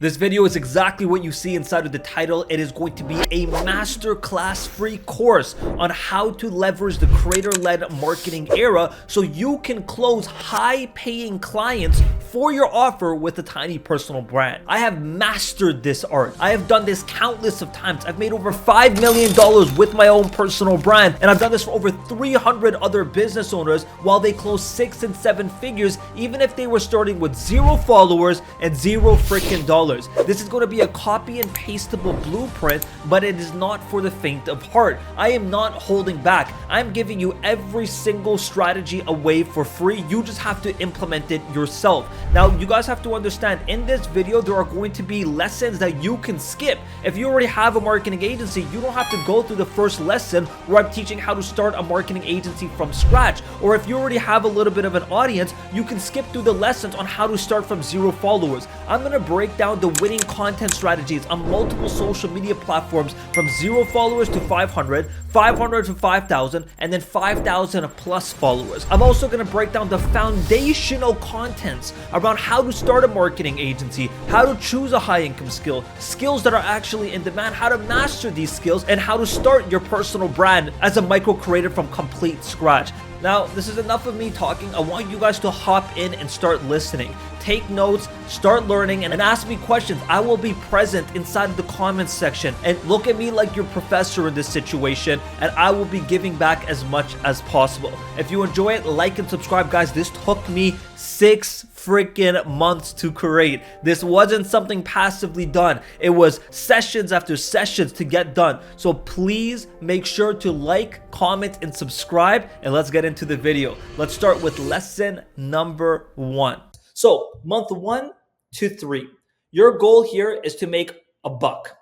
This video is exactly what you see inside of the title. It is going to be a masterclass free course on how to leverage the creator-led marketing era so you can close high-paying clients for your offer with a tiny personal brand. I have mastered this art. I have done this countless of times. I've made over $5 million with my own personal brand, and I've done this for over 300 other business owners while they close 6 and 7 figures, even if they were starting with 0 followers and 0 freaking dollars. This is going to be a copy and pastable blueprint, but it is not for the faint of heart. I am not holding back. I'm giving you every single strategy away for free. You just have to implement it yourself. Now, you guys have to understand, in this video, there are going to be lessons that you can skip. If you already have a marketing agency, you don't have to go through the first lesson where I'm teaching how to start a marketing agency from scratch. Or if you already have a little bit of an audience, you can skip through the lessons on how to start from 0 followers. I'm going to break down the winning content strategies on multiple social media platforms from 0 followers to 500, 500 to 5,000, and then 5,000 plus followers. I'm also going to break down the foundational contents around how to start a marketing agency, how to choose a high income skill, skills that are actually in demand, how to master these skills, and how to start your personal brand as a micro creator from complete scratch. Now, this is enough of me talking. I want you guys to hop in and start listening. Take notes, start learning, and ask me questions. I will be present inside of the comments section, and look at me like your professor in this situation, and I will be giving back as much as possible. If you enjoy it, like and subscribe, guys. This took me 6 freaking months to create. This wasn't something passively done. It was sessions after sessions to get done. So please make sure to like, comment, and subscribe, and let's get into the video. Let's start with lesson number 1. So month 1 to 3, your goal here is to make a buck.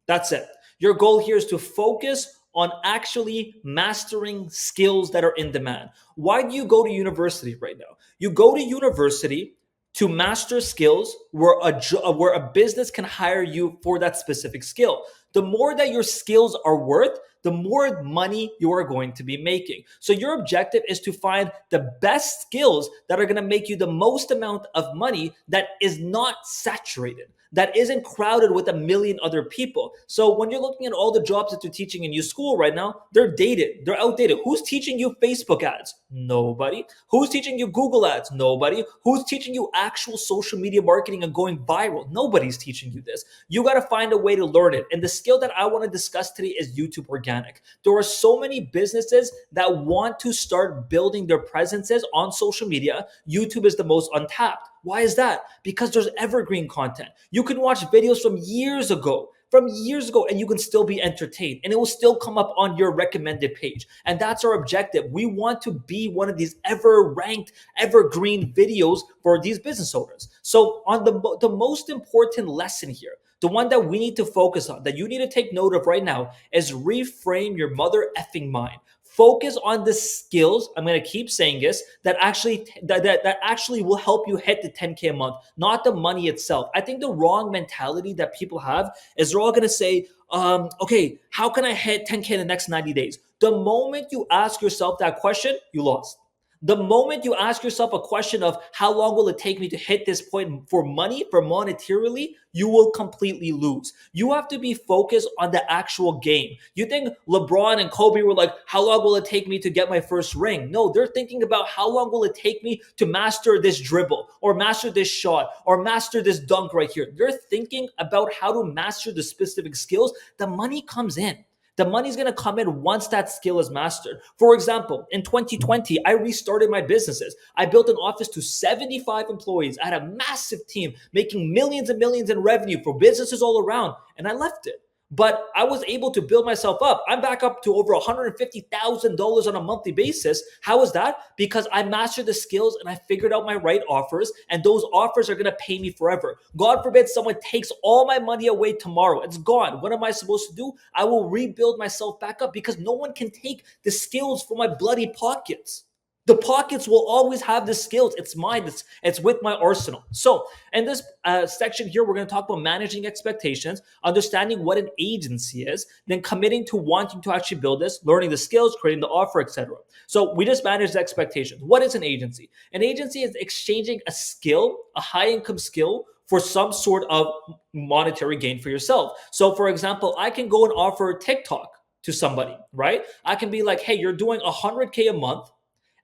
That's it. Your goal here is to focus on actually mastering skills that are in demand. Why do you go to university right now? You go to university to master skills where a business can hire you for that specific skill. The more that your skills are worth, the more money you are going to be making. So your objective is to find the best skills that are going to make you the most amount of money that is not saturated, that isn't crowded with a million other people. So when you're looking at all the jobs that you're teaching in your school right now, they're dated, they're outdated. Who's teaching you Facebook ads? Nobody. Who's teaching you Google ads? Nobody. Who's teaching you actual social media marketing and going viral? Nobody's teaching you this. You got to find a way to learn it. And the skill that I want to discuss today is YouTube organic. There are so many businesses that want to start building their presences on social media. YouTube is the most untapped. Why is that? Because there's evergreen content. You can watch videos from years ago, and you can still be entertained, and it will still come up on your recommended page. And that's our objective. We want to be one of these ever-ranked, evergreen videos for these business owners. So on the most important lesson here, the one that we need to focus on, that you need to take note of right now, is reframe your mother effing mind. Focus on the skills, I'm going to keep saying this, that actually will help you hit the 10K a month, not the money itself. I think the wrong mentality that people have is they're all going to say, okay, how can I hit 10K in the next 90 days? The moment you ask yourself that question, you lost. The moment you ask yourself a question of how long will it take me to hit this point for money, for monetarily, you will completely lose. You have to be focused on the actual game. You think LeBron and Kobe were like, how long will it take me to get my first ring? No, they're thinking about how long will it take me to master this dribble or master this shot or master this dunk right here. They're thinking about how to master the specific skills. The money comes in. The money's going to come in once that skill is mastered. For example, in 2020, I restarted my businesses. I built an office to 75 employees. I had a massive team making millions and millions in revenue for businesses all around, and I left it. But I was able to build myself up. I'm back up to over $150,000 on a monthly basis. How is that? Because I mastered the skills and I figured out my right offers, and those offers are going to pay me forever. God forbid someone takes all my money away tomorrow. It's gone. What am I supposed to do? I will rebuild myself back up because no one can take the skills from my bloody pockets. The pockets will always have the skills. It's mine. It's with my arsenal. So in this section here, we're going to talk about managing expectations, understanding what an agency is, then committing to wanting to actually build this, learning the skills, creating the offer, etc. So we just manage the expectations. What is an agency? An agency is exchanging a skill, a high income skill, for some sort of monetary gain for yourself. So, for example, I can go and offer TikTok to somebody, right? I can be like, hey, you're doing 100K a month,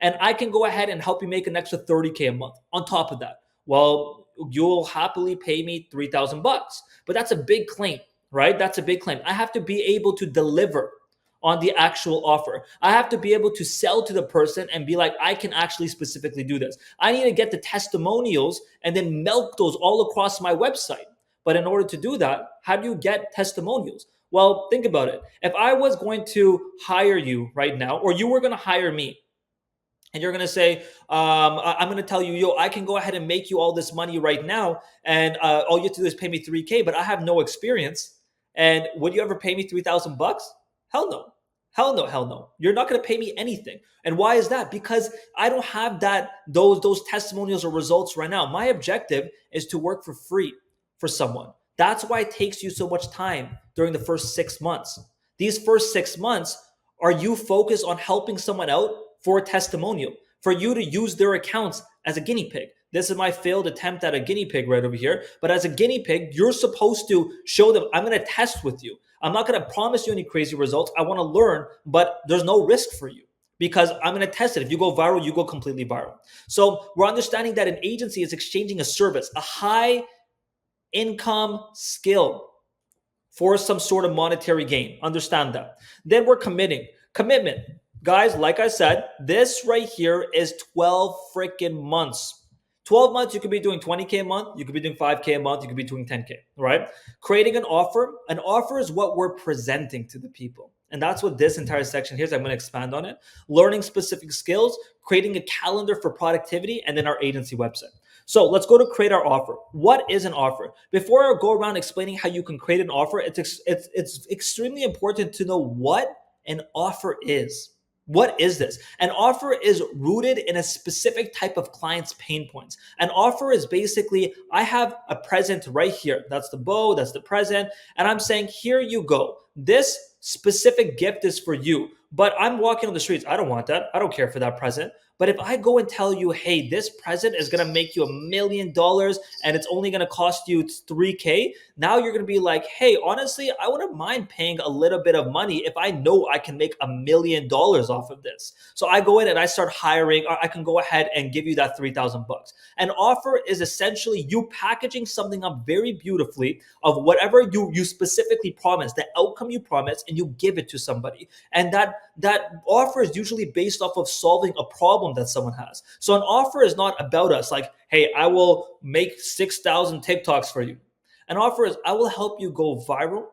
and I can go ahead and help you make an extra 30K a month on top of that. Well, you'll happily pay me 3,000 bucks. But that's a big claim, right? That's a big claim. I have to be able to deliver on the actual offer. I have to be able to sell to the person and be like, I can actually specifically do this. I need to get the testimonials and then milk those all across my website. But in order to do that, how do you get testimonials? Well, think about it. If I was going to hire you right now, or you were going to hire me, and you're going to say, I'm going to tell you, yo, I can go ahead and make you all this money right now. And all you have to do is pay me 3K, but I have no experience. And would you ever pay me 3,000 bucks? Hell no. Hell no, hell no. You're not going to pay me anything. And why is that? Because I don't have those testimonials or results right now. My objective is to work for free for someone. That's why it takes you so much time during the first 6 months. These first 6 months, are you focused on helping someone out for a testimonial, for you to use their accounts as a guinea pig? This is my failed attempt at a guinea pig right over here. But as a guinea pig, you're supposed to show them, I'm going to test with you. I'm not going to promise you any crazy results. I want to learn, but there's no risk for you because I'm going to test it. If you go viral, you go completely viral. So we're understanding that an agency is exchanging a service, a high income skill for some sort of monetary gain. Understand that. Then we're committing. Commitment. Guys, like I said, this right here is 12 freaking months. 12 months, you could be doing 20K a month, you could be doing 5K a month, you could be doing 10K, right? Creating an offer. An offer is what we're presenting to the people. And that's what this entire section here is. I'm going to expand on it. Learning specific skills, creating a calendar for productivity, and then our agency website. So let's go to create our offer. What is an offer? Before I go around explaining how you can create an offer, it's extremely important to know what an offer is. What is this? An offer is rooted in a specific type of client's pain points. An offer is basically, I have a present right here. That's the bow, that's the present. And I'm saying, here you go. This specific gift is for you. But I'm walking on the streets. I don't want that. I don't care for that present. But if I go and tell you, hey, this present is going to make you $1 million and it's only going to cost you 3K, now you're going to be like, hey, honestly, I wouldn't mind paying a little bit of money if I know I can make $1 million off of this. So I go in and I start hiring, or I can go ahead and give you that 3,000 bucks. An offer is essentially you packaging something up very beautifully of whatever you specifically promise, the outcome you promise, and you give it to somebody. And that offer is usually based off of solving a problem that someone has. So an offer is not about us like, hey, I will make 6,000 TikToks for you. An offer is, I will help you go viral.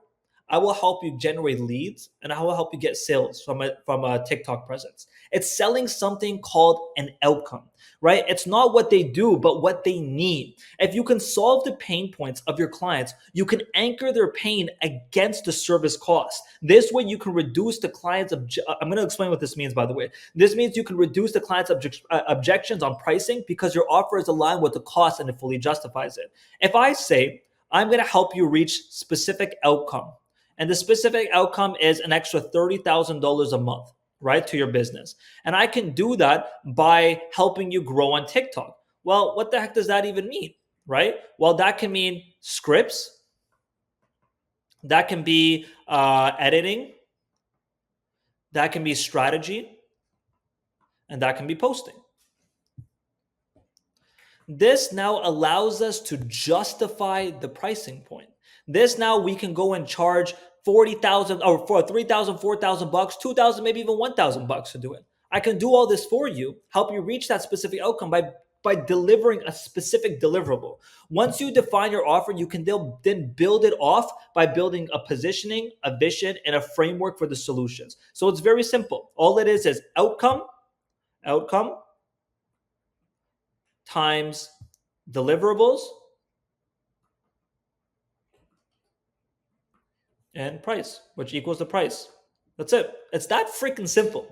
I will help you generate leads, and I will help you get sales from a TikTok presence. It's selling something called an outcome, right? It's not what they do, but what they need. If you can solve the pain points of your clients, you can anchor their pain against the service cost. This way, you can reduce the client's. I'm going to explain what this means, by the way. This means you can reduce the client's objections on pricing because your offer is aligned with the cost and it fully justifies it. If I say, I'm going to help you reach specific outcome, and the specific outcome is an extra $30,000 a month, right, to your business. And I can do that by helping you grow on TikTok. Well, what the heck does that even mean, right? Well, that can mean scripts, that can be editing, that can be strategy, and that can be posting. This now allows us to justify the pricing point. This now we can go and charge 40,000 or for 3,000, 4,000 bucks, 2,000, maybe even 1,000 bucks to do it. I can do all this for you, help you reach that specific outcome by delivering a specific deliverable. Once you define your offer, you can then build it off by building a positioning, a vision, and a framework for the solutions. So it's very simple. All it is outcome times deliverables and price, which equals the price. That's it. It's that freaking simple.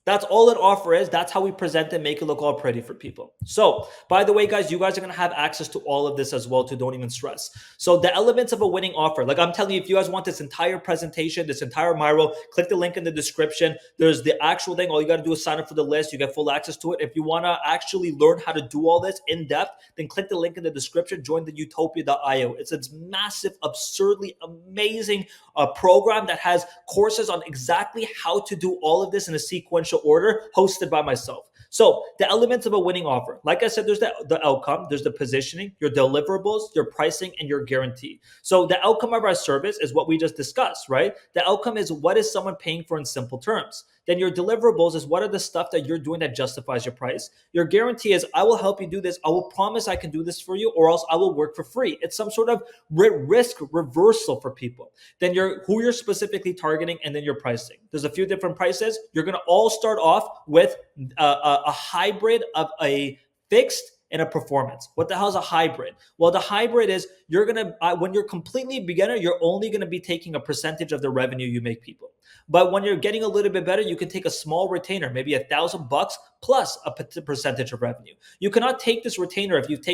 That's all an offer is. That's how we present it, make it look all pretty for people. So, by the way, guys, you guys are going to have access to all of this as well, too. Don't even stress. So, the elements of a winning offer, like I'm telling you, if you guys want this entire presentation, this entire Miro, click the link in the description. There's the actual thing. All you got to do is sign up for the list. You get full access to it. If you want to actually learn how to do all this in depth, then click the link in the description. Join the utopia.io. It's a massive, absurdly amazing program that has courses on exactly how to do all of this in a sequential order, hosted by myself. So the elements of a winning offer, like I said, there's the outcome, there's the positioning, your deliverables, your pricing, and your guarantee. So the outcome of our service is what we just discussed, right? The outcome is what is someone paying for in simple terms. Then your deliverables is what are the stuff that you're doing that justifies your price. Your guarantee is I will help you do this. I will promise I can do this for you, or else I will work for free. It's some sort of risk reversal for people. Then who you're specifically targeting, and then your pricing. There's a few different prices. You're going to all start off with a hybrid of a fixed and a performance. What the hell is a hybrid? Well, the hybrid is you're going to, when you're completely beginner, you're only going to be taking a percentage of the revenue you make people. But when you're getting a little bit better, you can take a small retainer, maybe $1,000 plus a percentage of revenue. You cannot take this retainer if you've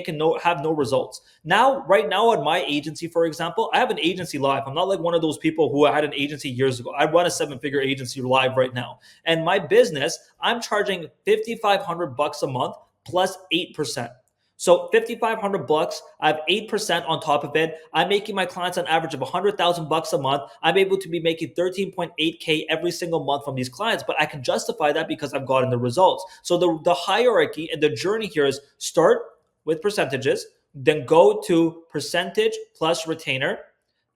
have no results. Now, right now at my agency, for example, I have an agency live. I'm not like one of those people who had an agency years ago. I run a 7-figure agency live right now. And my business, I'm charging $5,500 a month plus 8%. So $5,500, I have 8% on top of it. I'm making my clients an average of $100,000 a month. I'm able to be making 13.8K every single month from these clients, but I can justify that because I've gotten the results. So the hierarchy and the journey here is start with percentages, then go to percentage plus retainer,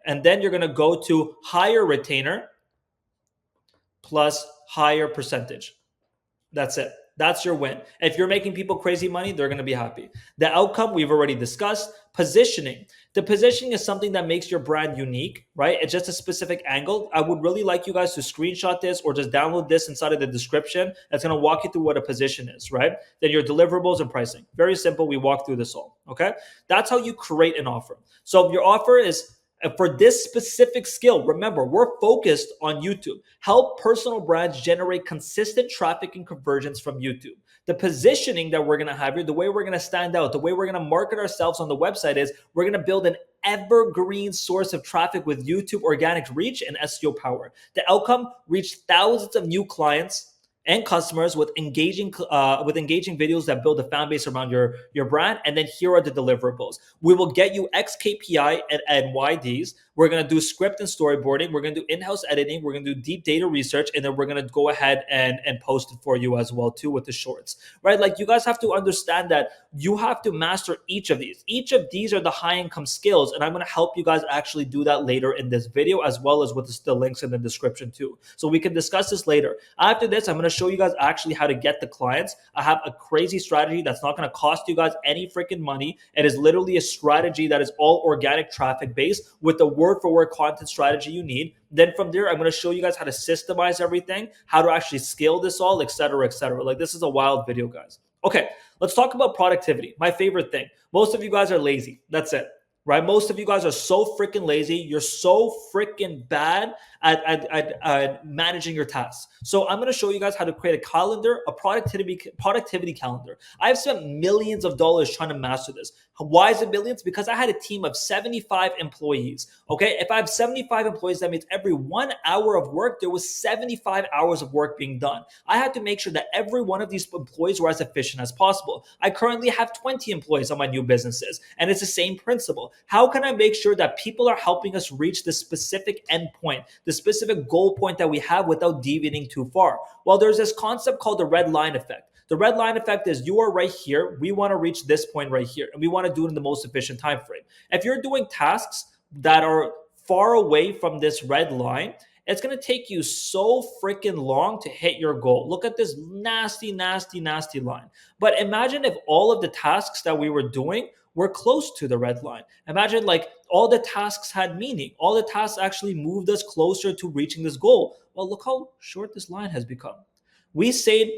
and then you're going to go to higher retainer plus higher percentage. That's it. That's your win. If you're making people crazy money, they're going to be happy. The outcome we've already discussed. Positioning. The positioning is something that makes your brand unique, right? It's just a specific angle. I would really like you guys to screenshot this or just download this inside of the description. That's going to walk you through what a position is, right? Then your deliverables and pricing. Very simple. We walk through this all, okay? That's how you create an offer. So if your offer is for this specific skill, remember, we're focused on YouTube. Help personal brands generate consistent traffic and conversions from YouTube. The positioning that we're going to have here, the way we're going to stand out, the way we're going to market ourselves on the website is we're going to build an evergreen source of traffic with YouTube organic reach and SEO power. The outcome, reach thousands of new clients and customers with engaging videos that build a fan base around your brand. And then here are the deliverables. We will get you X KPI and YDs. We're going to do script and storyboarding. We're going to do in-house editing. We're going to do deep data research. And then we're going to go ahead and post it for you as well too with the shorts, right? Like you guys have to understand that you have to master each of these. Each of these are the high income skills. And I'm going to help you guys actually do that later in this video, as well as with the links in the description too. So we can discuss this later. After this, I'm going to show you guys actually how to get the clients. I have a crazy strategy that's not going to cost you guys any freaking money. It is literally a strategy that is all organic traffic based with the word for word content strategy you need. Then from there, I'm going to show you guys how to systemize everything, how to actually scale this all, etc., etc. Like this is a wild video, guys. Okay, let's talk about productivity. My favorite thing. Most of you guys are lazy. That's it. Right? Most of you guys are so freaking lazy. You're so freaking bad at managing your tasks. So I'm going to show you guys how to create a calendar, a productivity calendar. I've spent millions of dollars trying to master this. Why is it millions? Because I had a team of 75 employees. Okay. If I have 75 employees, that means every 1 hour of work, there was 75 hours of work being done. I had to make sure that every one of these employees were as efficient as possible. I currently have 20 employees on my new businesses, and it's the same principle. How can I make sure that people are helping us reach the specific endpoint, the specific goal point that we have without deviating too far? Well, there's this concept called the red line effect. The red line effect is you are right here. We want to reach this point right here, and we want to do it in the most efficient time frame. If you're doing tasks that are far away from this red line, it's going to take you so freaking long to hit your goal. Look at this nasty, nasty, nasty line. But imagine if all of the tasks that we were doing were close to the red line. Imagine like all the tasks had meaning. All the tasks actually moved us closer to reaching this goal. Well, look how short this line has become. We saved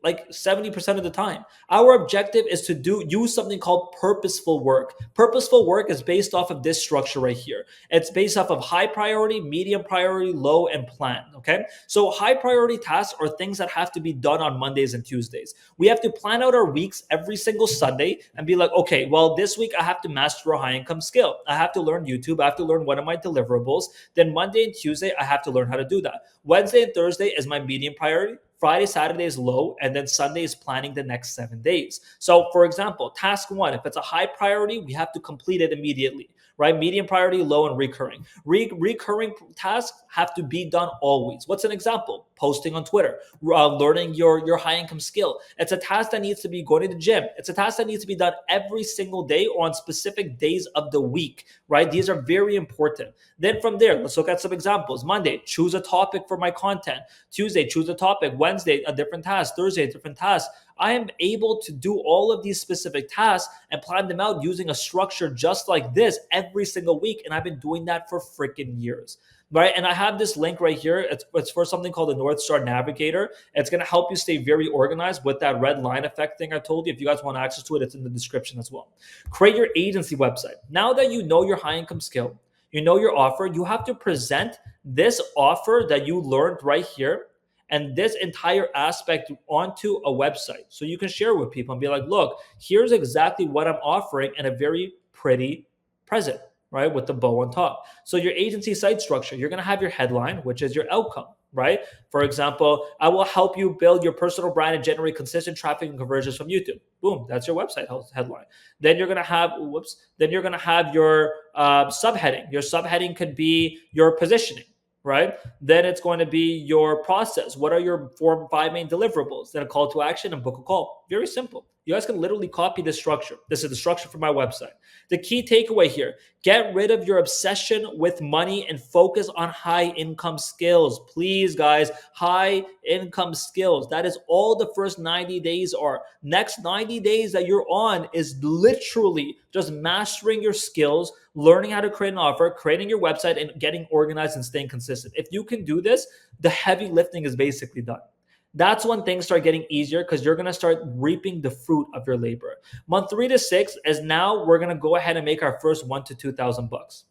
like 70% of the time. Our objective is to use something called purposeful work. Purposeful work is based off of this structure right here. It's based off of high priority, medium priority, low, and plan. Okay. So high priority tasks are things that have to be done on Mondays and Tuesdays. We have to plan out our weeks every single Sunday and be like, okay, well, this week I have to master a high income skill. I have to learn YouTube. I have to learn one of my deliverables. Then Monday and Tuesday, I have to learn how to do that. Wednesday and Thursday is my medium priority. Friday, Saturday is low, and then Sunday is planning the next 7 days. So, for example, task one, if it's a high priority, we have to complete it immediately, right? Medium priority, low, and recurring. Recurring tasks have to be done always. What's an example? Posting on Twitter, learning your high income skill. It's a task that needs to be going to the gym. It's a task that needs to be done every single day or on specific days of the week, right? These are very important. Then from there, let's look at some examples. Monday, choose a topic for my content. Tuesday, choose a topic. Wednesday, a different task. Thursday, a different task. I am able to do all of these specific tasks and plan them out using a structure just like this every single week. And I've been doing that for freaking years. Right. And I have this link right here. It's for something called the North Star Navigator. It's going to help you stay very organized with that red line effect thing I told you. If you guys want access to it, it's in the description as well. Create your agency website. Now that you know your high income skill, you know your offer, you have to present this offer that you learned right here and this entire aspect onto a website. So you can share with people and be like, look, here's exactly what I'm offering in a very pretty present, right? With the bow on top. So your agency site structure, you're going to have your headline, which is your outcome, right? For example, I will help you build your personal brand and generate consistent traffic and conversions from YouTube. Boom, that's your website headline. Then you're going to have, then you're going to have your subheading. Your subheading could be your positioning, right? Then it's going to be your process. What are your 4 or 5 main deliverables? Then a call to action and book a call. Very simple. You guys can literally copy this structure. This is the structure for my website. The key takeaway here, get rid of your obsession with money and focus on high income skills. Please, guys, high income skills. That is all the first 90 days are. Next 90 days that you're on is literally just mastering your skills, learning how to create an offer, creating your website, and getting organized and staying consistent. If you can do this, the heavy lifting is basically done. That's when things start getting easier because you're going to start reaping the fruit of your labor. Month 3 to 6 is now we're going to go ahead and make our first $1,000 to $2,000.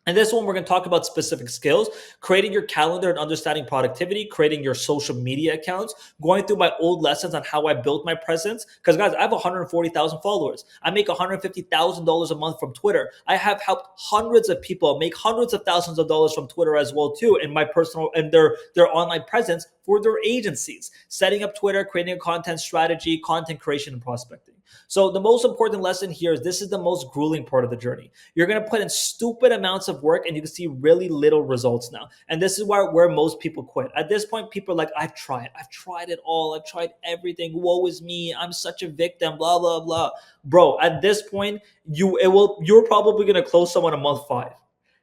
And this one, we're going to talk about specific skills, creating your calendar and understanding productivity, creating your social media accounts, going through my old lessons on how I built my presence. Because guys, I have 140,000 followers. I make $150,000 a month from Twitter. I have helped hundreds of people make hundreds of thousands of dollars from Twitter as well too, in my personal and their online presence for their agencies, setting up Twitter, creating a content strategy, content creation, and prospecting. So the most important lesson here is this is the most grueling part of the journey. You're going to put in stupid amounts of work and you can see really little results now. And this is where most people quit. At this point, people are like, I've tried it all. I've tried everything. Woe is me. I'm such a victim, blah, blah, blah. Bro, at this point, you're probably going to close someone in month 5.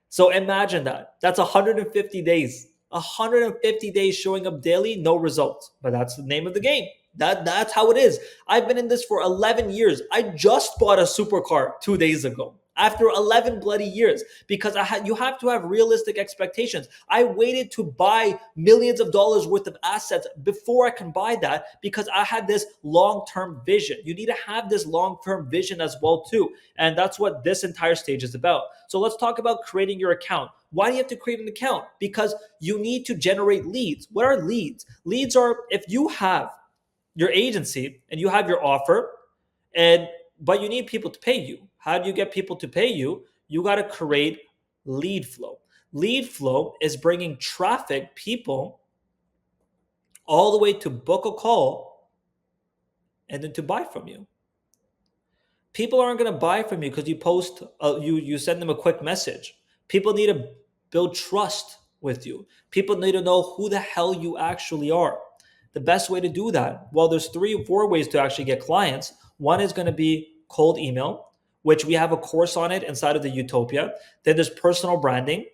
So imagine that. That's 150 days. 150 days showing up daily, no results. But that's the name of the game. That's how it is. I've been in this for 11 years. I just bought a supercar 2 days ago. After 11 bloody years, because you have to have realistic expectations. I waited to buy millions of dollars worth of assets before I can buy that because I had this long-term vision. You need to have this long-term vision as well too. And that's what this entire stage is about. So let's talk about creating your account. Why do you have to create an account? Because you need to generate leads. What are leads? Leads are if you have your agency and you have your offer but you need people to pay you. How do you get people to pay you? You got to create lead flow. Lead flow is bringing traffic, people, all the way to book a call and then to buy from you. People aren't going to buy from you because you post, you send them a quick message. People need to build trust with you. People need to know who the hell you actually are. The best way to do that, well, there's 3 or 4 ways to actually get clients. One is going to be cold email, which we have a course on it inside of the Utopia. Then there's personal branding.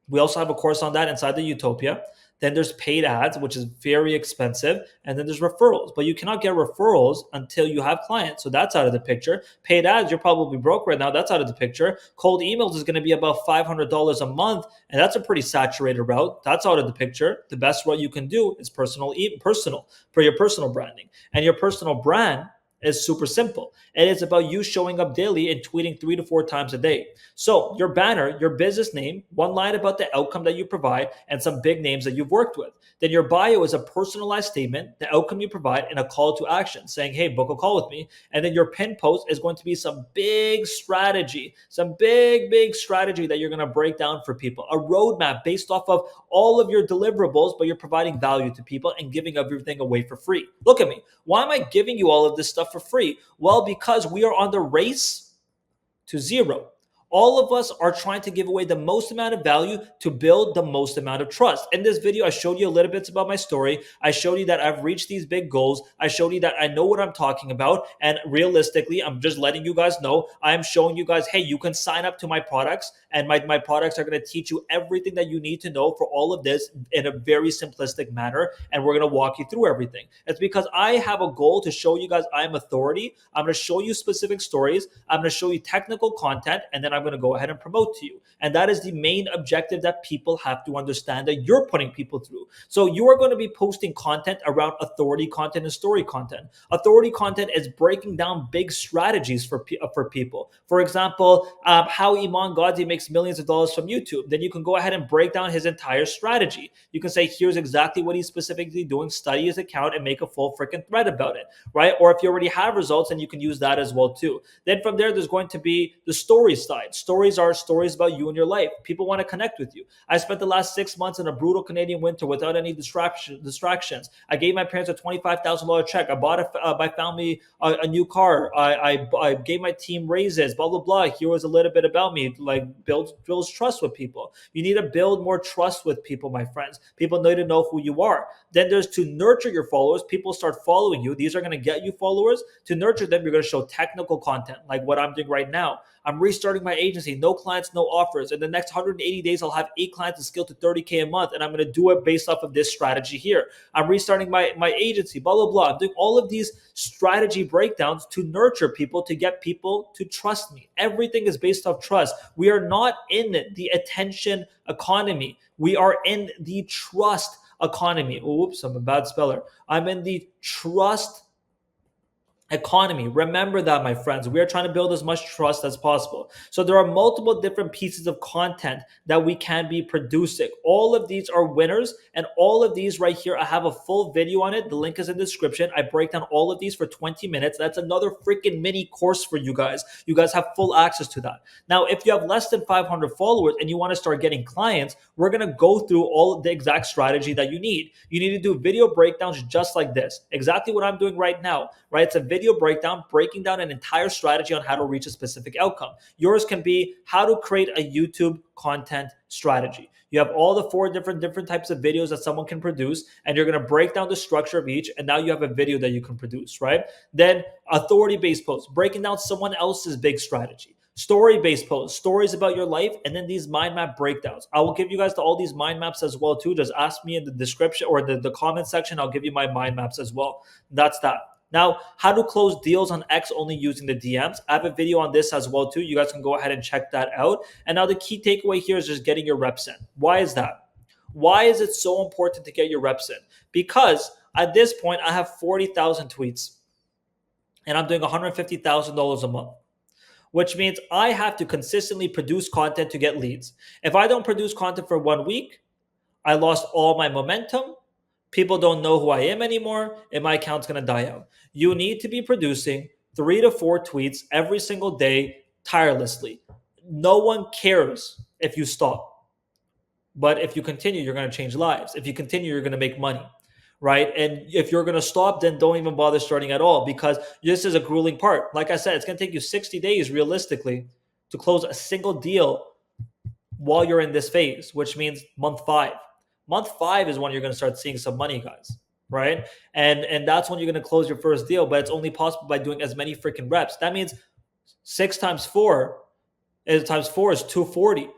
We also have a course on that inside the Utopia. Then there's paid ads, which is very expensive. And then there's referrals. But you cannot get referrals until you have clients. So that's out of the picture. Paid ads, you're probably broke right now. That's out of the picture. Cold emails is going to be about $500 a month. And that's a pretty saturated route. That's out of the picture. The best route you can do is personal for your personal branding. And your personal brand is super simple. It is about you showing up daily and tweeting 3 to 4 times a day. So your banner, your business name, one line about the outcome that you provide, and some big names that you've worked with. Then your bio is a personalized statement, the outcome you provide, and a call to action saying, hey, book a call with me. And then your pin post is going to be some big strategy, some big strategy that you're going to break down for people, a roadmap based off of all of your deliverables, but you're providing value to people and giving everything away for free. Look at me. Why am I giving you all of this stuff for free? Well, because we are on the race to zero. All of us are trying to give away the most amount of value to build the most amount of trust. In this video, I showed you a little bit about my story. I showed you that I've reached these big goals. I showed you that I know what I'm talking about. And realistically, I'm just letting you guys know, I'm showing you guys, hey, you can sign up to my products, and my products are going to teach you everything that you need to know for all of this in a very simplistic manner. And we're going to walk you through everything. It's because I have a goal to show you guys I'm authority. I'm going to show you specific stories. I'm going to show you technical content, and then I'm going to go ahead and promote to you. And that is the main objective that people have to understand that you're putting people through. So you are going to be posting content around authority content and story content. Authority content is breaking down big strategies for people. For example, how Iman Ghazi makes millions of dollars from YouTube. Then you can go ahead and break down his entire strategy. You can say, here's exactly what he's specifically doing, study his account and make a full freaking thread about it, right? Or if you already have results, then you can use that as well too. Then from there, there's going to be the story side. Stories are stories about you and your life. People want to connect with you. I spent the last 6 months in a brutal Canadian winter without any distractions. I gave my parents a $25,000 check. I bought my family a new car. I gave my team raises, blah, blah, blah. Here was a little bit about me, like builds trust with people. You need to build more trust with people, my friends. People need to know who you are. Then there's to nurture your followers. People start following you. These are going to get you followers. To nurture them, you're going to show technical content like what I'm doing right now. I'm restarting my agency. No clients, no offers. In the next 180 days, I'll have 8 clients and scale to 30K a month. And I'm going to do it based off of this strategy here. I'm restarting my agency, blah, blah, blah. I'm doing all of these strategy breakdowns to nurture people, to get people to trust me. Everything is based off trust. We are not in the attention economy. We are in the trust economy. Oops, I'm a bad speller. I'm in the trust economy. Remember that, my friends. We are trying to build as much trust as possible. So there are multiple different pieces of content that we can be producing. All of these are winners, and all of these right here, I have a full video on it. The link is in the description. I break down all of these for 20 minutes. That's another freaking mini course for you guys. You guys have full access to that. Now, if you have less than 500 followers and you want to start getting clients, we're going to go through all of the exact strategy that you need. You need to do video breakdowns just like this. Exactly what I'm doing right now, right? It's a video breakdown, breaking down an entire strategy on how to reach a specific outcome. Yours can be how to create a YouTube content strategy. You have all the 4 different types of videos that someone can produce, and you're going to break down the structure of each, and now you have a video that you can produce, right? Then authority-based posts, breaking down someone else's big strategy. Story-based posts, stories about your life, and then these mind map breakdowns. I will give you guys all these mind maps as well too. Just ask me in the description or the comment section. I'll give you my mind maps as well. That's that. Now, how to close deals on X only using the DMs. I have a video on this as well too. You guys can go ahead and check that out. And now the key takeaway here is just getting your reps in. Why is that? Why is it so important to get your reps in? Because at this point, I have 40,000 tweets and I'm doing $150,000 a month, which means I have to consistently produce content to get leads. If I don't produce content for 1 week, I lost all my momentum. People don't know who I am anymore, and my account's going to die out. You need to be producing 3 to 4 tweets every single day tirelessly. No one cares if you stop. But if you continue, you're going to change lives. If you continue, you're going to make money, right? And if you're going to stop, then don't even bother starting at all, because this is a grueling part. Like I said, it's going to take you 60 days realistically to close a single deal while you're in this phase, which means month 5. Month 5 is when you're going to start seeing some money, guys, right? And that's when you're going to close your first deal, but it's only possible by doing as many freaking reps. That means 6 times 4 is 240,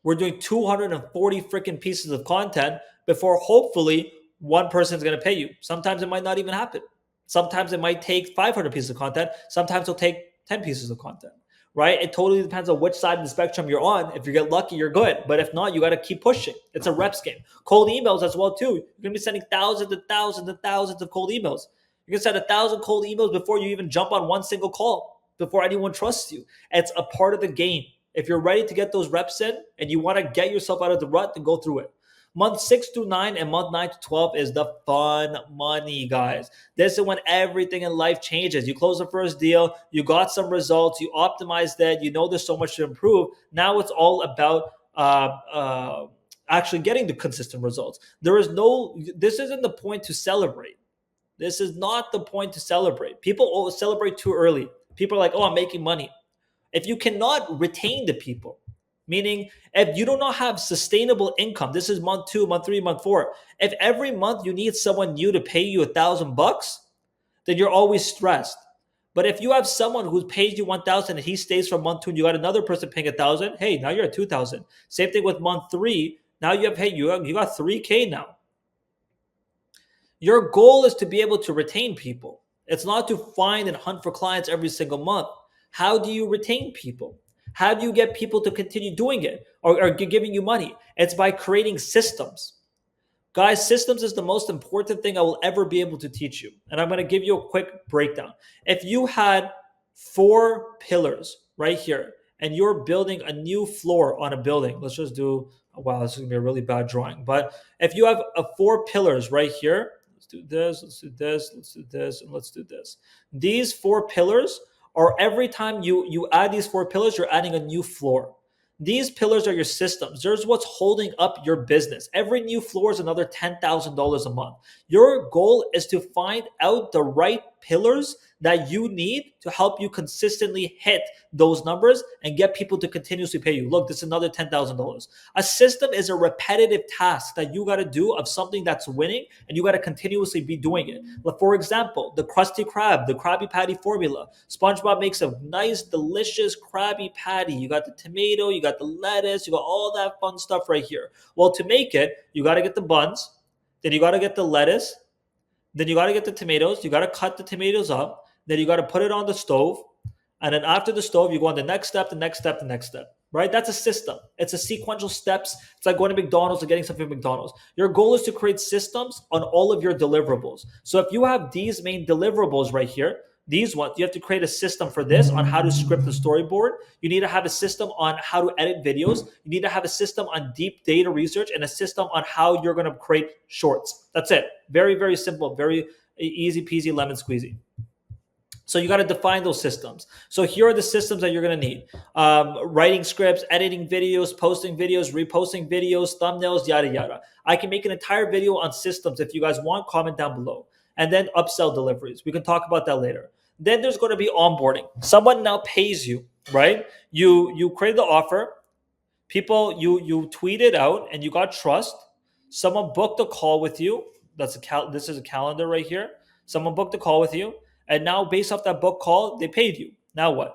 We're doing 240 freaking pieces of content before hopefully one person is going to pay you. Sometimes it might not even happen. Sometimes it might take 500 pieces of content. Sometimes it'll take 10 pieces of content, right? It totally depends on which side of the spectrum you're on. If you get lucky, you're good. But if not, you got to keep pushing. It's a reps game. Cold emails as well, too. You're going to be sending thousands and thousands and thousands of cold emails. You can send 1,000 cold emails before you even jump on one single call, before anyone trusts you. It's a part of the game. If you're ready to get those reps in and you want to get yourself out of the rut, then go through it. Month 6 through 9 and month 9 to 12 is the fun money, guys. This is when everything in life changes. You close the first deal, you got some results, you optimized that, you know there's so much to improve. Now it's all about actually getting the consistent results. This isn't the point to celebrate. This is not the point to celebrate. People always celebrate too early. People are like, oh, I'm making money. If you cannot retain the people, meaning if you do not have sustainable income, this is month 2, month 3, month 4. If every month you need someone new to pay you $1,000, then you're always stressed. But if you have someone who pays you 1,000 and he stays for month 2 and you got another person paying 1,000, hey, now you're at 2,000. Same thing with month 3. Now you have, hey, you got 3K now. Your goal is to be able to retain people. It's not to find and hunt for clients every single month. How do you retain people? How do you get people to continue doing it or giving you money? It's by creating systems. Guys, systems is the most important thing I will ever be able to teach you. And I'm going to give you a quick breakdown. If you had 4 pillars right here and you're building a new floor on a building, let's just do, wow, this is going to be a really bad drawing. But if you have 4 pillars right here, let's do this, let's do this, let's do this, and let's do this. These 4 pillars are every time you add these 4 pillars, you're adding a new floor. These pillars are your systems. There's what's holding up your business. Every new floor is another $10,000 a month. Your goal is to find out the right pillars that you need to help you consistently hit those numbers and get people to continuously pay you. Look, this is another $10,000. A system is a repetitive task that you got to do of something that's winning, and you got to continuously be doing it. But for example, the Krusty Krab, the Krabby Patty formula. SpongeBob makes a nice, delicious Krabby Patty. You got the tomato, you got the lettuce, you got all that fun stuff right here. Well, to make it, you got to get the buns, then you got to get the lettuce, then you got to get the tomatoes. You got to cut the tomatoes up. Then you got to put it on the stove. And then after the stove, you go on the next step, the next step, the next step, right? That's a system. It's a sequential steps. It's like going to McDonald's or getting something from McDonald's. Your goal is to create systems on all of your deliverables. So if you have these main deliverables right here, these ones, you have to create a system for this on how to script the storyboard. You need to have a system on how to edit videos. You need to have a system on deep data research and a system on how you're going to create shorts. That's it. Very, very simple, very easy peasy lemon squeezy. So you got to define those systems. So here are the systems that you're going to need. Writing scripts, editing videos, posting videos, reposting videos, thumbnails, yada, yada. I can make an entire video on systems if you guys want. Comment down below. And then upsell deliveries. We can talk about that later. Then there's going to be onboarding. Someone now pays you, right? You create the offer. People, you tweet it out and you got trust. Someone booked a call with you. This is a calendar right here. Someone booked a call with you. And now based off that book call, they paid you. Now what?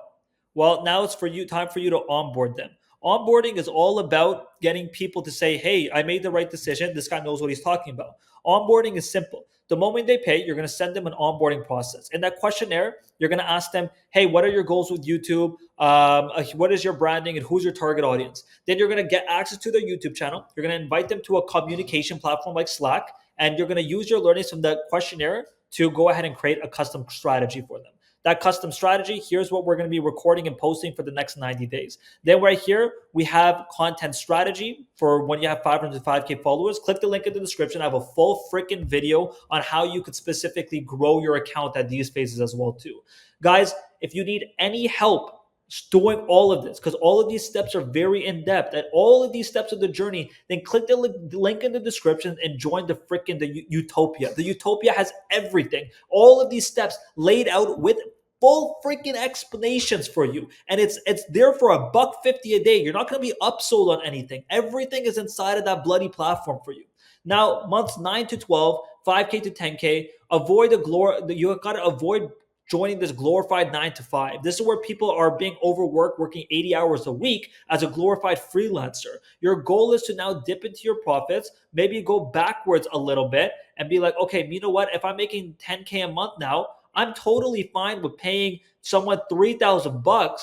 Well, now it's time for you to onboard them. Onboarding is all about getting people to say, hey, I made the right decision. This guy knows what he's talking about. Onboarding is simple. The moment they pay, you're going to send them an onboarding process. In that questionnaire, you're going to ask them, hey, what are your goals with YouTube? What is your branding and who's your target audience? Then you're going to get access to their YouTube channel. You're going to invite them to a communication platform like Slack, and you're going to use your learnings from that questionnaire to go ahead and create a custom strategy for them. That custom strategy, here's what we're going to be recording and posting for the next 90 days. Then right here, we have content strategy for when you have 500 to 5K followers. Click the link in the description. I have a full freaking video on how you could specifically grow your account at these phases as well too. Guys, if you need any help doing all of this, because all of these steps are very in-depth at all of these steps of the journey, then click the link in the description and join the Utopia. The Utopia has everything, all of these steps laid out with full freaking explanations for you, and it's there for $150 a day. You're not going to be upsold on anything. Everything is inside of that bloody platform for you. Now, months 9 to 12, 5K to 10K, you got to avoid joining this glorified 9 to 5. This is where people are being overworked, working 80 hours a week as a glorified freelancer. Your goal is to now dip into your profits, maybe go backwards a little bit and be like, okay, you know what? If I'm making 10K a month now, I'm totally fine with paying someone $3,000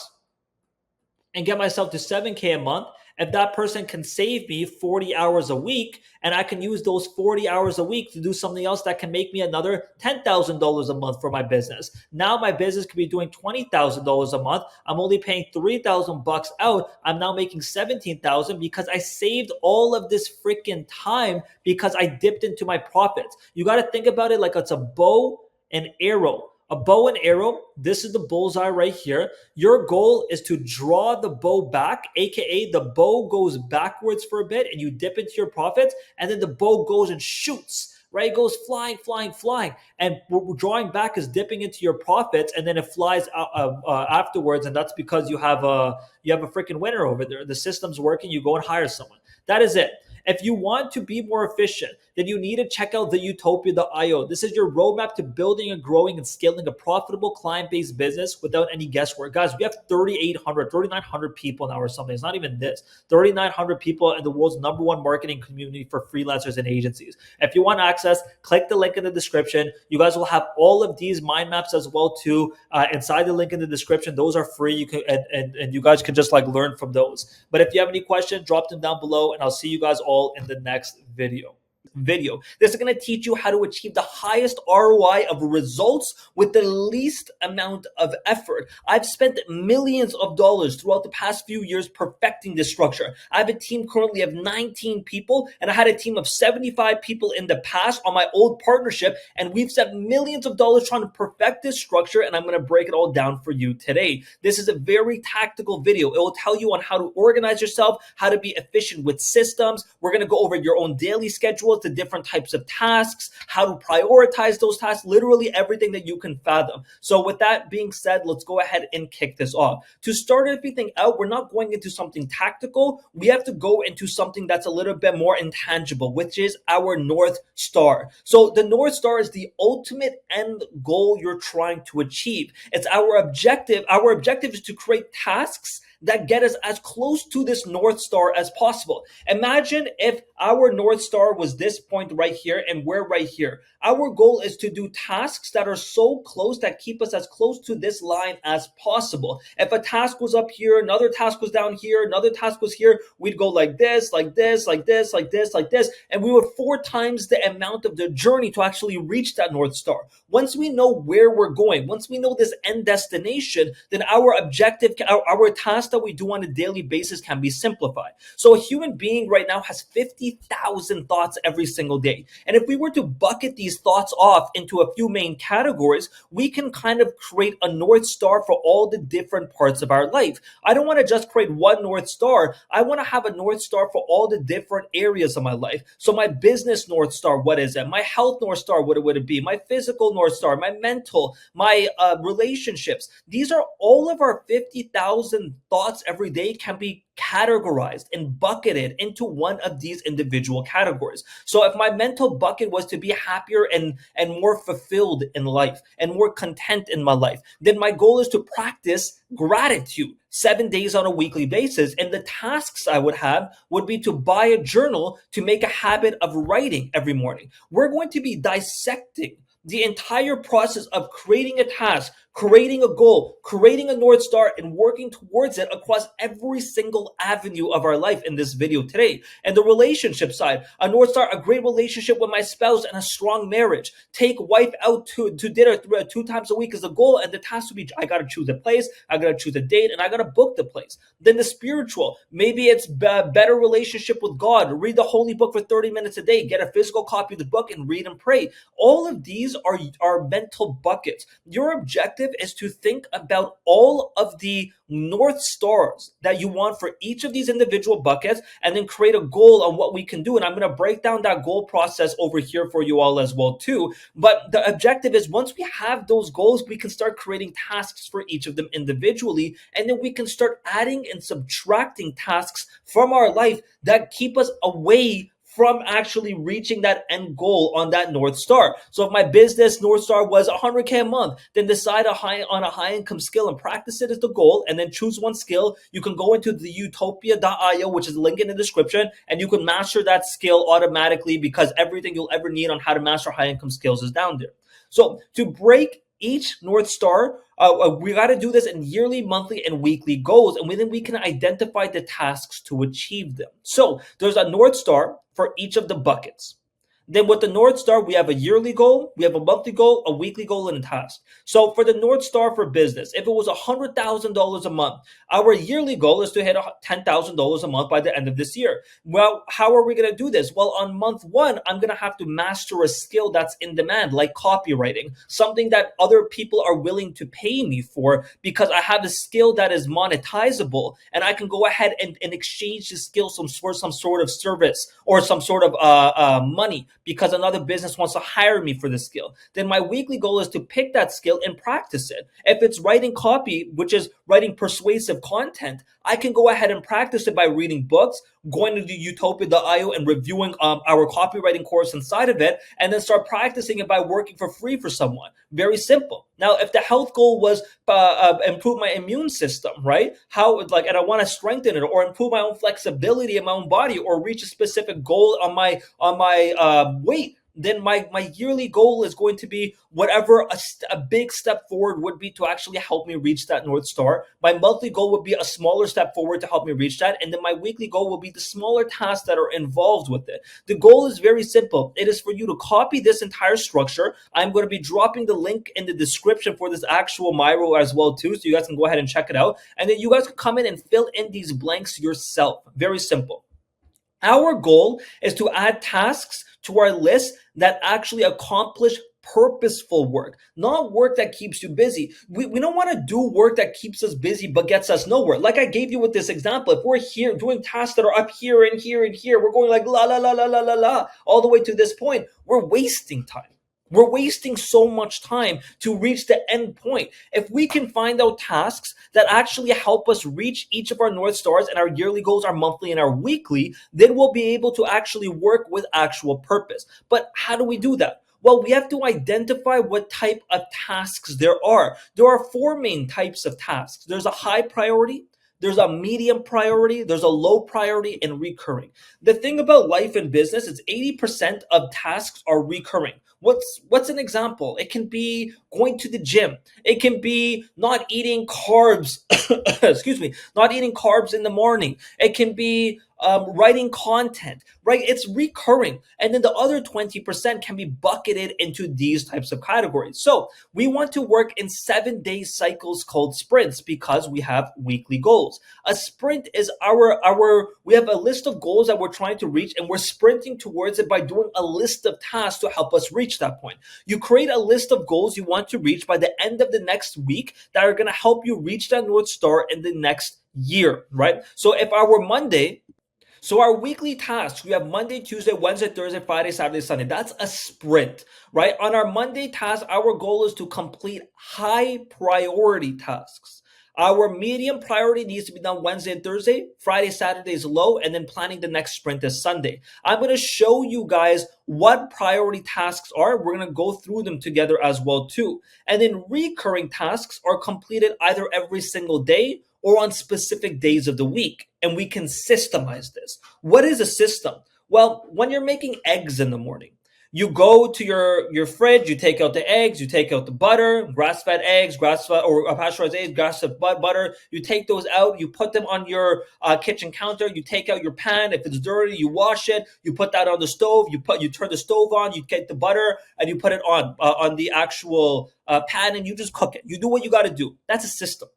and get myself to 7K a month. If that person can save me 40 hours a week and I can use those 40 hours a week to do something else that can make me another $10,000 a month for my business. Now my business could be doing $20,000 a month. I'm only paying 3,000 bucks out. I'm now making 17,000 because I saved all of this freaking time because I dipped into my profits. You got to think about it like it's a bow and arrow. A bow and arrow, this is the bullseye right here. Your goal is to draw the bow back, aka the bow goes backwards for a bit and you dip into your profits, and then the bow goes and shoots. Right, it goes flying, flying, flying, and drawing back is dipping into your profits, and then it flies afterwards, and that's because you have a freaking winner over there. The system's working. You go and hire someone. That is it. If you want to be more efficient, then you need to check out the Utopia.io. This is your roadmap to building and growing and scaling a profitable client-based business without any guesswork. Guys, we have 3,900 people now or something. It's not even this. 3,900 people in the world's #1 marketing community for freelancers and agencies. If you want access, click the link in the description. You guys will have all of these mind maps as well too inside the link in the description. Those are free. You can and you guys can just like learn from those. But if you have any questions, drop them down below, and I'll see you guys all in the next video. This is going to teach you how to achieve the highest ROI of results with the least amount of effort. I've spent millions of dollars throughout the past few years perfecting this structure. I have a team currently of 19 people, and I had a team of 75 people in the past on my old partnership, and we've spent millions of dollars trying to perfect this structure, and I'm going to break it all down for you today. This is a very tactical video. It will tell you on how to organize yourself, how to be efficient with systems. We're going to go over your own daily schedule, the different types of tasks, how to prioritize those tasks, literally everything that you can fathom. So with that being said, let's go ahead and kick this off. To start everything out, we're not going into something tactical. We have to go into something that's a little bit more intangible, which is our North Star. So the North Star is the ultimate end goal you're trying to achieve. It's our objective. Our objective is to create tasks that get us as close to this North Star as possible. Imagine if our North Star was this point right here and we're right here. Our goal is to do tasks that are so close that keep us as close to this line as possible. If a task was up here, another task was down here, another task was here, we'd go like this, like this, like this, like this, like this, and we would 4 times the amount of the journey to actually reach that North Star. Once we know where we're going, once we know this end destination, then our objective, our task that we do on a daily basis can be simplified. So a human being right now has 50,000 thoughts every single day. And if we were to bucket these thoughts off into a few main categories, we can kind of create a North Star for all the different parts of our life. I don't want to just create one North Star. I want to have a North Star for all the different areas of my life. So my business North Star, what is it? My health North Star, what would it be? My physical North Star, my mental, my relationships. These are all of our 50,000 thoughts every day can be categorized and bucketed into one of these individual categories. So if my mental bucket was to be happier and more fulfilled in life and more content in my life, then my goal is to practice gratitude 7 days on a weekly basis. And the tasks I would have would be to buy a journal to make a habit of writing every morning. We're going to be dissecting the entire process of creating a task, creating a goal, creating a North Star, and working towards it across every single avenue of our life in this video today. And the relationship side, a North Star, a great relationship with my spouse and a strong marriage. Take wife out to dinner 2 times a week as a goal, and the task would be, I got to choose a place, I got to choose a date, and I got to book the place. Then the spiritual, maybe it's better relationship with God. Read the holy book for 30 minutes a day, get a physical copy of the book and read and pray. All of these are mental buckets. Your objective is to think about all of the North Stars that you want for each of these individual buckets and then create a goal on what we can do. And I'm going to break down that goal process over here for you all as well too. But the objective is once we have those goals, we can start creating tasks for each of them individually. And then we can start adding and subtracting tasks from our life that keep us away from actually reaching that end goal on that North Star. So if my business North Star was 100K a month, then decide on a high income skill and practice it as the goal, and then choose one skill. You can go into the utopia.io, which is linked in the description, and you can master that skill automatically because everything you'll ever need on how to master high income skills is down there. So to break each North Star, we got to do this in yearly, monthly, and weekly goals, and then we can identify the tasks to achieve them. So there's a North Star for each of the buckets. Then with the North Star, we have a yearly goal, we have a monthly goal, a weekly goal, and a task. So for the North Star for business, if it was $100,000 a month, our yearly goal is to hit $10,000 a month by the end of this year. Well, how are we going to do this? Well, on month one, I'm going to have to master a skill that's in demand, like copywriting, something that other people are willing to pay me for because I have a skill that is monetizable, and I can go ahead and exchange the skill for some sort of service or some sort of money because another business wants to hire me for the skill. Then my weekly goal is to pick that skill and practice it. If it's writing copy, which is writing persuasive content, I can go ahead and practice it by reading books, going to the utopia.io and reviewing our copywriting course inside of it, and then start practicing it by working for free for someone. Very simple. Now, if the health goal was improve my immune system, right? And I want to strengthen it or improve my own flexibility in my own body or reach a specific goal on my weight, then my yearly goal is going to be whatever a big step forward would be to actually help me reach that North Star. My monthly goal would be a smaller step forward to help me reach that. And then my weekly goal will be the smaller tasks that are involved with it. The goal is very simple. It is for you to copy this entire structure. I'm going to be dropping the link in the description for this actual Miro as well too, so you guys can go ahead and check it out. And then you guys can come in and fill in these blanks yourself. Very simple. Our goal is to add tasks to our list that actually accomplish purposeful work, not work that keeps you busy. We don't want to do work that keeps us busy but gets us nowhere. Like I gave you with this example, if we're here doing tasks that are up here and here and here, we're going like la la la la la la la all the way to this point, we're wasting time. We're wasting so much time to reach the end point. If we can find out tasks that actually help us reach each of our North Stars and our yearly goals, our monthly and our weekly, then we'll be able to actually work with actual purpose. But how do we do that? Well, we have to identify what type of tasks there are. There are four main types of tasks. There's a high priority, there's a medium priority, there's a low priority, and recurring. The thing about life and business is 80% of tasks are recurring. What's an example? It can be going to the gym. It can be not eating carbs, excuse me, not eating carbs in the morning. It can be writing content, right? It's recurring. And then the other 20% can be bucketed into these types of categories. So we want to work in 7-day cycles called sprints because we have weekly goals. A sprint is we have a list of goals that we're trying to reach and we're sprinting towards it by doing a list of tasks to help us reach that point. You create a list of goals you want to reach by the end of the next week that are going to help you reach that North Star in the next year, right? So our weekly tasks, we have Monday, Tuesday, Wednesday, Thursday, Friday, Saturday, Sunday. That's a sprint, right? On our Monday task, our goal is to complete high priority tasks. Our medium priority needs to be done Wednesday and Thursday. Friday, Saturday is low, and then planning the next sprint is Sunday. I'm going to show you guys what priority tasks are. We're going to go through them together as well too. And then recurring tasks are completed either every single day or on specific days of the week. And we can systemize this. What is a system? Well, when you're making eggs in the morning, you go to your fridge, you take out the eggs, you take out the butter, grass-fed eggs, grass-fed or pasteurized eggs, grass-fed butter. You take those out, you put them on your kitchen counter, you take out your pan. If it's dirty, you wash it, you put that on the stove, you turn the stove on, you get the butter, and you put it on the actual pan, and you just cook it. You do what you got to do. That's a system.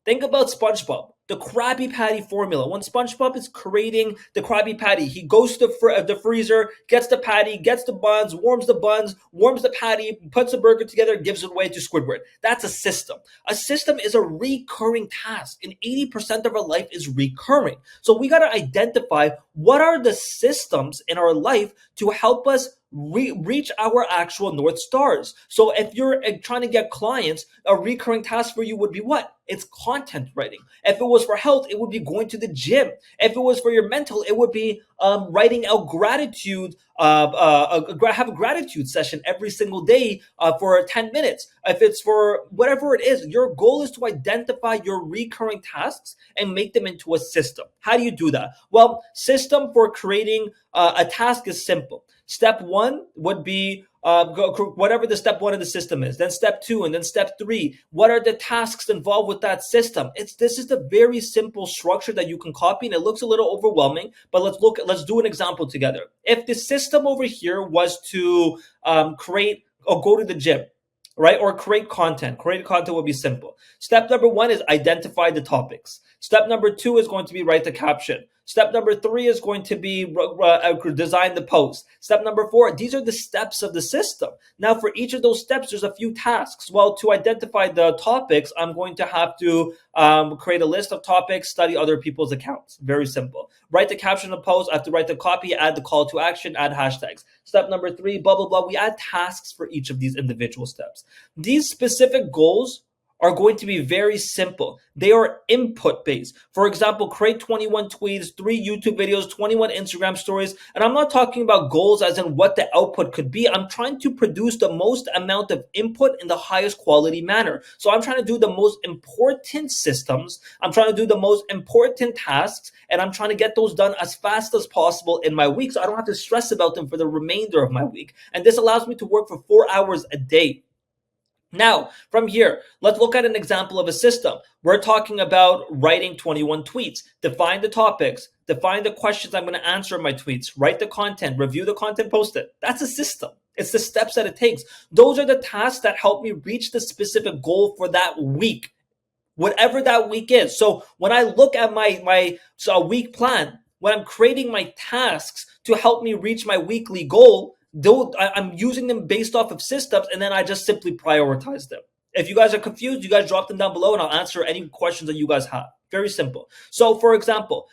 Think about SpongeBob, the Krabby Patty formula. When SpongeBob is creating the Krabby Patty, he goes to the freezer, gets the patty, gets the buns, warms the patty, puts the burger together, gives it away to Squidward. That's a system. A system is a recurring task, and 80% of our life is recurring. So we got to identify what are the systems in our life to help us reach our actual North Stars. So if you're trying to get clients, a recurring task for you would be what? it's content writing. If it was for health, it would be going to the gym. If it was for your mental, it would be writing out gratitude, have a gratitude session every single day for 10 minutes. If it's for whatever it is, your goal is to identify your recurring tasks and make them into a system. How do you do that? Well, system for creating a task is simple. Step one would be whatever the step one of the system is, then step two, and then step three. What are the tasks involved with that system? This is the very simple structure that you can copy, and it looks a little overwhelming, but let's do an example together. If the system over here was to create or go to the gym, right? Or create content. Create content would be simple. Step number one is identify the topics. Step number two is going to be write the caption. Step number three is going to be design the post. Step number four, these are the steps of the system. Now, for each of those steps, there's a few tasks. Well, to identify the topics, I'm going to have to create a list of topics, study other people's accounts. Very simple. Write the caption of the post. I have to write the copy, add the call to action, add hashtags. Step number three, blah, blah, blah. We add tasks for each of these individual steps. These specific goals are going to be very simple. They are input based. For example, create 21 tweets, 3 YouTube videos, 21 Instagram stories. And I'm not talking about goals as in what the output could be. I'm trying to produce the most amount of input in the highest quality manner. So I'm trying to do the most important systems. I'm trying to do the most important tasks. And I'm trying to get those done as fast as possible in my week so I don't have to stress about them for the remainder of my week. And this allows me to work for 4 hours a day. Now, from here, let's look at an example of a system. We're talking about writing 21 tweets. Define the topics, define the questions I'm going to answer in my tweets, write the content, review the content, post it. That's a system. It's the steps that it takes. Those are the tasks that help me reach the specific goal for that week, whatever that week is. So when I look at my week plan, when I'm creating my tasks to help me reach my weekly goal, I'm using them based off of systems, and then I just simply prioritize them. If you guys are confused, you guys drop them down below and I'll answer any questions that you guys have. Very simple. So for example,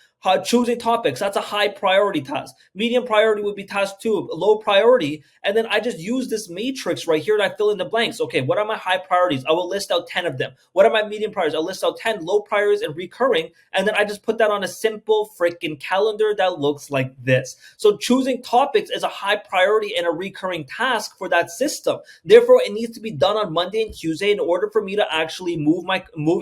choosing topics, that's a high priority task. Medium priority would be task 2, low priority. And then I just use this matrix right here and I fill in the blanks. Okay, what are my high priorities? I will list out 10 of them. What are my medium priorities? I'll list out 10 low priorities and recurring. And then I just put that on a simple freaking calendar that looks like this. So choosing topics is a high priority and a recurring task for that system. Therefore, it needs to be done on Monday and Tuesday in order for me to actually move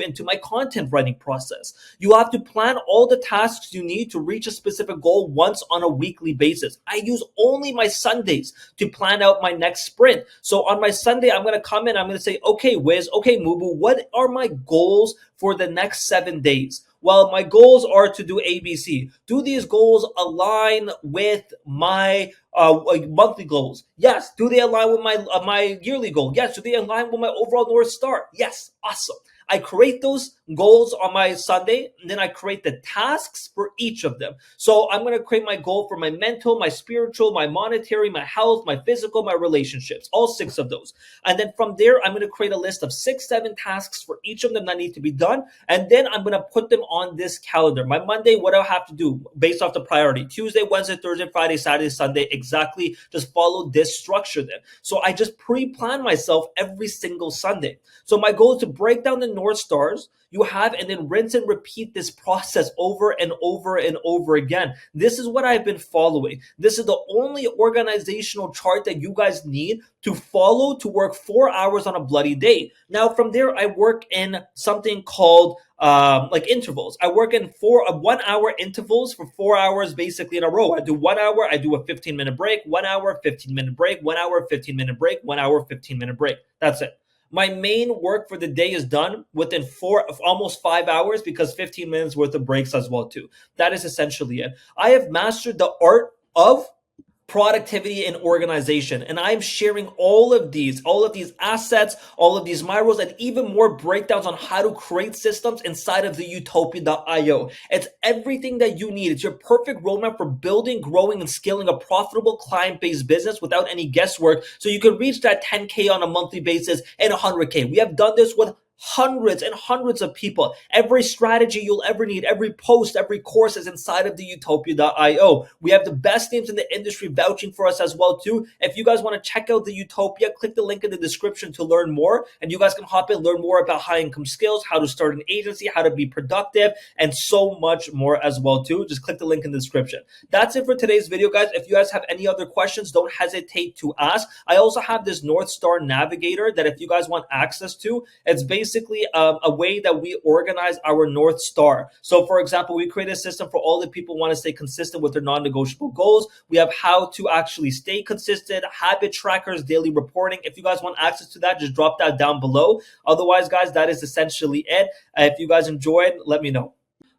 into my content writing process. You have to plan all the tasks you need to reach a specific goal once on a weekly basis. I use only my Sundays to plan out my next sprint. So on my Sunday, I'm going to come in, I'm going to say, okay, Wiz, okay, Mubu, what are my goals for the next 7 days? Well, my goals are to do ABC. Do these goals align with my monthly goals? Yes. Do they align with my yearly goal? Yes. Do they align with my overall North Star? Yes. Awesome. I create those goals on my Sunday, and then I create the tasks for each of them. So I'm going to create my goal for my mental, my spiritual, my monetary, my health, my physical, my relationships, all 6 of those. And then from there, I'm going to create a list of 6, 7 tasks for each of them that need to be done. And then I'm going to put them on this calendar. My Monday, what do I have to do based off the priority? Tuesday, Wednesday, Thursday, Friday, Saturday, Sunday, exactly. Just follow this structure then. So I just pre-plan myself every single Sunday. So my goal is to break down the North Stars you have and then rinse and repeat this process over and over and over again. This is what I've been following. This is the only organizational chart that you guys need to follow to work 4 hours on a bloody day. Now, from there, I work in something called like intervals. I work in 1 hour intervals for 4 hours basically in a row. I do 1 hour, I do a 15-minute break, 1 hour, 15-minute break, 1 hour, 15-minute break, 1 hour, 15-minute break. That's it. My main work for the day is done within almost 5 hours because 15 minutes worth of breaks as well too. That is essentially it. I have mastered the art of productivity and organization, and I'm sharing all of these assets, all of these Miros, and even more breakdowns on how to create systems inside of the utopia.io. It's everything that you need. It's your perfect roadmap for building, growing, and scaling a profitable client-based business without any guesswork so you can reach that 10K on a monthly basis and 100K. We have done this with hundreds and hundreds of people. Every strategy you'll ever need, every post, every course is inside of the utopia.io. We have the best names in the industry vouching for us as well too. If you guys want to check out the Utopia, click the link in the description to learn more, and you guys can hop in, learn more about high income skills, how to start an agency, how to be productive, and so much more as well too. Just click the link in the description. That's it for today's video, guys. If you guys have any other questions, don't hesitate to ask. I also have this North Star Navigator that if you guys want access to, it's basically a way that we organize our North Star. So for example, we create a system for all the people who want to stay consistent with their non-negotiable goals. We have how to actually stay consistent, habit trackers, daily reporting. If you guys want access to that, just drop that down below. Otherwise, guys, that is essentially it. If you guys enjoyed, let me know.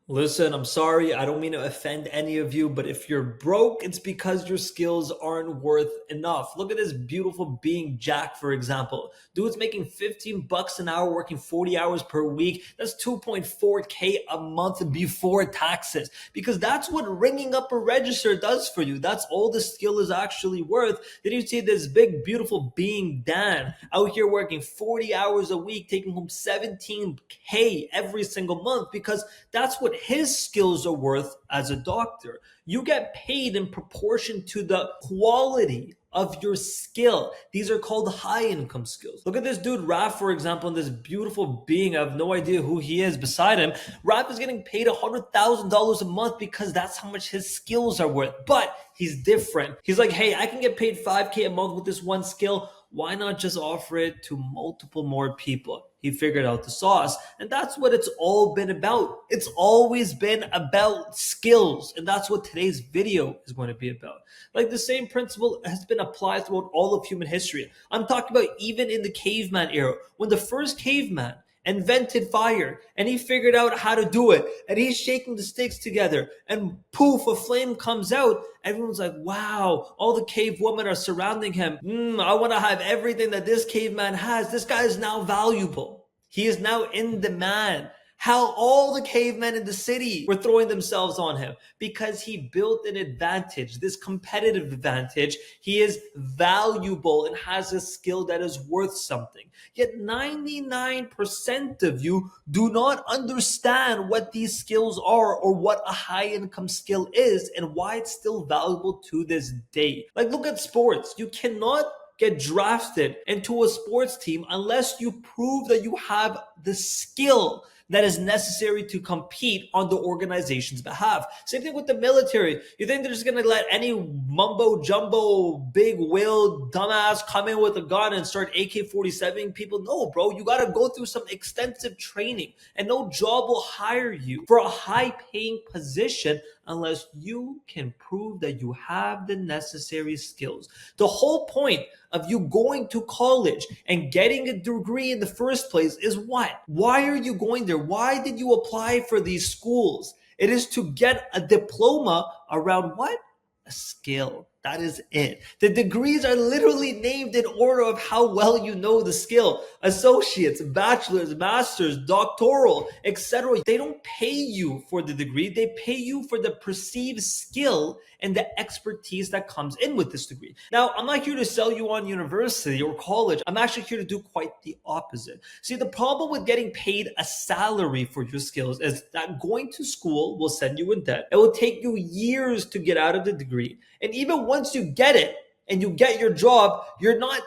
Listen, I'm sorry. I don't mean to offend any of you, but if you're broke, it's because your skills aren't worth enough. Look at this beautiful being Jack, for example. Dude's making 15 bucks an hour, working 40 hours per week. That's 2.4K a month before taxes, because that's what ringing up a register does for you. That's all the skill is actually worth. Then you see this big, beautiful being Dan out here working 40 hours a week, taking home 17K every single month, because that's what his skills are worth as a doctor. You get paid in proportion to the quality of your skill. These are called high income skills. Look at this dude, Raph, for example, and this beautiful being. I have no idea who he is beside him. Raph is getting paid $100,000 a month because that's how much his skills are worth. But he's different. He's like, hey, I can get paid 5K a month with this one skill. Why not just offer it to multiple more people? He figured out the sauce, and that's what it's all been about. It's always been about skills, and that's what today's video is going to be about. Like, the same principle has been applied throughout all of human history. I'm talking about even in the caveman era, when the first caveman invented fire and he figured out how to do it, and he's shaking the sticks together and poof, a flame comes out. Everyone's like, wow, all the cave women are surrounding him. I want to have everything that this caveman has. This guy is now valuable. He is now in demand. How all the cavemen in the city were throwing themselves on him because he built an advantage, this competitive advantage. He is valuable and has a skill that is worth something. Yet 99% of you do not understand what these skills are or what a high income skill is and why it's still valuable to this day. Like, look at sports. You cannot get drafted into a sports team unless you prove that you have the skill that is necessary to compete on the organization's behalf. Same thing with the military. You think they're just gonna let any mumbo jumbo, big will dumbass come in with a gun and start AK-47 people? No, bro, you gotta go through some extensive training, and no job will hire you for a high paying position unless you can prove that you have the necessary skills. The whole point of you going to college and getting a degree in the first place is what? Why are you going there? Why did you apply for these schools? It is to get a diploma around what? A skill. That is it. The degrees are literally named in order of how well you know the skill. Associates, bachelor's, master's, doctoral, etc. They don't pay you for the degree. They pay you for the perceived skill and the expertise that comes in with this degree. Now, I'm not here to sell you on university or college. I'm actually here to do quite the opposite. See, the problem with getting paid a salary for your skills is that going to school will send you in debt. It will take you years to get out of the degree. And even once you get it and you get your job, you're not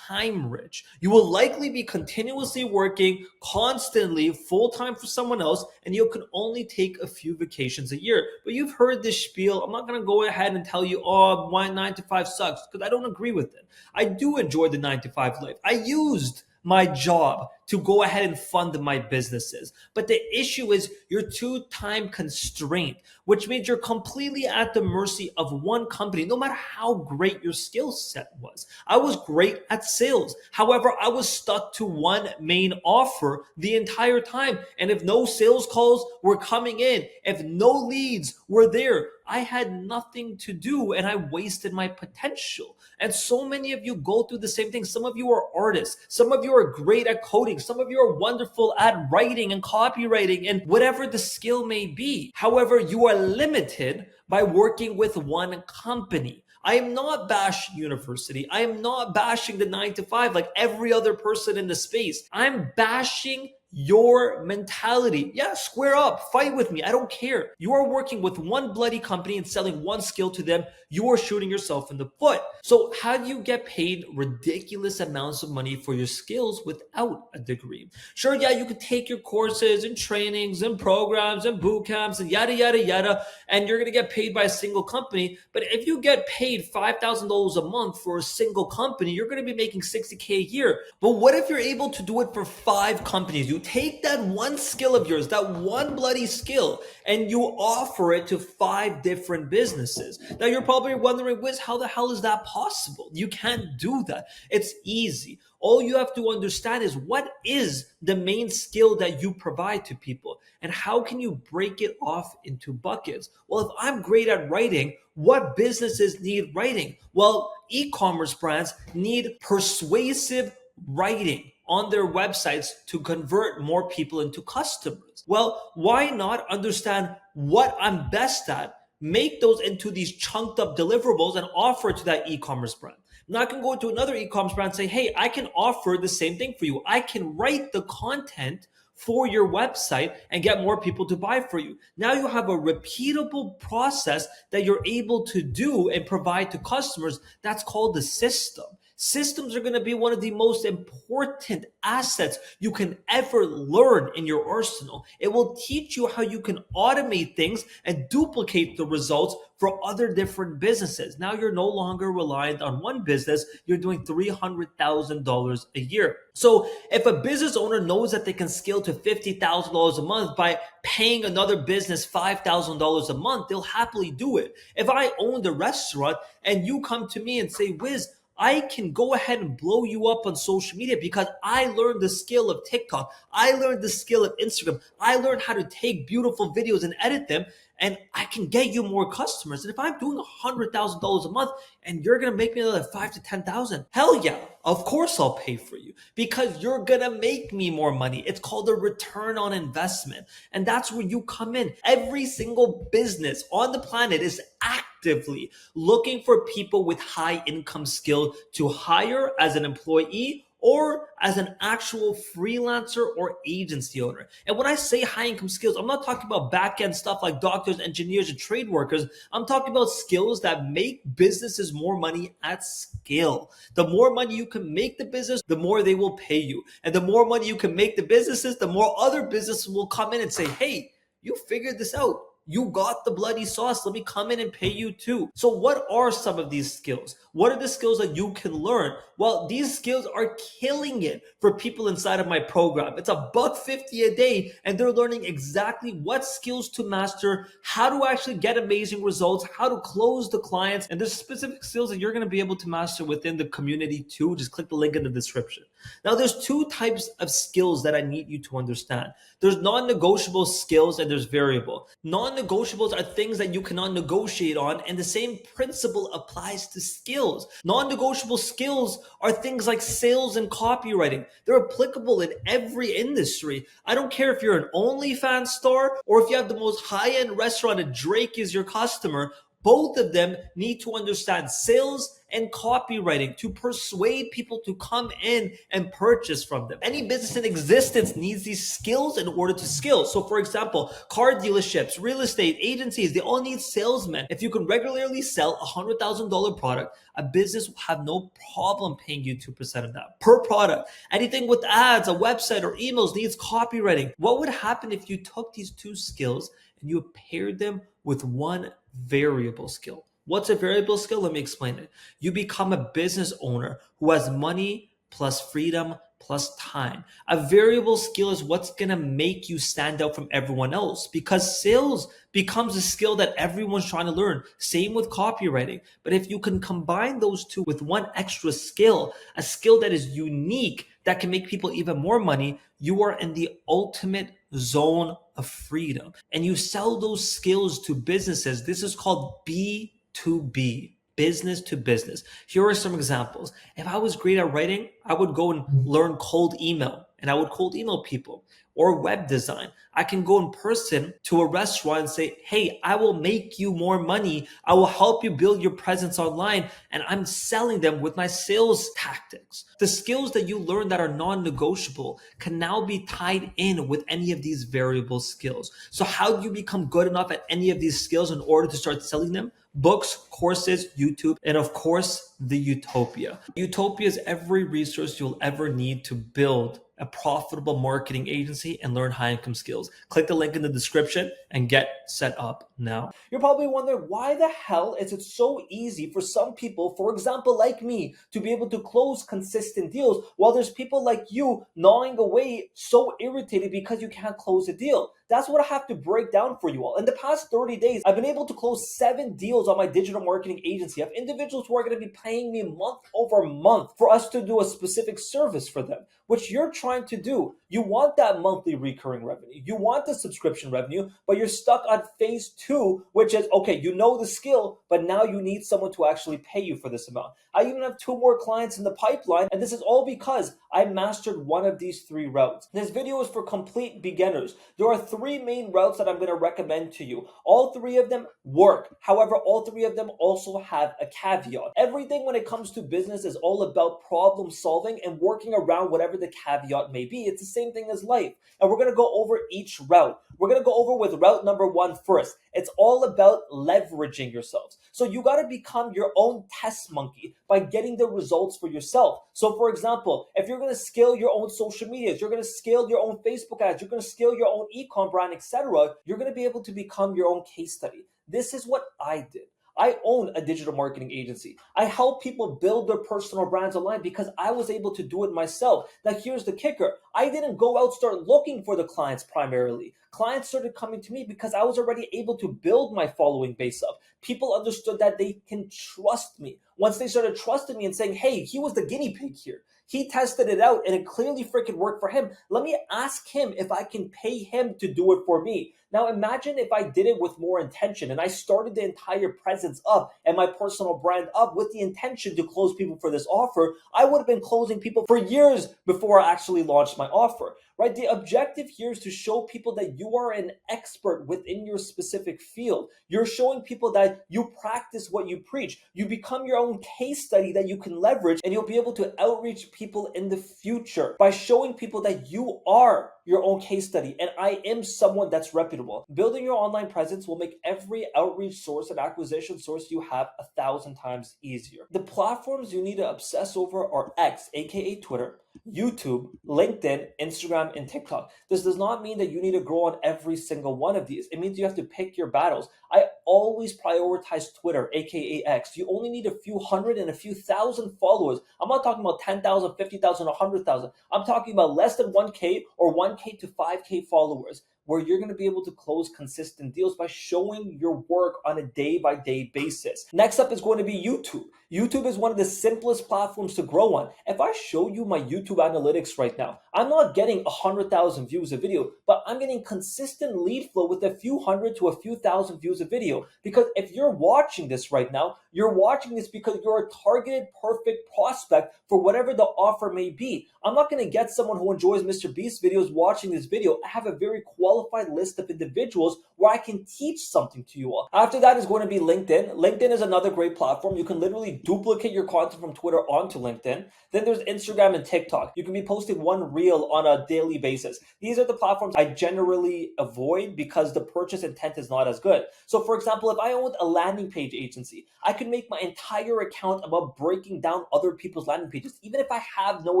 time rich. You will likely be continuously working constantly full-time for someone else, and you can only take a few vacations a year. But you've heard this spiel. I'm not going to go ahead and tell you, oh, why 9 to 5 sucks, because I don't agree with it. I do enjoy the 9 to 5 life. I used my job to go ahead and fund my businesses. But the issue is you're too time constrained, which means you're completely at the mercy of one company, no matter how great your skill set was. I was great at sales. However, I was stuck to one main offer the entire time. And if no sales calls were coming in, if no leads were there, I had nothing to do and I wasted my potential. And so many of you go through the same thing. Some of you are artists. Some of you are great at coding. Some of you are wonderful at writing and copywriting and whatever the skill may be. However, you are limited by working with one company. I am not bashing university. I am not bashing the 9 to 5 like every other person in the space. I'm bashing your mentality. Yeah, square up, fight with me. I don't care. You are working with one bloody company and selling one skill to them. You are shooting yourself in the foot. So, how do you get paid ridiculous amounts of money for your skills without a degree? Sure, yeah, you could take your courses and trainings and programs and boot camps and yada, yada, yada, and you're going to get paid by a single company. But if you get paid $5,000 a month for a single company, you're going to be making $60K a year. But what if you're able to do it for 5 companies? You take that one skill of yours, that one bloody skill, and you offer it to 5 different businesses. Now you're probably wondering, Wiz, how the hell is that possible? You can't do that. It's easy. All you have to understand is what is the main skill that you provide to people and how can you break it off into buckets? Well, if I'm great at writing, what businesses need writing? Well, e-commerce brands need persuasive writing on their websites to convert more people into customers. Well, why not understand what I'm best at, make those into these chunked up deliverables and offer it to that e-commerce brand? I'm not going to go to another e-commerce brand and say, hey, I can offer the same thing for you. I can write the content for your website and get more people to buy for you. Now you have a repeatable process that you're able to do and provide to customers. That's called the system. Systems are going to be one of the most important assets you can ever learn in your arsenal. It will teach you how you can automate things and duplicate the results for other different businesses. Now you're no longer reliant on one business. You're doing $300,000 a year. So if a business owner knows that they can scale to $50,000 a month by paying another business $5,000 a month, they'll happily do it. If I owned a restaurant and you come to me and say, Wiz, I can go ahead and blow you up on social media because I learned the skill of TikTok. I learned the skill of Instagram. I learned how to take beautiful videos and edit them, and I can get you more customers. And if I'm doing $100,000 a month and you're going to make me another 5 to 10,000, hell yeah, of course I'll pay for you because you're going to make me more money. It's called a return on investment. And that's where you come in. Every single business on the planet is actively looking for people with high income skill to hire as an employee or as an actual freelancer or agency owner. And when I say high income skills, I'm not talking about back end stuff like doctors, engineers, and trade workers. I'm talking about skills that make businesses more money at scale. The more money you can make the business, the more they will pay you. And the more money you can make the businesses, the more other businesses will come in and say, hey, you figured this out. You got the bloody sauce. Let me come in and pay you too. So what are some of these skills? What are the skills that you can learn? Well, these skills are killing it for people inside of my program. It's $150 a day, and they're learning exactly what skills to master, how to actually get amazing results, how to close the clients, and there's specific skills that you're going to be able to master within the community too. Just click the link in the description. Now, there's 2 types of skills that I need you to understand. There's non-negotiable skills and there's variable. Non-negotiables are things that you cannot negotiate on, and the same principle applies to skills. Non-negotiable skills are things like sales and copywriting. They're applicable in every industry. I don't care if you're an OnlyFans star or if you have the most high-end restaurant and Drake is your customer. Both of them need to understand sales and copywriting to persuade people to come in and purchase from them. Any business in existence needs these skills in order to scale. So for example, car dealerships, real estate, agencies, they all need salesmen. If you can regularly sell a $100,000 product, a business will have no problem paying you 2% of that per product. Anything with ads, a website, or emails needs copywriting. What would happen if you took these 2 skills and you paired them with one variable skill? What's a variable skill? Let me explain it. You become a business owner who has money plus freedom plus time. A variable skill is what's going to make you stand out from everyone else because sales becomes a skill that everyone's trying to learn. Same with copywriting. But if you can combine those 2 with one extra skill, a skill that is unique, that can make people even more money, you are in the ultimate zone of freedom. And you sell those skills to businesses. This is called B2B. Business to business. Here are some examples. If I was great at writing, I would go and learn cold email and I would cold email people. Or web design. I can go in person to a restaurant and say, hey, I will make you more money. I will help you build your presence online. And I'm selling them with my sales tactics. The skills that you learn that are non-negotiable can now be tied in with any of these variable skills. So how do you become good enough at any of these skills in order to start selling them? Books, courses, YouTube, and of course, the Utopia. Utopia is every resource you'll ever need to build a profitable marketing agency and learn high income skills. Click the link in the description and get set up now. You're probably wondering, why the hell is it so easy for some people, for example, like me, to be able to close consistent deals while there's people like you gnawing away so irritated because you can't close a deal? That's what I have to break down for you all. In the past 30 days, I've been able to close 7 deals on my digital marketing agency. I have individuals who are going to be paying me month over month for us to do a specific service for them, which you're trying to do. You want that monthly recurring revenue. You want the subscription revenue, but you're stuck on phase 2, which is, okay, you know the skill, but now you need someone to actually pay you for this amount. I even have 2 more clients in the pipeline, and this is all because I mastered one of these 3 routes. This video is for complete beginners. There are 3 main routes that I'm going to recommend to you. All 3 of them work. However, all 3 of them also have a caveat. Everything when it comes to business is all about problem solving and working around whatever the caveat may be. It's the same thing as life. And we're going to go over each route. We're going to go over with route number 1 first. It's all about leveraging yourselves. So you got to become your own test monkey by getting the results for yourself. So for example, if you're going to scale your own social medias, you're going to scale your own Facebook ads, you're going to scale your own e-com brand, etc., you're going to be able to become your own case study. This is what I did. I own a digital marketing agency. I help people build their personal brands online because I was able to do it myself. Now, here's the kicker. I didn't go out start looking for the clients primarily. Clients started coming to me because I was already able to build my following base up. People understood that they can trust me. Once they started trusting me and saying, hey, he was the guinea pig here. He tested it out and it clearly freaking worked for him. Let me ask him if I can pay him to do it for me. Now imagine if I did it with more intention and I started the entire presence up and my personal brand up with the intention to close people for this offer. I would have been closing people for years before I actually launched my offer, right? The objective here is to show people that you are an expert within your specific field. You're showing people that you practice what you preach. You become your own case study that you can leverage, and you'll be able to outreach people in the future by showing people that you are your own case study and I am someone that's reputable. Building your online presence will make every outreach source and acquisition source you have 1,000 times easier. The platforms you need to obsess over are X, aka Twitter, YouTube, LinkedIn, Instagram, and TikTok. This does not mean that you need to grow on every single one of these. It means you have to pick your battles. I always prioritize Twitter, aka X. You only need a few hundred and a few thousand followers. I'm not talking about 10,000, 50,000, 100,000. I'm talking about less than 1K or 1K to 5K followers, where you're going to be able to close consistent deals by showing your work on a day-by-day basis. Next up is going to be YouTube. YouTube is one of the simplest platforms to grow on. If I show you my YouTube analytics right now, I'm not getting 100,000 views a video, but I'm getting consistent lead flow with a few hundred to a few thousand views a video. Because if you're watching this right now, you're watching this because you're a targeted perfect prospect for whatever the offer may be. I'm not going to get someone who enjoys Mr. Beast videos watching this video. I have a very qualified list of individuals where I can teach something to you all. After that is going to be LinkedIn. LinkedIn is another great platform. You can literally duplicate your content from Twitter onto LinkedIn. Then there's Instagram and TikTok. You can be posting one reel on a daily basis. These are the platforms I generally avoid because the purchase intent is not as good. So for example, if I owned a landing page agency, I could make my entire account about breaking down other people's landing pages. Even if I have no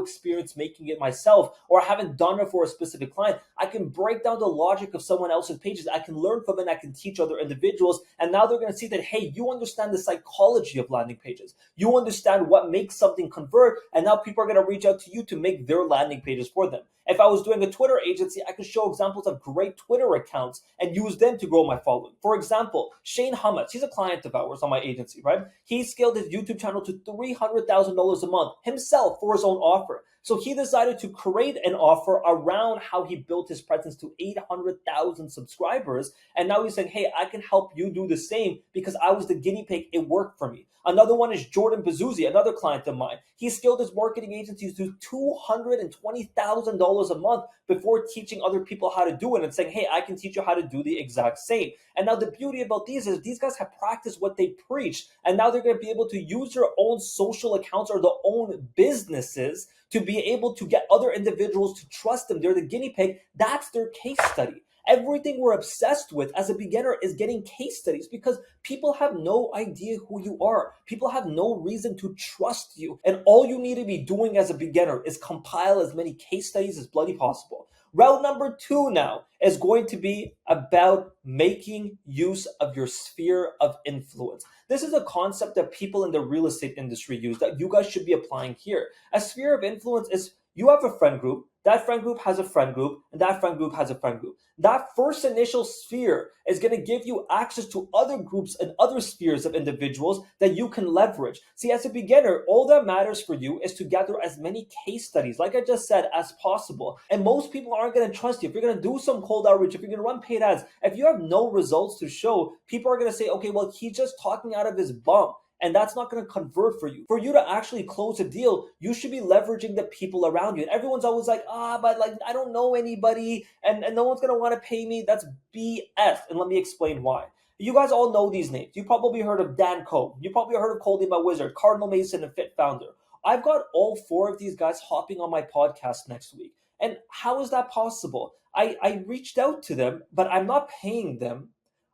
experience making it myself or I haven't done it for a specific client, I can break down the logic of someone else's pages. I can learn from it and I can teach other individuals. And now they're going to see that, hey, you understand the psychology of landing pages. You understand what makes something convert. And now people are going to reach out to you to make their landing pages for them. If I was doing a Twitter agency, I could show examples of great Twitter accounts and use them to grow my following. For example, Shane Hummus, he's a client of ours on my agency, right? He scaled his YouTube channel to $300,000 a month himself for his own offer. So he decided to create an offer around how he built his presence to 800,000 subscribers And now he's saying, hey, I can help you do the same because I was the guinea pig. It worked for me. Another one is Jordan Bazuzzi, another client of mine. He scaled his marketing agencies to $220,000 a month before teaching other people how to do it and saying, hey, I can teach you how to do the exact same. And now the beauty about these is these guys have practiced what they preach, and now they're going to be able to use their own social accounts or their own businesses to be able to get other individuals to trust them. They're the guinea pig. That's their case study. Everything we're obsessed with as a beginner is getting case studies because people have no idea who you are. People have no reason to trust you. And all you need to be doing as a beginner is compile as many case studies as bloody possible. Route number 2 now is going to be about making use of your sphere of influence. This is a concept that people in the real estate industry use that you guys should be applying here. A sphere of influence is you have a friend group, that friend group has a friend group, and that friend group has a friend group. That first initial sphere is going to give you access to other groups and other spheres of individuals that you can leverage. See, as a beginner, all that matters for you is to gather as many case studies, like I just said, as possible. And most people aren't going to trust you. If you're going to do some cold outreach, if you're going to run paid ads, if you have no results to show, people are going to say, okay, well, he's just talking out of his bum. And that's not going to convert for you. For you to actually close a deal, you should be leveraging the people around you. And everyone's always like, but like, I don't know anybody and no one's going to want to pay me. That's BS. And let me explain why. You guys all know these names. You probably heard of Dan Coe. You probably heard of Coldie My Wizard, Cardinal Mason, and Fit Founder. I've got all 4 of these guys hopping on my podcast next week. And how is that possible? I reached out to them, but I'm not paying them.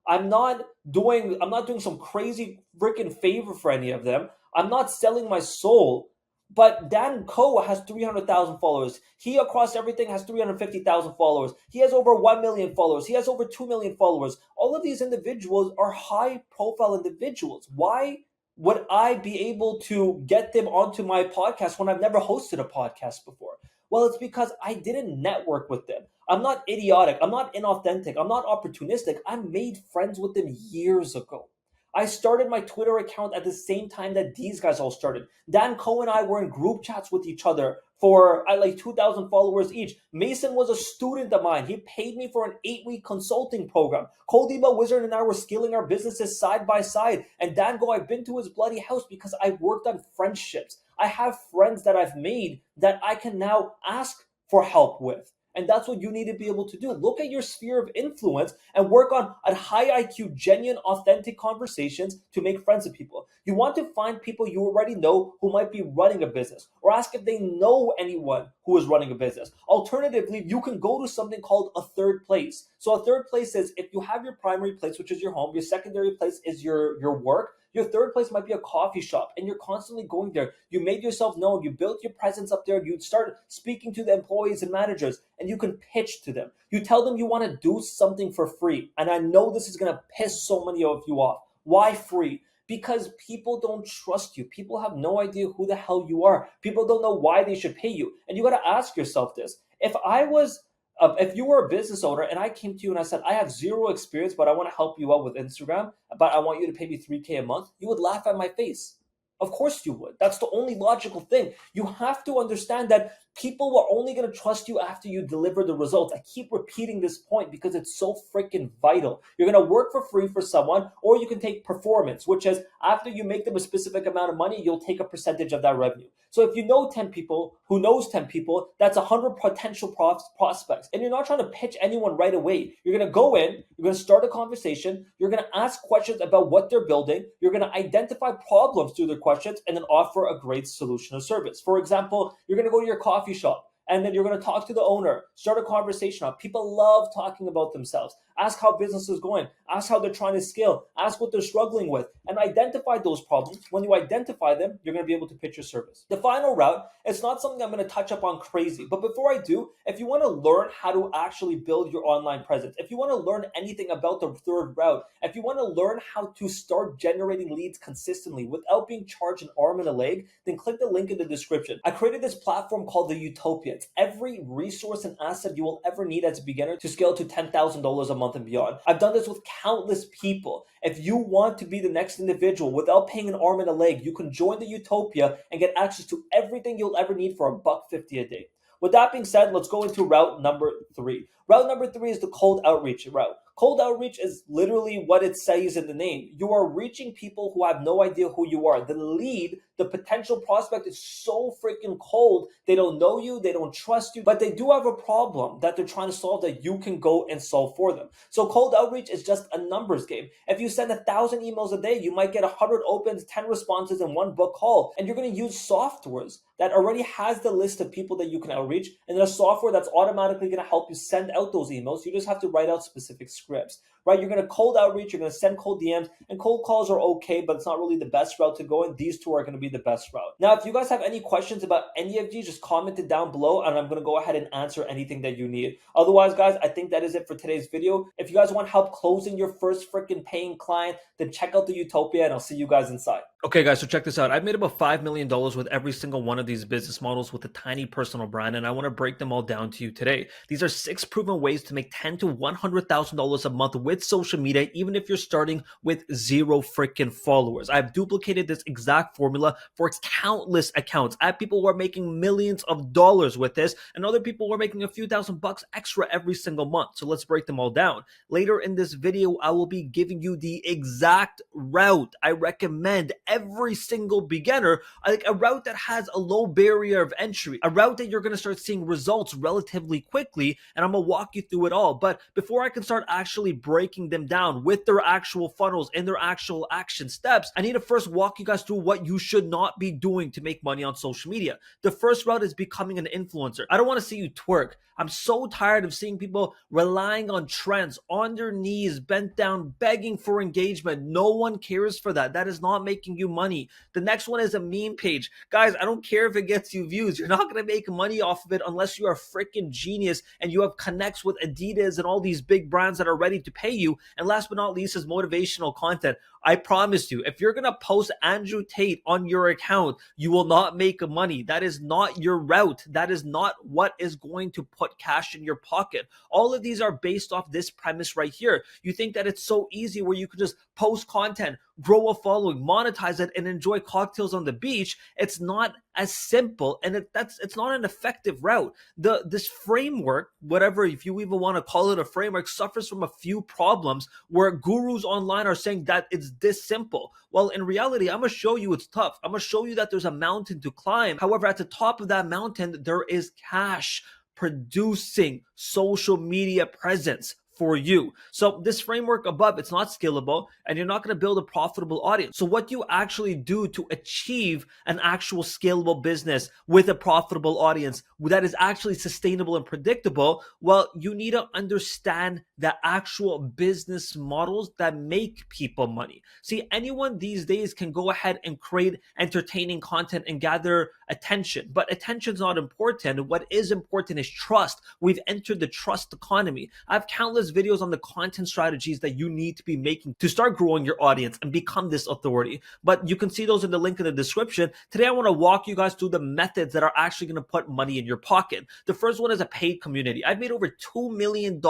I'm not doing some crazy freaking favor for any of them. I'm not selling my soul. But Dan Coe has 300,000 followers. He across everything has 350,000 followers. He has over 1 million followers. He has over 2 million followers. All of these individuals are high profile individuals. Why would I be able to get them onto my podcast when I've never hosted a podcast before? Well, it's because I didn't network with them. I'm not idiotic. I'm not inauthentic. I'm not opportunistic. I made friends with them years ago. I started my Twitter account at the same time that these guys all started. Dan Coe and I were in group chats with each other for like 2,000 followers each. Mason was a student of mine. He paid me for an 8-week consulting program. Coldie My Wizard and I were scaling our businesses side by side. And Dan Coe, I've been to his bloody house because I worked on friendships. I have friends that I've made that I can now ask for help with. And that's what you need to be able to do. Look at your sphere of influence and work on a high IQ, genuine, authentic conversations to make friends with people. You want to find people you already know who might be running a business, or ask if they know anyone who is running a business. Alternatively, you can go to something called a third place. So a third place is if you have your primary place, which is your home, your secondary place is your work. Your third place might be a coffee shop and you're constantly going there. You made yourself known. You built your presence up there. You start speaking to the employees and managers and you can pitch to them. You tell them you want to do something for free. And I know this is going to piss so many of you off. Why free? Because people don't trust you. People have no idea who the hell you are. People don't know why they should pay you. And you got to ask yourself this. If you were a business owner and I came to you and I said, I have zero experience, but I want to help you out with Instagram, but I want you to pay me $3,000 a month, you would laugh at my face. Of course you would. That's the only logical thing. You have to understand that people are only going to trust you after you deliver the results. I keep repeating this point because it's so freaking vital. You're going to work for free for someone, or you can take performance, which is after you make them a specific amount of money, you'll take a percentage of that revenue. So if you know 10 people who knows 10 people, that's 100 potential prospects. And you're not trying to pitch anyone right away. You're going to go in, you're going to start a conversation, you're going to ask questions about what they're building, you're going to identify problems through their questions, and then offer a great solution or service. For example, you're going to go to your coffee shop, and then you're going to talk to the owner, start a conversation up. People love talking about themselves. Ask how business is going. Ask how they're trying to scale. Ask what they're struggling with and identify those problems. When you identify them, you're going to be able to pitch your service. The final route, it's not something I'm going to touch up on crazy. But before I do, if you want to learn how to actually build your online presence, if you want to learn anything about the third route, if you want to learn how to start generating leads consistently without being charged an arm and a leg, then click the link in the description. I created this platform called the Utopia. It's every resource and asset you will ever need as a beginner to scale to $10,000 a month and beyond. I've done this with countless people. If you want to be the next individual without paying an arm and a leg, you can join the Utopia and get access to everything you'll ever need for $150 a day. With that being said, let's go into route number 3. Route number 3 is the cold outreach route. Cold outreach is literally what it says in the name. You are reaching people who have no idea who you are. The lead, the potential prospect is so freaking cold. They don't know you, they don't trust you, but they do have a problem that they're trying to solve that you can go and solve for them. So cold outreach is just a numbers game. If you send 1,000 emails a day, you might get 100 opens, 10 responses, and one book call. And you're going to use softwares that already has the list of people that you can outreach, and then a software that's automatically going to help you send out those emails. You just have to write out specific scripts, right? You're going to cold outreach, you're going to send cold DMs, and cold calls are okay, but it's not really the best route to go, and these two are going to be the best route. Now, if you guys have any questions about any of these, just comment it down below, and I'm going to go ahead and answer anything that you need. Otherwise, guys, I think that is it for today's video. If you guys want help closing your first freaking paying client, then check out the Utopia, and I'll see you guys inside. Okay, guys, so check this out. I've made about $5 million with every single one of these business models with a tiny personal brand, and I want to break them all down to you today. These are 6 proven ways to make $10,000 to $100,000 a month with social media, even if you're starting with 0 freaking followers. I've duplicated this exact formula for countless accounts. I have people who are making millions of dollars with this, and other people who are making a few $1,000s extra every single month. So let's break them all down. Later in this video, I will be giving you the exact route I recommend every single beginner, like a route that has a low barrier of entry, a route that you're going to start seeing results relatively quickly, and I'm going to walk you through it all. But before I can start actually breaking them down with their actual funnels and their actual action steps, I need to first walk you guys through what you should not be doing to make money on social media. The first route is becoming an influencer. I don't want to see you twerk. I'm so tired of seeing people relying on trends, on their knees, bent down, begging for engagement. No one cares for that. That is not making you money. The next one is a meme page. Guys, I don't care if it gets you views. You're not going to make money off of it unless you are a freaking genius and you have connects with Adidas and all these big brands that are ready to pay you. And last but not least is motivational content. I promise you, if you're going to post Andrew Tate on your account, you will not make money. That is not your route. That is not what is going to put cash in your pocket. All of these are based off this premise right here. You think that it's so easy where you could just post content, grow a following, monetize it, and enjoy cocktails on the beach. It's not as simple, and it's not an effective route. This framework, whatever, if you even want to call it a framework, suffers from a few problems where gurus online are saying that it's this simple. Well, in reality, I'm going to show you it's tough. I'm going to show you that there's a mountain to climb. However, at the top of that mountain, there is cash producing social media presence for you. So this framework above, it's not scalable, and you're not going to build a profitable audience. So what do you actually do to achieve an actual scalable business with a profitable audience that is actually sustainable and predictable? Well, you need to understand the actual business models that make people money. See, anyone these days can go ahead and create entertaining content and gather attention, but attention's not important. What is important is trust. We've entered the trust economy. I have countless videos on the content strategies that you need to be making to start growing your audience and become this authority, but you can see those in the link in the description. Today I want to walk you guys through the methods that are actually going to put money in your pocket. The first one is a paid community. I've made over $2 million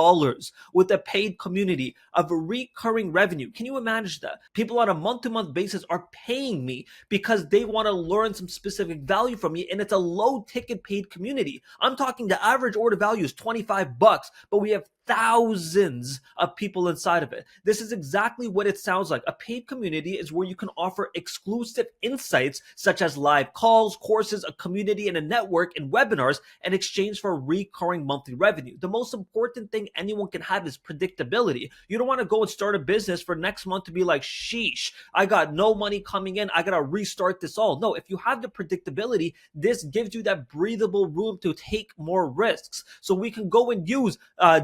with a paid community of recurring revenue. Can you imagine that? People on a month-to-month basis are paying me because they want to learn some specific value from me, and it's a low ticket paid community. I'm talking the average order value is $25, but we have thousands of people inside of it. This is exactly what it sounds like. A paid community is where you can offer exclusive insights such as live calls, courses, a community, and a network, and webinars in exchange for recurring monthly revenue. The most important thing anyone can have is predictability. You don't want to go and start a business for next month to be like, sheesh, I got no money coming in, I gotta restart this all. No, if you have the predictability, this gives you that breathable room to take more risks. So we can go and use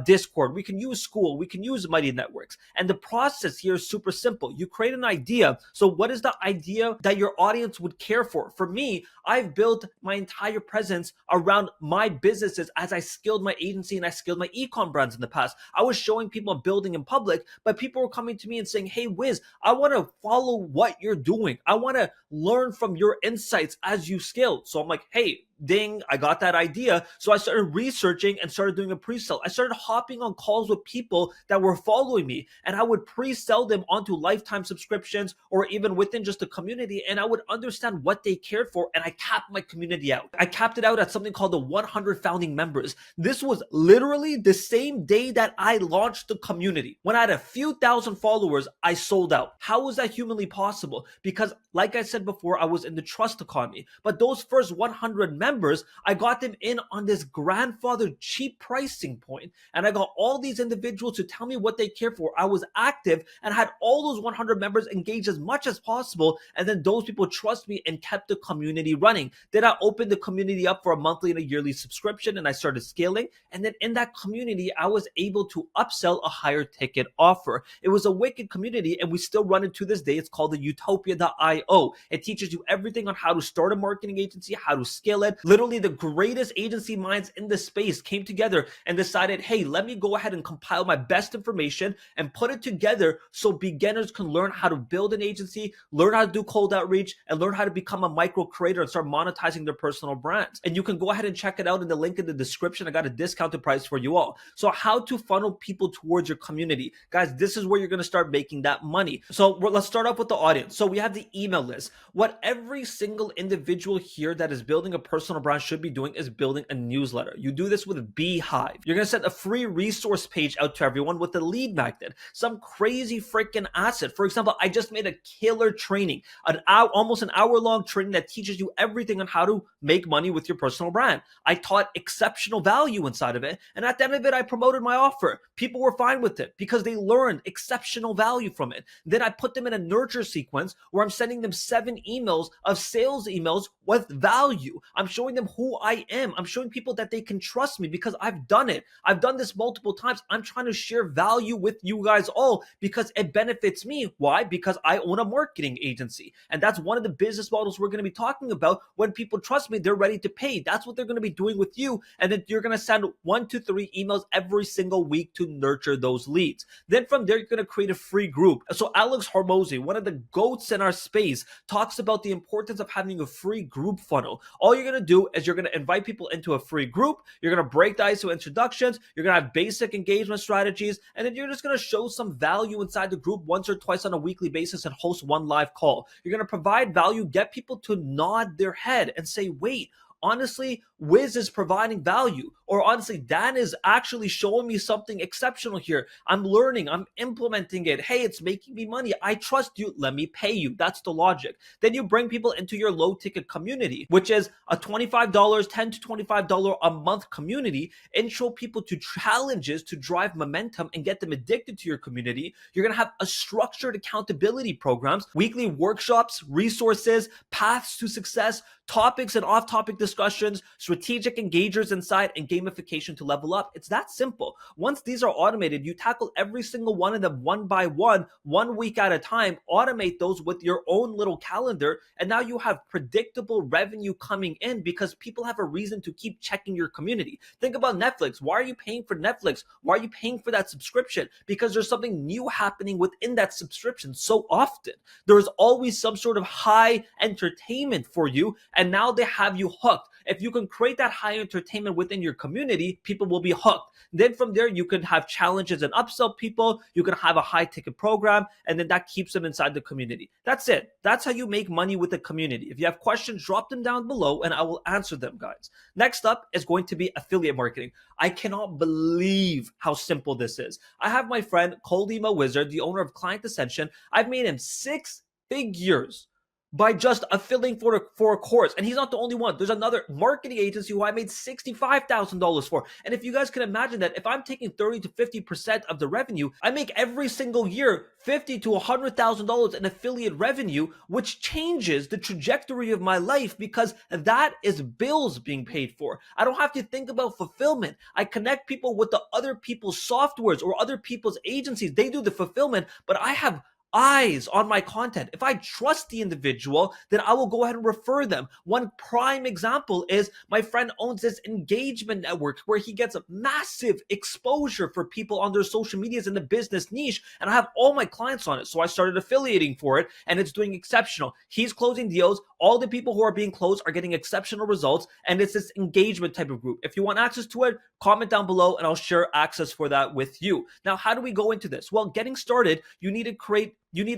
Discord, we can use School, we can use Mighty Networks. And the process here is super simple. You create an idea. So what is the idea that your audience would care for? For me, I've built my entire presence around my businesses as I scaled my agency and I scaled my e-com brands in the past. I was showing people building in public, but people were coming to me and saying, hey, Wiz, I want to follow what you're doing. I want to learn from your insights as you scale. So I'm like, hey, ding, I got that idea. So I started researching and started doing a pre-sale. I started hopping on calls with people that were following me, and I would pre-sell them onto lifetime subscriptions or even within just the community, and I would understand what they cared for, and I capped my community out. I capped it out at something called the 100 founding members. This was literally the same day that I launched the community. When I had a few thousand followers, I sold out. How was that humanly possible? Because like I said before, I was in the trust economy. But those first 100 members, I got them in on this grandfather cheap pricing point, and I got all these individuals to tell me what they care for. I was active and had all those 100 members engaged as much as possible, and then those people trust me and kept the community running. Then I opened the community up for a monthly and a yearly subscription, and I started scaling, and then in that community I was able to upsell a higher ticket offer. It was a wicked community, and we still run it to this day. It's called the utopia.io. It teaches you everything on how to start a marketing agency, how to scale it. Literally the greatest agency minds in the space came together and decided, hey, let me go ahead and compile my best information and put it together so beginners can learn how to build an agency, learn how to do cold outreach, and learn how to become a micro creator and start monetizing their personal brands. And you can go ahead and check it out in the link in the description. I got a discounted price for you all. So how to funnel people towards your community. Guys, this is where you're going to start making that money. So let's start off with the audience. So we have the email list. What every single individual here that is building a personal brand should be doing is building a newsletter. You do this with a Beehive. You're going to send a free resource page out to everyone with a lead magnet, some crazy freaking asset. For example, I just made a killer training, almost an hour-long training that teaches you everything on how to make money with your personal brand. I taught exceptional value inside of it, and at the end of it, I promoted my offer. People were fine with it because they learned exceptional value from it. Then I put them in a nurture sequence where I'm sending them 7 emails of sales emails with value. I'm showing them who I am. I'm showing people that they can trust me because I've done it. I've done this multiple times. I'm trying to share value with you guys all because it benefits me. Why? Because I own a marketing agency. And that's one of the business models we're going to be talking about. When people trust me, they're ready to pay. That's what they're going to be doing with you. And then you're going to send 1 to 3 emails every single week to nurture those leads. Then from there, you're going to create a free group. So Alex Hormozy, one of the GOATs in our space, talks about the importance of having a free group funnel. All you're going to do is you're going to invite people into a free group. You're going to break the ice to introductions. You're going to have basic engagement strategies. And then you're just going to show some value inside the group once or twice on a weekly basis and host 1 live call. You're going to provide value, get people to nod their head and say, wait, honestly, Wiz is providing value, or honestly, Dan is actually showing me something exceptional here. I'm learning, I'm implementing it. Hey, it's making me money. I trust you. Let me pay you. That's the logic. Then you bring people into your low ticket community, which is a $25, $10 to $25 a month community. Intro people to challenges to drive momentum and get them addicted to your community. You're going to have a structured accountability programs, weekly workshops, resources, paths to success, topics and off-topic discussions, strategic engagers inside, and gamification to level up. It's that simple. Once these are automated, you tackle every single one of them one by one, 1 week at a time, automate those with your own little calendar, and now you have predictable revenue coming in because people have a reason to keep checking your community. Think about Netflix. Why are you paying for Netflix? Why are you paying for that subscription? Because there's something new happening within that subscription so often. There's always some sort of high entertainment for you, and now they have you hooked. If you can create that high entertainment within your community, people will be hooked. Then from there, you can have challenges and upsell people. You can have a high ticket program, and then that keeps them inside the community. That's it. That's how you make money with the community. If you have questions, drop them down below and I will answer them, guys. Next up is going to be affiliate marketing. I cannot believe how simple this is. I have my friend Cold Emo Wizard, the owner of Client Ascension. I've made him 6 figures by just affiliating for a course. And he's not the only one. There's another marketing agency who I made $65,000 for. And if you guys can imagine that, if I'm taking 30 to 50% of the revenue, I make every single year $50,000 to $100,000 in affiliate revenue, which changes the trajectory of my life because that is bills being paid for. I don't have to think about fulfillment. I connect people with the other people's softwares or other people's agencies. They do the fulfillment, but I have eyes on my content. If I trust the individual, then I will go ahead and refer them. One prime example is my friend owns this engagement network where he gets massive exposure for people on their social medias in the business niche, and I have all my clients on it. So I started affiliating for it, and it's doing exceptional. He's closing deals. All the people who are being closed are getting exceptional results, and it's this engagement type of group. If you want access to it, comment down below and I'll share access for that with you. Now, how do we go into this? Well, getting started, you need a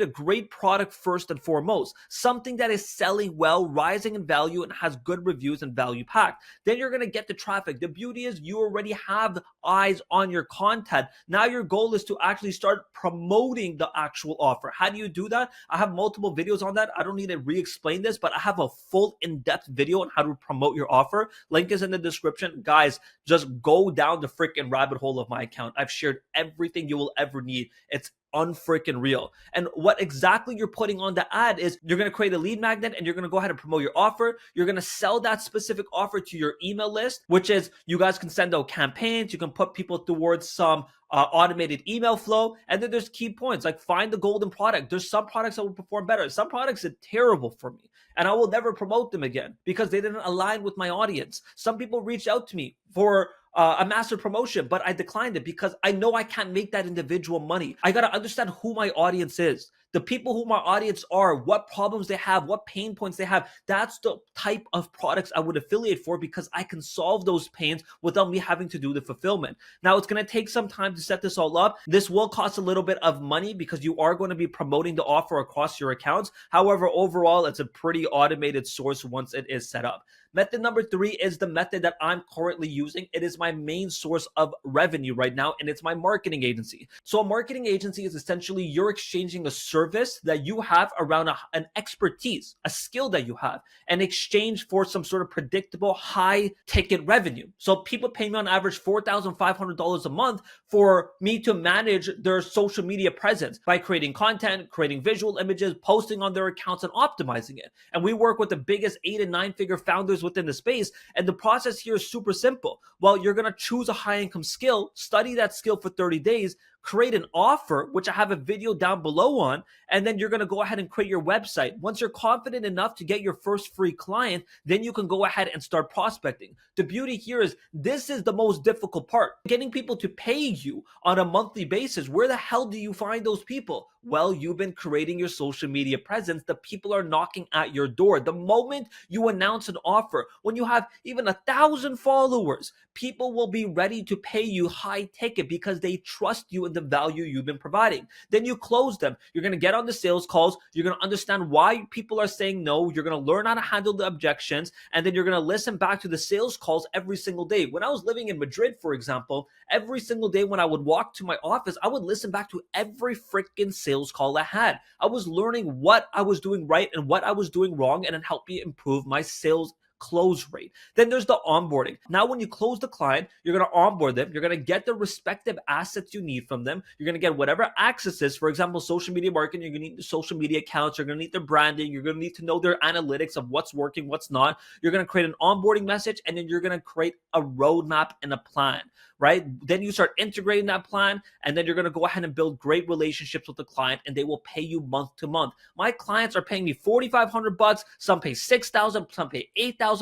great product first and foremost, something that is selling well, rising in value, and has good reviews and value packed. Then you're going to get the traffic. The beauty is you already have the eyes on your content. Now your goal is to actually start promoting the actual offer. How do you do that? I have multiple videos on that. I don't need to re-explain this, but I have a full in-depth video on how to promote your offer. Link is in the description. Guys, just go down the freaking rabbit hole of my account. I've shared everything you will ever need. It's unfreaking real. And what exactly you're putting on the ad is you're going to create a lead magnet and you're going to go ahead and promote your offer. You're going to sell that specific offer to your email list, which is you guys can send out campaigns. You can put people towards some automated email flow. And then there's key points like find the golden product. There's some products that will perform better. Some products are terrible for me and I will never promote them again because they didn't align with my audience. Some people reached out to me for a master promotion, but I declined it because I know I can't make that individual money. I got to understand who my audience is. The people who my audience are, what problems they have, what pain points they have. That's the type of products I would affiliate for because I can solve those pains without me having to do the fulfillment. Now, it's going to take some time to set this all up. This will cost a little bit of money because you are going to be promoting the offer across your accounts. However, overall, it's a pretty automated source once it is set up. Method number 3 is the method that I'm currently using. It is my main source of revenue right now, and it's my marketing agency. So a marketing agency is essentially you're exchanging a service that you have around an expertise, a skill that you have, in exchange for some sort of predictable high ticket revenue. So people pay me on average $4,500 a month for me to manage their social media presence by creating content, creating visual images, posting on their accounts, and optimizing it. And we work with the biggest 8 and 9 figure founders within the space. And the process here is super simple. Well, you're going to choose a high income skill, study that skill for 30 days, create an offer, which I have a video down below on, and then you're going to go ahead and create your website. Once you're confident enough to get your first free client, then you can go ahead and start prospecting. The beauty here is this is the most difficult part. Getting people to pay you on a monthly basis. Where the hell do you find those people? Well, you've been creating your social media presence. The people are knocking at your door. The moment you announce an offer, when you have even 1,000 followers, people will be ready to pay you high ticket because they trust you in the value you've been providing. Then you close them. You're going to get on the sales calls. You're going to understand why people are saying no. You're going to learn how to handle the objections. And then you're going to listen back to the sales calls every single day. When I was living in Madrid, for example, every single day when I would walk to my office, I would listen back to every freaking sales call I had. I was learning what I was doing right and what I was doing wrong, and it helped me improve my sales close rate. Then there's the onboarding. Now, when you close the client, you're going to onboard them. You're going to get the respective assets you need from them. You're going to get whatever accesses, for example, social media marketing. You're going to need the social media accounts. You're going to need their branding. You're going to need to know their analytics of what's working, what's not. You're going to create an onboarding message, and then you're going to create a roadmap and a plan, right? Then you start integrating that plan, and then you're going to go ahead and build great relationships with the client, and they will pay you month to month. My clients are paying me $4,500. Some pay $6,000. Some pay $8,000.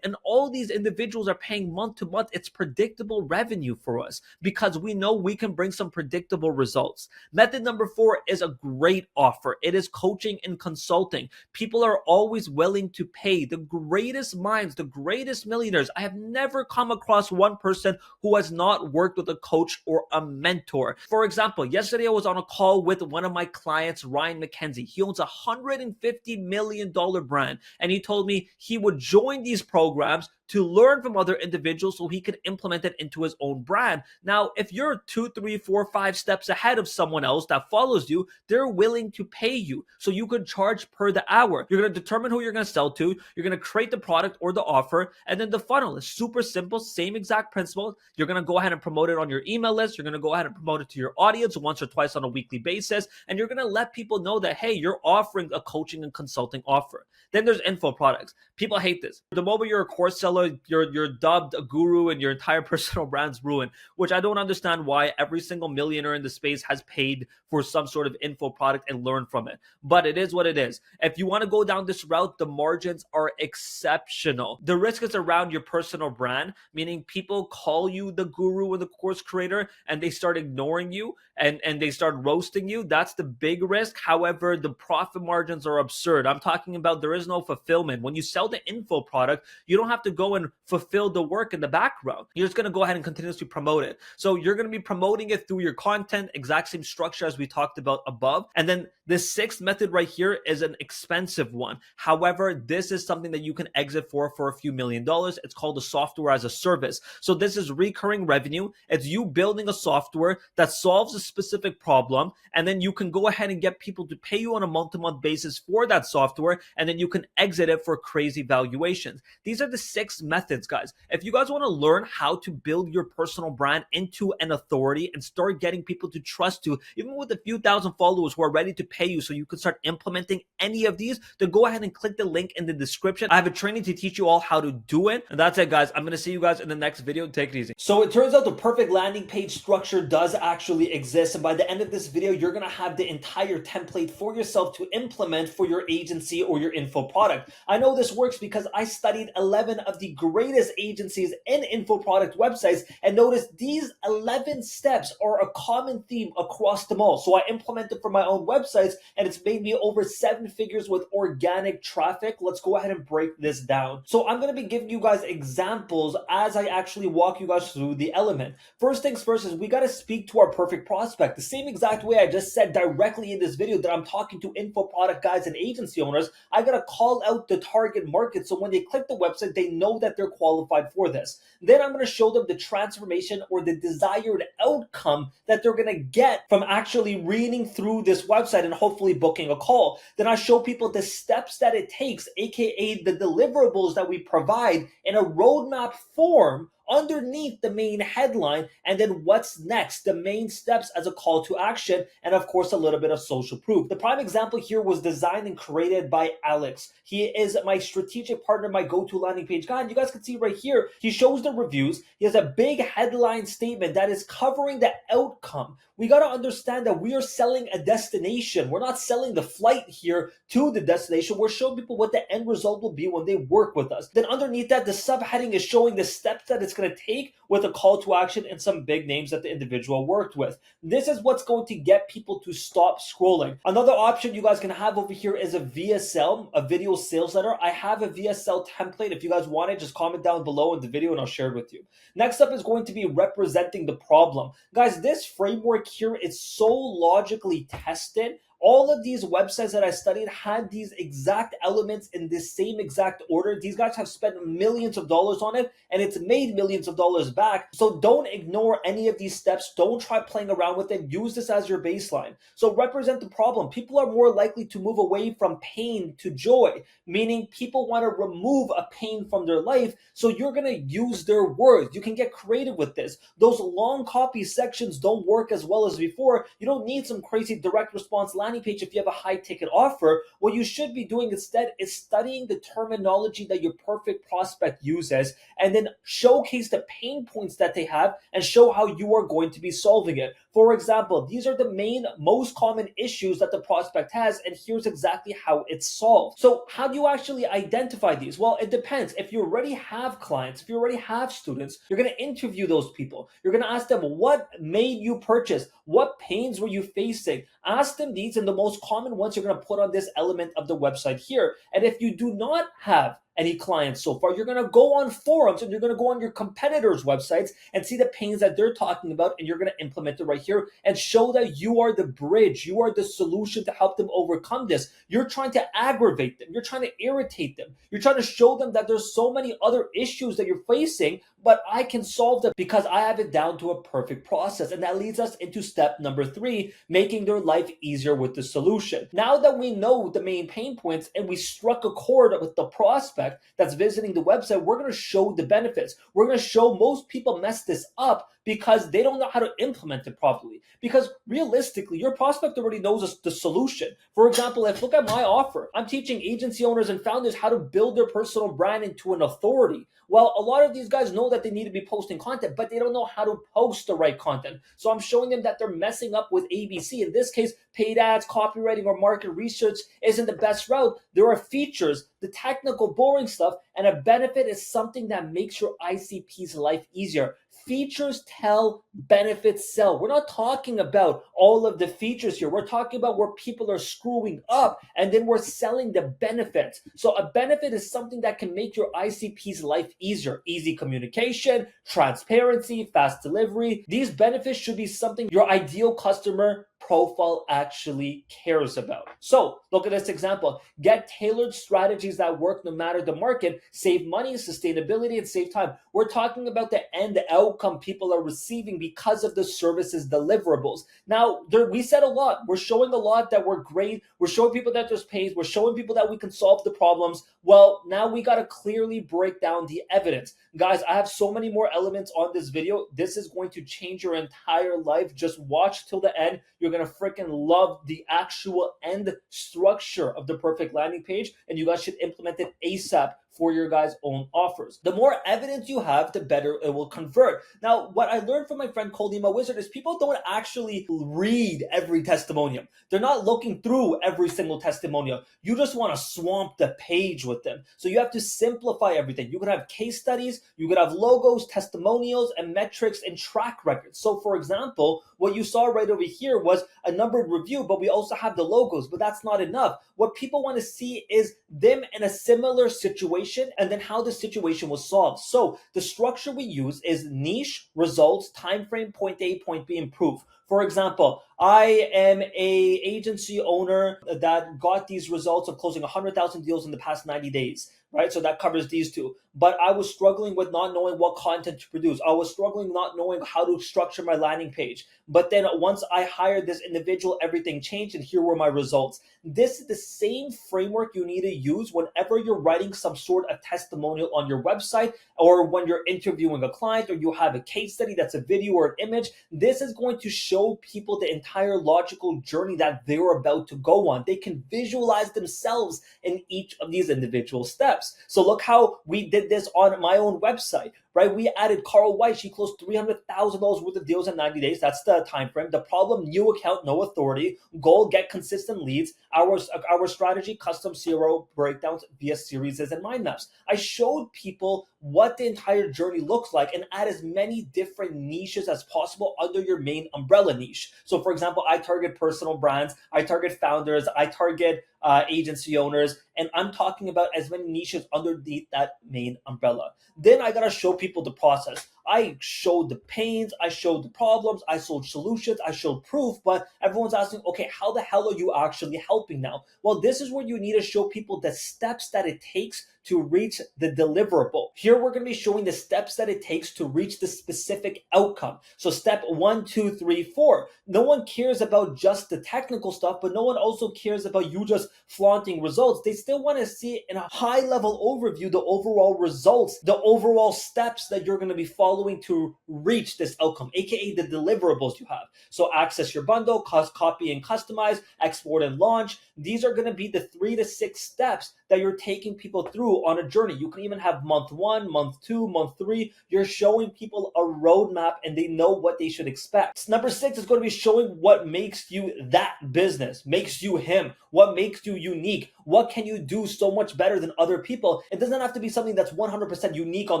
And all these individuals are paying month to month. It's predictable revenue for us because we know we can bring some predictable results. Method number 4 is a great offer. It is coaching and consulting. People are always willing to pay. The greatest minds, the greatest millionaires. I have never come across one person who has not worked with a coach or a mentor. For example, yesterday I was on a call with one of my clients, Ryan McKenzie. He owns a $150 million brand, and he told me he would join these programs to learn from other individuals so he could implement it into his own brand. Now, if you're 2, 3, 4, 5 steps ahead of someone else that follows you, they're willing to pay you. So you could charge per the hour. You're going to determine who you're going to sell to. You're going to create the product or the offer. And then the funnel is super simple, same exact principle. You're going to go ahead and promote it on your email list. You're going to go ahead and promote it to your audience once or twice on a weekly basis. And you're going to let people know that, hey, you're offering a coaching and consulting offer. Then there's info products. People hate this. The moment you're a course seller, voila, you're dubbed a guru and your entire personal brand's ruined, which I don't understand why every single millionaire in the space has paid for some sort of info product and learned from it. But it is what it is. If you want to go down this route, the margins are exceptional. The risk is around your personal brand, meaning people call you the guru and the course creator and they start ignoring you and they start roasting you. That's the big risk. However, the profit margins are absurd. I'm talking about there is no fulfillment. When you sell the info product, you don't have to go and fulfill the work in the background. You're just going to go ahead and continuously promote it. So you're going to be promoting it through your content, exact same structure as we talked about above. And then the sixth method right here is an expensive one. However, this is something that you can exit for a few $1,000,000. It's called a software as a service. So this is recurring revenue. It's you building a software that solves a specific problem, and then you can go ahead and get people to pay you on a month-to-month basis for that software, and then you can exit it for crazy valuations. These are the 6 methods, guys. If you guys want to learn how to build your personal brand into an authority and start getting people to trust you, even with a few thousand followers who are ready to pay you so you can start implementing any of these, then go ahead and click the link in the description. I have a training to teach you all how to do it. And that's it, guys. I'm going to see you guys in the next video. Take it easy. So it turns out the perfect landing page structure does actually exist. And by the end of this video, you're going to have the entire template for yourself to implement for your agency or your info product. I know this works because I studied 11 of the greatest agencies and info product websites, and notice these 11 steps are a common theme across them all. So I implemented for my own websites, and it's made me over 7 figures with organic traffic. Let's go ahead and break this down. So I'm going to be giving you guys examples as I actually walk you guys through the element. First things first is we got to speak to our perfect prospect. The same exact way I just said directly in this video that I'm talking to info product guys and agency owners, I got to call out the target market so when they click the website, they know that they're qualified for this. Then I'm going to show them the transformation or the desired outcome that they're going to get from actually reading through this website and hopefully booking a call. Then I show people the steps that it takes, aka the deliverables that we provide in a roadmap form underneath the main headline, and then what's next, the main steps as a call to action, and of course a little bit of social proof. The prime example here was designed and created by Alex. He is my strategic partner, my go-to landing page guy, and you guys can see right here, he shows the reviews. He has a big headline statement that is covering the outcome. We got to understand that we are selling a destination. We're not selling the flight here to the destination. We're showing people what the end result will be when they work with us. Then underneath that, the subheading is showing the steps that it's going to take with a call to action and some big names that the individual worked with. This is what's going to get people to stop scrolling. Another option you guys can have over here is a VSL, a video sales letter. I have a VSL template. If you guys want it, just comment down below in the video and I'll share it with you. Next up is going to be representing the problem. Guys, this framework here is so logically tested. All of these websites that I studied had these exact elements in this same exact order. These guys have spent millions of dollars on it and it's made millions of dollars back. So don't ignore any of these steps. Don't try playing around with it. Use this as your baseline. So represent the problem. People are more likely to move away from pain to joy, meaning people want to remove a pain from their life. So you're going to use their words. You can get creative with this. Those long copy sections don't work as well as before. You don't need some crazy direct response landing page if you have a high ticket offer. What you should be doing instead is studying the terminology that your perfect prospect uses and then showcase the pain points that they have and show how you are going to be solving it. For example, these are the main most common issues that the prospect has, and here's exactly how it's solved. So how do you actually identify these? Well, it depends. If you already have clients, if you already have students, you're going to interview those people. You're going to ask them, what made you purchase? What pains were you facing? Ask them these, and the most common ones you're going to put on this element of the website here. And if you do not have any clients so far, you're going to go on forums and you're going to go on your competitors' websites and see the pains that they're talking about, and you're going to implement it right here and show that you are the bridge, you are the solution to help them overcome this. You're trying to aggravate them, you're trying to irritate them, you're trying to show them that there's so many other issues that you're facing, but I can solve them because I have it down to a perfect process. And that leads us into step number 3, making their life easier with the solution. Now that we know the main pain points and we struck a chord with the prospect that's visiting the website, we're going to show the benefits. We're going to show most people mess this up because they don't know how to implement it properly. Because realistically, your prospect already knows the solution. For example, if look at my offer, I'm teaching agency owners and founders how to build their personal brand into an authority. Well, a lot of these guys know that they need to be posting content, but they don't know how to post the right content. So I'm showing them that they're messing up with ABC. In this case, paid ads, copywriting, or market research isn't the best route. There are features, the technical, boring stuff, and a benefit is something that makes your ICP's life easier. Features tell, benefits sell. We're not talking about all of the features here. We're talking about where people are screwing up and then we're selling the benefits. So a benefit is something that can make your ICP's life easier. Easy communication, transparency, fast delivery. These benefits should be something your ideal customer profile actually cares about. So look at this example. Get tailored strategies that work no matter the market, save money, sustainability, and save time. We're talking about the end outcome people are receiving because of the services deliverables. Now, we said a lot. We're showing a lot that we're great. We're showing people that there's pays. We're showing people that we can solve the problems. Well, now we got to clearly break down the evidence. Guys, I have so many more elements on this video. This is going to change your entire life. Just watch till the end. You're going to freaking love the actual end structure of the perfect landing page, and you guys should implement it ASAP for your guys' own offers. The more evidence you have, the better it will convert. Now, what I learned from my friend Colima Wizard is people don't actually read every testimonial. They're not looking through every single testimonial. You just want to swamp the page with them. So you have to simplify everything. You could have case studies, you could have logos, testimonials, and metrics and track records. So for example, what you saw right over here was a numbered review, but we also have the logos, but that's not enough. What people want to see is them in a similar situation and then how the situation was solved. So the structure we use is niche, results, time frame, point A, point B, improve. For example, I am a agency owner that got these results of closing 100,000 deals in the past 90 days, right? So that covers these two. But I was struggling with not knowing what content to produce. I was struggling not knowing how to structure my landing page. But then once I hired this individual, everything changed and here were my results. This is the same framework you need to use whenever you're writing some sort of testimonial on your website or when you're interviewing a client or you have a case study that's a video or an image. This is going to show people the entire logical journey that they're about to go on. They can visualize themselves in each of these individual steps. So look how we did this on my own website, right? We added Carl White. She closed $300,000 worth of deals in 90 days. That's the time frame. The problem, new account, no authority. Goal, get consistent leads. Our strategy, custom CRO breakdowns via series and mind maps. I showed people what the entire journey looks like and add as many different niches as possible under your main umbrella niche. So for example, I target personal brands, I target founders, I target agency owners, and I'm talking about as many niches underneath that main umbrella. Then I gotta show people the process. I showed the pains, I showed the problems, I showed solutions, I showed proof, but everyone's asking, okay, how the hell are you actually helping now? Well, this is where you need to show people the steps that it takes to reach the deliverable. Here we're going to be showing the steps that it takes to reach the specific outcome. So step 1, 2, 3, 4. No one cares about just the technical stuff, but no one also cares about you just flaunting results. They still want to see in a high level overview the overall results, the overall steps that you're going to be following to reach this outcome, aka the deliverables you have. So access your bundle, copy and customize, export and launch. These are going to be the 3 to 6 steps that you're taking people through on a journey. You can even have month 1, month 2, month 3. You're showing people a roadmap and they know what they should expect. Number 6 is going to be showing what makes you that business, makes you him, what makes you unique. What can you do so much better than other people? It doesn't have to be something that's 100% unique on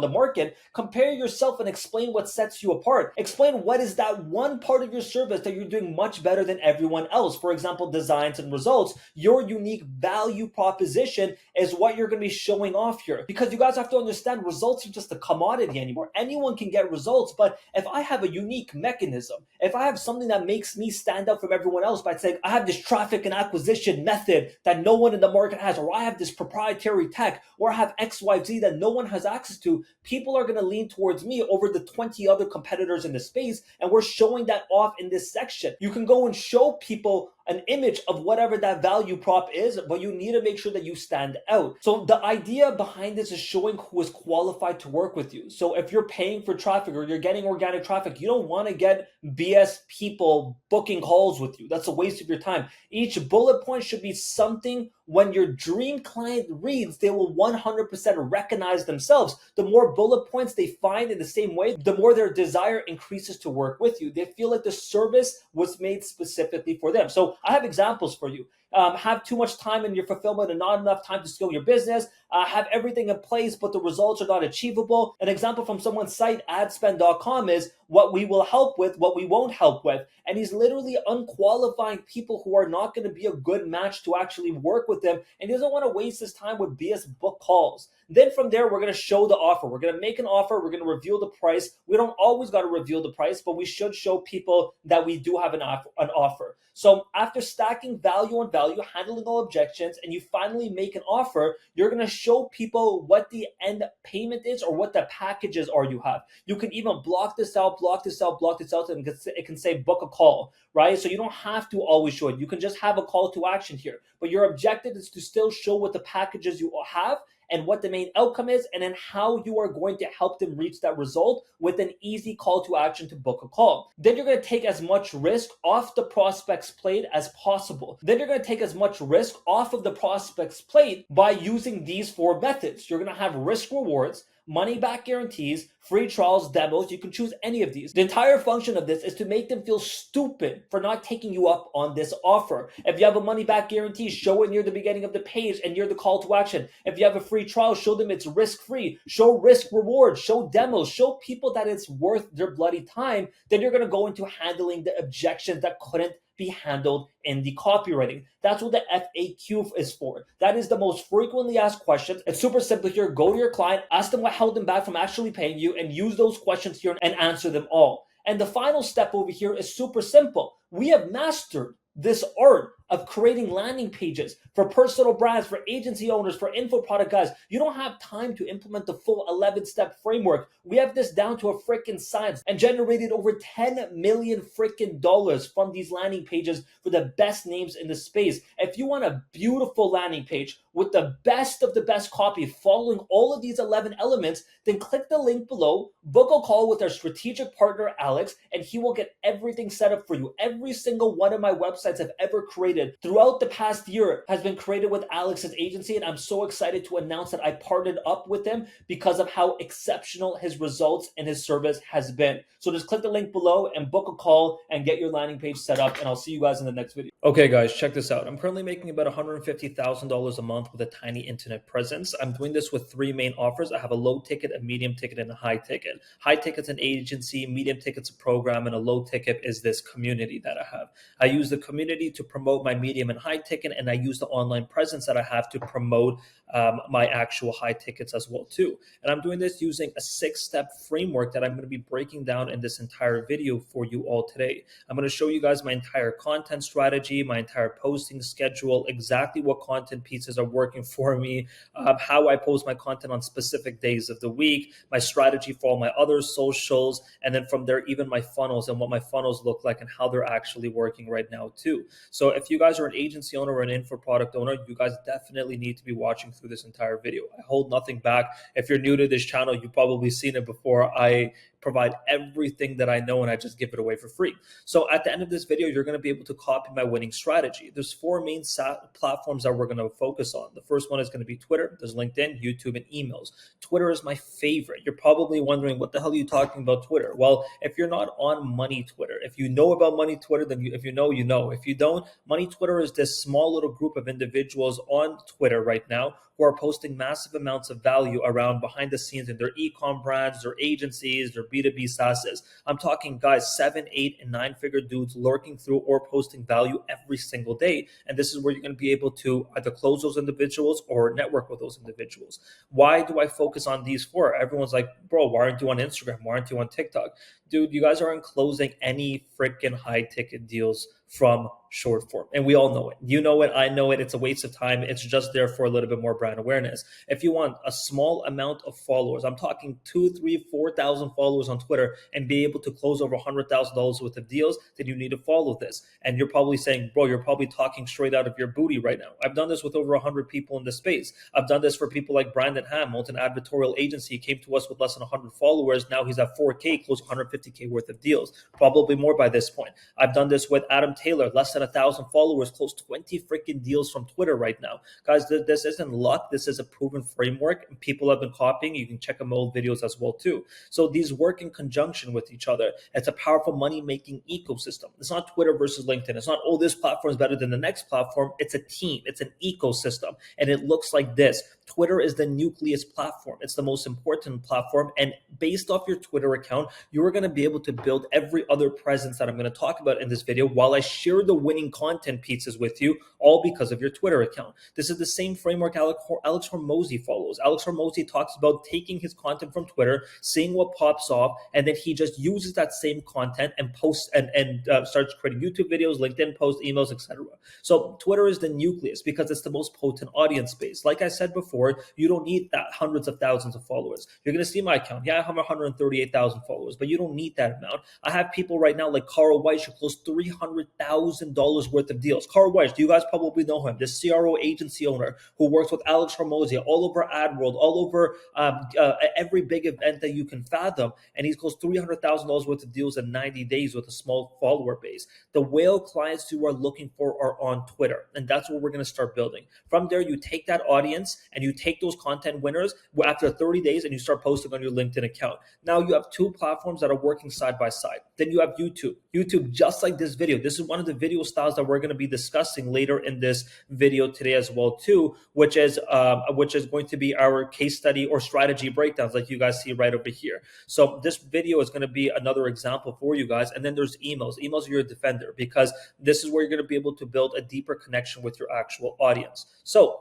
the market. Compare yourself and explain what sets you apart. Explain what is that one part of your service that you're doing much better than everyone else. For example, designs and results. Your unique value proposition is what you're going to be showing off here. Because you guys have to understand, results are just a commodity anymore. Anyone can get results, but if I have a unique mechanism, if I have something that makes me stand out from everyone else by saying, I have this traffic and acquisition method that no one in the market has, or I have this proprietary tech, or I have XYZ that no one has access to, people are going to lean towards me over the 20 other competitors in the space, and we're showing that off in this section. You can go and show people an image of whatever that value prop is, but you need to make sure that you stand out. So the idea behind this is showing who is qualified to work with you. So if you're paying for traffic or you're getting organic traffic, you don't want to get BS people booking calls with you. That's a waste of your time. Each bullet point should be something when your dream client reads, they will 100% recognize themselves. The more bullet points they find in the same way, the more their desire increases to work with you. They feel like the service was made specifically for them. So I have examples for you. Have too much time in your fulfillment and not enough time to scale your business. Have everything in place, but the results are not achievable. An example from someone's site, adspend.com, is what we will help with, what we won't help with. And he's literally unqualifying people who are not going to be a good match to actually work with them. And he doesn't want to waste his time with BS book calls. Then from there, we're going to show the offer. We're going to make an offer. We're going to reveal the price. We don't always got to reveal the price, but we should show people that we do have an offer. So after stacking value on value, handling all objections, and you finally make an offer, you're going to show people what the end payment is or what the packages are you have. You can even block this out, and it can say book a call, right? So you don't have to always show it. You can just have a call to action here. But your objective is to still show what the packages you have and what the main outcome is, and then how you are going to help them reach that result with an easy call to action to book a call. Then you're going to take as much risk off the prospect's plate as possible. Then you're going to take as much risk off of the prospect's plate by using these 4 methods. You're going to have risk rewards, money back guarantees, free trials, demos. You can choose any of these. The entire function of this is to make them feel stupid for not taking you up on this offer. If you have a money back guarantee, show it near the beginning of the page and near the call to action. If you have a free trial, show them it's risk-free. Show risk rewards, show demos, show people that it's worth their bloody time. Then you're going to go into handling the objections that couldn't be handled in the copywriting. That's what the FAQ is for. That is the most frequently asked questions. It's super simple here. Go to your client, ask them what held them back from actually paying you, and use those questions here and answer them all. And the final step over here is super simple. We have mastered this art of creating landing pages for personal brands, for agency owners, for info product guys. You don't have time to implement the full 11-step framework. We have this down to a freaking science and generated over $10 million freaking dollars from these landing pages for the best names in the space. If you want a beautiful landing page with the best of the best copy following all of these 11 elements, then click the link below, book a call with our strategic partner, Alex, and he will get everything set up for you. Every single one of my websites I've ever created throughout the past year has been created with Alex's agency, and I'm so excited to announce that I partnered up with him because of how exceptional his results and his service has been. So just click the link below and book a call and get your landing page set up, and I'll see you guys in the next video. Okay guys, check this out. I'm currently making about $150,000 a month with a tiny internet presence. I'm doing this with 3 main offers. I have a low ticket, a medium ticket, and a high ticket. High ticket's an agency, medium ticket's a program, and a low ticket is this community that I have. I use the community to promote my medium and high ticket, and I use the online presence that I have to promote my actual high tickets as well too. And I'm doing this using a 6-step framework that I'm going to be breaking down in this entire video for you all today. I'm going to show you guys my entire content strategy, my entire posting schedule, exactly what content pieces are working for me, how I post my content on specific days of the week, my strategy for all my other socials, and then from there, even my funnels and what my funnels look like and how they're actually working right now too. So if you guys are an agency owner or an info product owner, you guys definitely need to be watching through this entire video. I hold nothing back. If you're new to this channel, you've probably seen it before. I provide everything that I know and I just give it away for free. So at the end of this video, you're going to be able to copy my winning strategy. There's 4 main platforms that we're going to focus on. The first one is going to be Twitter. There's LinkedIn, YouTube, and emails. Twitter is my favorite. You're probably wondering, what the hell are you talking about Twitter? Well, if you're not on Money Twitter, if you know about Money Twitter, then if you know, you know. If you don't, Money Twitter is this small little group of individuals on Twitter right now who are posting massive amounts of value around behind the scenes in their e-com brands, their agencies, their B2B SaaSes. I'm talking guys, 7, 8, and 9-figure dudes lurking through or posting value every single day. And this is where you're going to be able to either close those individuals or network with those individuals. Why do I focus on these 4? Everyone's like, bro, why aren't you on Instagram? Why aren't you on TikTok? Dude, you guys aren't closing any freaking high ticket deals from short form. And we all know it. You know it. I know it. It's a waste of time. It's just there for a little bit more brand awareness. If you want a small amount of followers, I'm talking 2, 3, 4,000 followers on Twitter and be able to close over $100,000 worth of deals, then you need to follow this. And you're probably saying, bro, you're probably talking straight out of your booty right now. I've done this with over 100 people in the space. I've done this for people like Brandon Hamilton, an advertorial agency. He came to us with less than 100 followers. Now he's at 4K, close 150K worth of deals, probably more by this point. I've done this with Adam Taylor, less than 1,000 followers, close 20 freaking deals from Twitter right now. Guys, this isn't luck. This is a proven framework, and people have been copying. You can check them old videos as well too. So these work in conjunction with each other. It's a powerful money-making ecosystem. It's not Twitter versus LinkedIn. It's not, oh, this platform is better than the next platform. It's a team. It's an ecosystem. And it looks like this. Twitter is the nucleus platform. It's the most important platform. And based off your Twitter account, you are going to be able to build every other presence that I'm going to talk about in this video while I share the winning content pieces with you, all because of your Twitter account. This is the same framework Alex Hormozi follows. Alex Hormozi talks about taking his content from Twitter, seeing what pops off, and then he just uses that same content and posts and starts creating YouTube videos, LinkedIn posts, emails, etc. So Twitter is the nucleus because it's the most potent audience base. Like I said before, you don't need that hundreds of thousands of followers. You're going to see my account. Yeah, I have 138,000 followers, but you don't need that amount. I have people right now like Carl Weiss who closed $300,000 worth of deals. Carl Weiss, you guys probably know him, the CRO agency owner who works with Alex Hormozi all over AdWorld, all over every big event that you can fathom, and he's closed $300,000 worth of deals in 90 days with a small follower base. The whale clients you are looking for are on Twitter, and that's what we're going to start building. From there, you take that audience and you take those content winners after 30 days and you start posting on your LinkedIn account. Now you have two platforms that are working side by side. Then you have YouTube. YouTube, just like this video. This is one of the video styles that we're going to be discussing later in this video today as well too, which is going to be our case study or strategy breakdowns like you guys see right over here. So this video is going to be another example for you guys. And then there's emails. Emails are your defender because this is where you're going to be able to build a deeper connection with your actual audience. So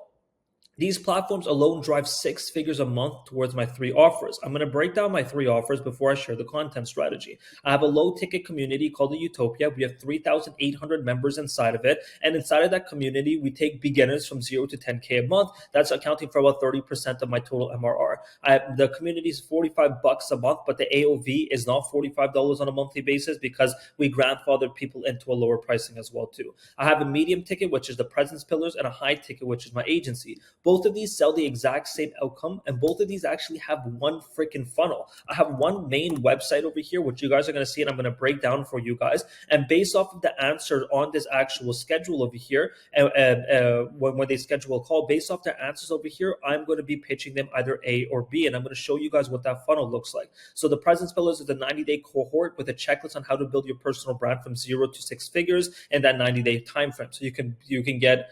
these platforms alone drive 6 figures a month towards my 3 offers. I'm going to break down my 3 offers before I share the content strategy. I have a low ticket community called the Utopia. We have 3,800 members inside of it. And inside of that community, we take beginners from 0 to 10K a month. That's accounting for about 30% of my total MRR. The community is $45 a month, but the AOV is not $45 on a monthly basis because we grandfathered people into a lower pricing as well too. I have a medium ticket, which is the presence pillars, and a high ticket, which is my agency. Both of these sell the exact same outcome, and both of these actually have one freaking funnel. I have one main website over here, which you guys are going to see, and I'm going to break down for you guys. And based off of the answers on this actual schedule over here, when they schedule a call, based off their answers over here, I'm going to be pitching them either A or B, and I'm going to show you guys what that funnel looks like. So the presence pillars is a 90-day cohort with a checklist on how to build your personal brand from 0 to 6 figures in that 90-day time frame. So you can get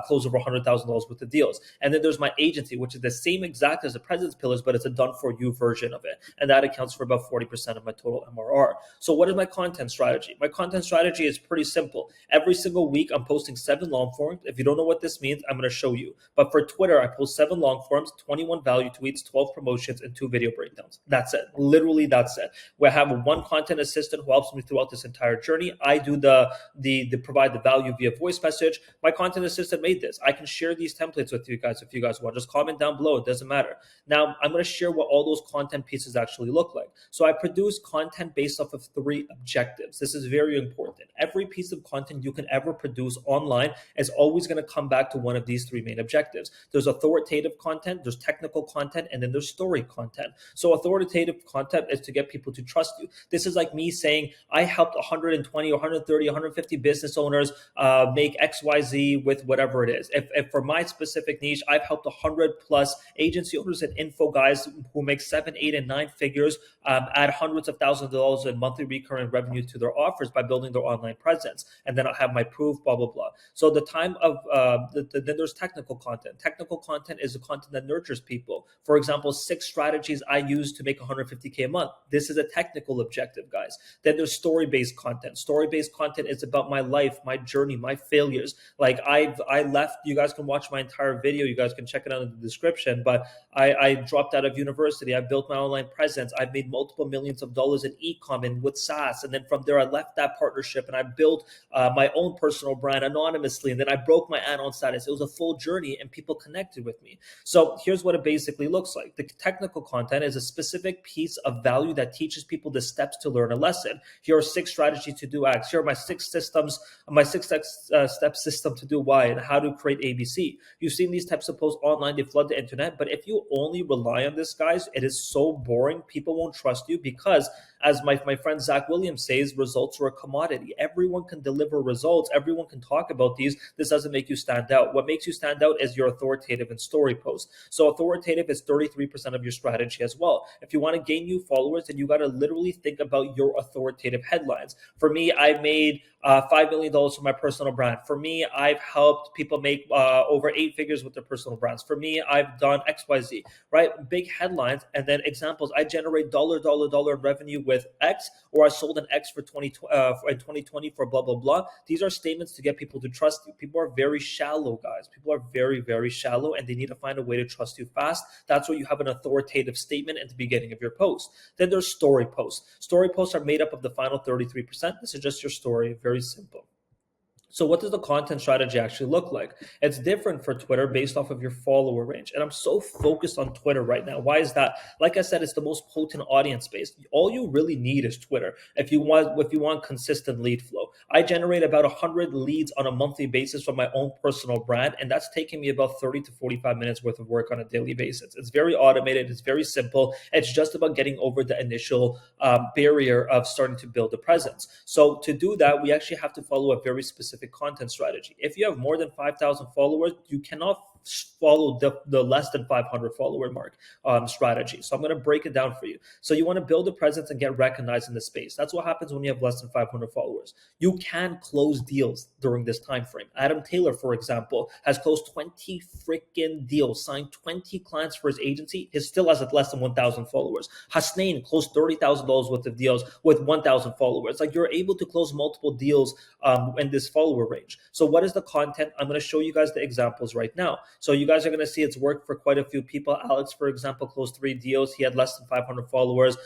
close over $100,000 worth of deals. And then there's my agency, which is the same exact as the presence pillars, but it's a done-for-you version of it. And that accounts for about 40% of my total MRR. So what is my content strategy? My content strategy is pretty simple. Every single week, I'm posting 7 long forms. If you don't know what this means, I'm going to show you. But for Twitter, I post 7 long forms, 21 value tweets, 12 promotions, and 2 video breakdowns. That's it. Literally, that's it. We have one content assistant who helps me throughout this entire journey. I do the provide the value via voice message. My content assistant made this. I can share these templates with you guys if you guys want. Just comment down below. It doesn't matter. Now, I'm going to share what all those content pieces actually look like. So I produce content based off of 3 objectives. This is very important. Every piece of content you can ever produce online is always going to come back to one of these 3 main objectives. There's authoritative content, there's technical content, and then there's story content. So authoritative content is to get people to trust you. This is like me saying, I helped 120, 130, 150 business owners make XYZ with whatever it is. If for my specific niche, I've helped 100 plus agency owners and info guys who make 7, 8, and 9 figures add hundreds of thousands of dollars in monthly recurring revenue to their offers by building their online presence. And then I'll have my proof, blah, blah, blah. So the time of, then there's technical content. Technical content is the content that nurtures people. For example, 6 strategies I use to make 150K a month. This is a technical objective, guys. Then there's story-based content. Story-based content is about my life, my journey, my failures. Like I've I left. You guys can watch my entire video. You guys can check it out in the description. But I dropped out of university. I built my online presence. I've made multiple millions of dollars in e-com and with SaaS. And then from there, I left that partnership and I built my own personal brand anonymously. And then I broke my add-on status. It was a full journey and people connected with me. So here's what it basically looks like. The technical content is a specific piece of value that teaches people the steps to learn a lesson. Here are 6 strategies to do X. Here are my 6 systems, my 6-step system to do Y, and how to create ABC. You've seen these types of posts online. They flood the internet. But if you only rely on this, guys, it is so boring. People won't trust you because, as my friend Zach Williams says, results are a commodity. Everyone can deliver results. Everyone can talk about these. This doesn't make you stand out. What makes you stand out is your authoritative and story posts. So authoritative is 33% of your strategy as well. If you want to gain new followers, then you got to literally think about your authoritative headlines. For me, I made $5 million for my personal brand. For me, I've helped people make over 8 figures with their personal brands. For me, I've done XYZ, right? Big headlines and then examples. I generate dollar in revenue with X, or I sold an X for in 2020 for blah, blah, blah. These are statements to get people to trust you. People are very shallow, guys. People are very, very shallow, and they need to find a way to trust you fast. That's where you have an authoritative statement at the beginning of your post. Then there's story posts. Story posts are made up of the final 33%. This is just your story. Very simple. So what does the content strategy actually look like? It's different for Twitter based off of your follower range. And I'm so focused on Twitter right now. Why is that? Like I said, it's the most potent audience base. All you really need is Twitter if you want consistent lead flow. I generate about 100 leads on a monthly basis from my own personal brand, and that's taking me about 30 to 45 minutes worth of work on a daily basis. It's very automated. It's very simple. It's just about getting over the initial barrier of starting to build a presence. So to do that, we actually have to follow a very specific content strategy. If you have more than 5,000 followers, you cannot follow the less than 500 follower mark strategy. So I'm going to break it down for you. So you want to build a presence and get recognized in the space. That's what happens when you have less than 500 followers. You can close deals during this time frame. Adam Taylor, for example, has closed 20 freaking deals, signed 20 clients for his agency. He still has less than 1,000 followers. Hasnain closed $30,000 worth of deals with 1,000 followers. Like, you're able to close multiple deals in this follower range. So what is the content? I'm going to show you guys the examples right now. So you guys are going to see it's worked for quite a few people. Alex, for example, closed 3 deals. He had less than 500 followers.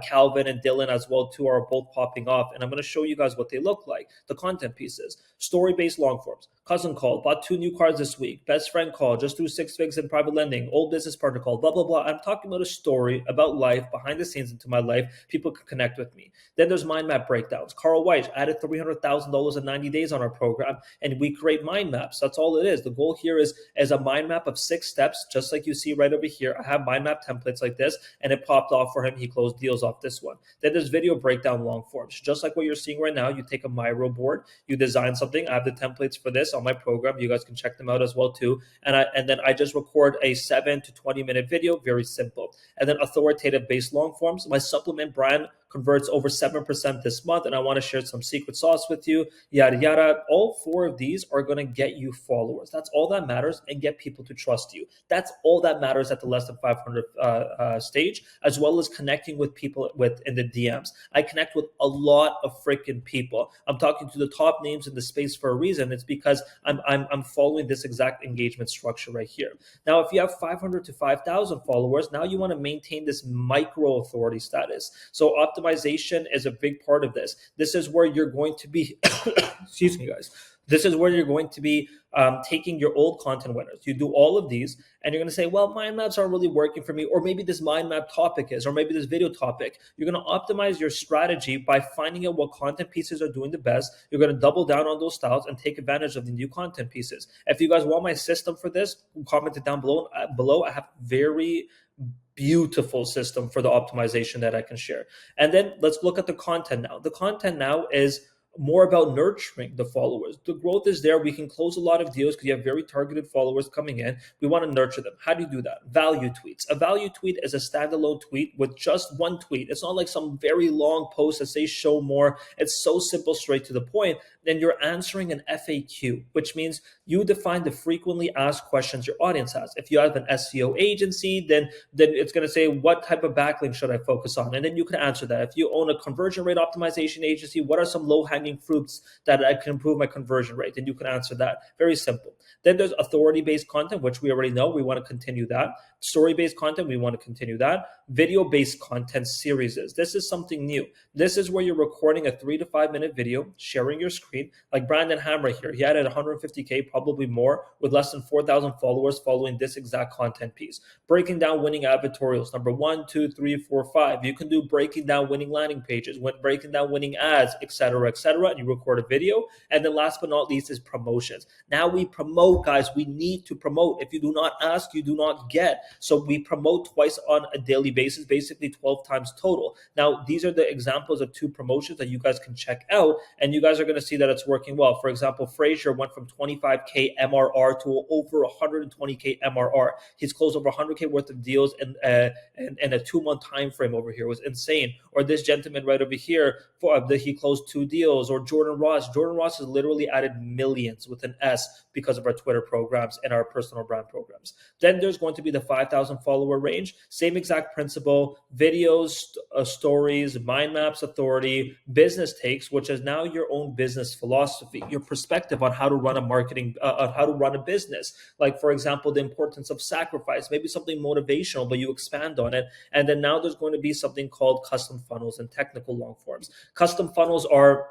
Calvin and Dylan as well, too, are both popping off. And I'm going to show you guys what they look like. The content pieces. Story-based long forms. Cousin call. Bought 2 new cars this week. Best friend call. Just threw 6 figs in private lending. Old business partner call. Blah, blah, blah. I'm talking about a story about life, behind the scenes into my life. People can connect with me. Then there's mind map breakdowns. Carl Weiss added $300,000 in 90 days on our program, and we create mind maps. That's all it is. The goal here is a mind map of 6 steps, just like you see right over here. I have mind map templates like this, and it popped off for him. He closed deals off this one. Then there's video breakdown long forms. Just like what you're seeing right now, you take a Miro board, you design something. I have the templates for this on my program. You guys can check them out as well too. And then I just record a 7 to 20 minute video. Very simple. And then authoritative based long forms. My supplement brand converts over 7% this month, and I want to share some secret sauce with you, yada, yada. All 4 of these are going to get you followers. That's all that matters, and get people to trust you. That's all that matters at the less than 500 stage, as well as connecting with people in the DMs. I connect with a lot of freaking people. I'm talking to the top names in the space for a reason. It's because I'm following this exact engagement structure right here. Now, if you have 500 to 5,000 followers, now you want to maintain this micro authority status. So optimization is a big part of this. This is where you're going to be, excuse me, guys. This is where you're going to be taking your old content winners. You do all of these, and you're going to say, well, mind maps aren't really working for me, or maybe this mind map topic is, or maybe this video topic. You're going to optimize your strategy by finding out what content pieces are doing the best. You're going to double down on those styles and take advantage of the new content pieces. If you guys want my system for this, comment it down below. I have very beautiful system for the optimization that I can share. And then let's look at the content now. The content now is more about nurturing the followers. The growth is there. We can close a lot of deals because you have very targeted followers coming in. We want to nurture them. How do you do that? Value tweets. A value tweet is a standalone tweet with just one tweet. It's not like some very long post that says show more. It's so simple, straight to the point. Then you're answering an FAQ, which means you define the frequently asked questions your audience has. If you have an SEO agency, then it's going to say, what type of backlink should I focus on? And then you can answer that. If you own a conversion rate optimization agency, what are some low-hanging hanging fruits that I can improve my conversion rate? And you can answer that. Very simple. Then there's authority-based content, which we already know. We want to continue that. Story-based content, we want to continue that. Video-based content series. This is something new. This is where you're recording a 3 to 5 minute video, sharing your screen, like Brandon Ham right here. He had 150K, probably more, with less than 4,000 followers following this exact content piece. Breaking down winning advertorials, number 1, 2, 3, 4, 5. You can do breaking down winning landing pages, breaking down winning ads, etc., and you record a video. And then last but not least is promotions. Now we promote, guys. We need to promote. If you do not ask, you do not get. So we promote twice on a daily basis, basically 12 times total. Now, these are the examples of 2 promotions that you guys can check out, and you guys are going to see that it's working well. For example, Frazier went from 25K MRR to over 120K MRR. He's closed over 100K worth of deals in a 2-month time frame over here. It was insane. Or this gentleman right over here, he closed 2 deals. Or Jordan Ross. Jordan Ross has literally added millions with an S because of our Twitter programs and our personal brand programs. Then there's going to be the 5,000 follower range. Same exact principle, videos, stories, mind maps, authority, business takes, which is now your own business philosophy, your perspective on how to run a marketing, on how to run a business. Like, for example, the importance of sacrifice, maybe something motivational, but you expand on it. And then now there's going to be something called custom funnels and technical long forms. Custom funnels are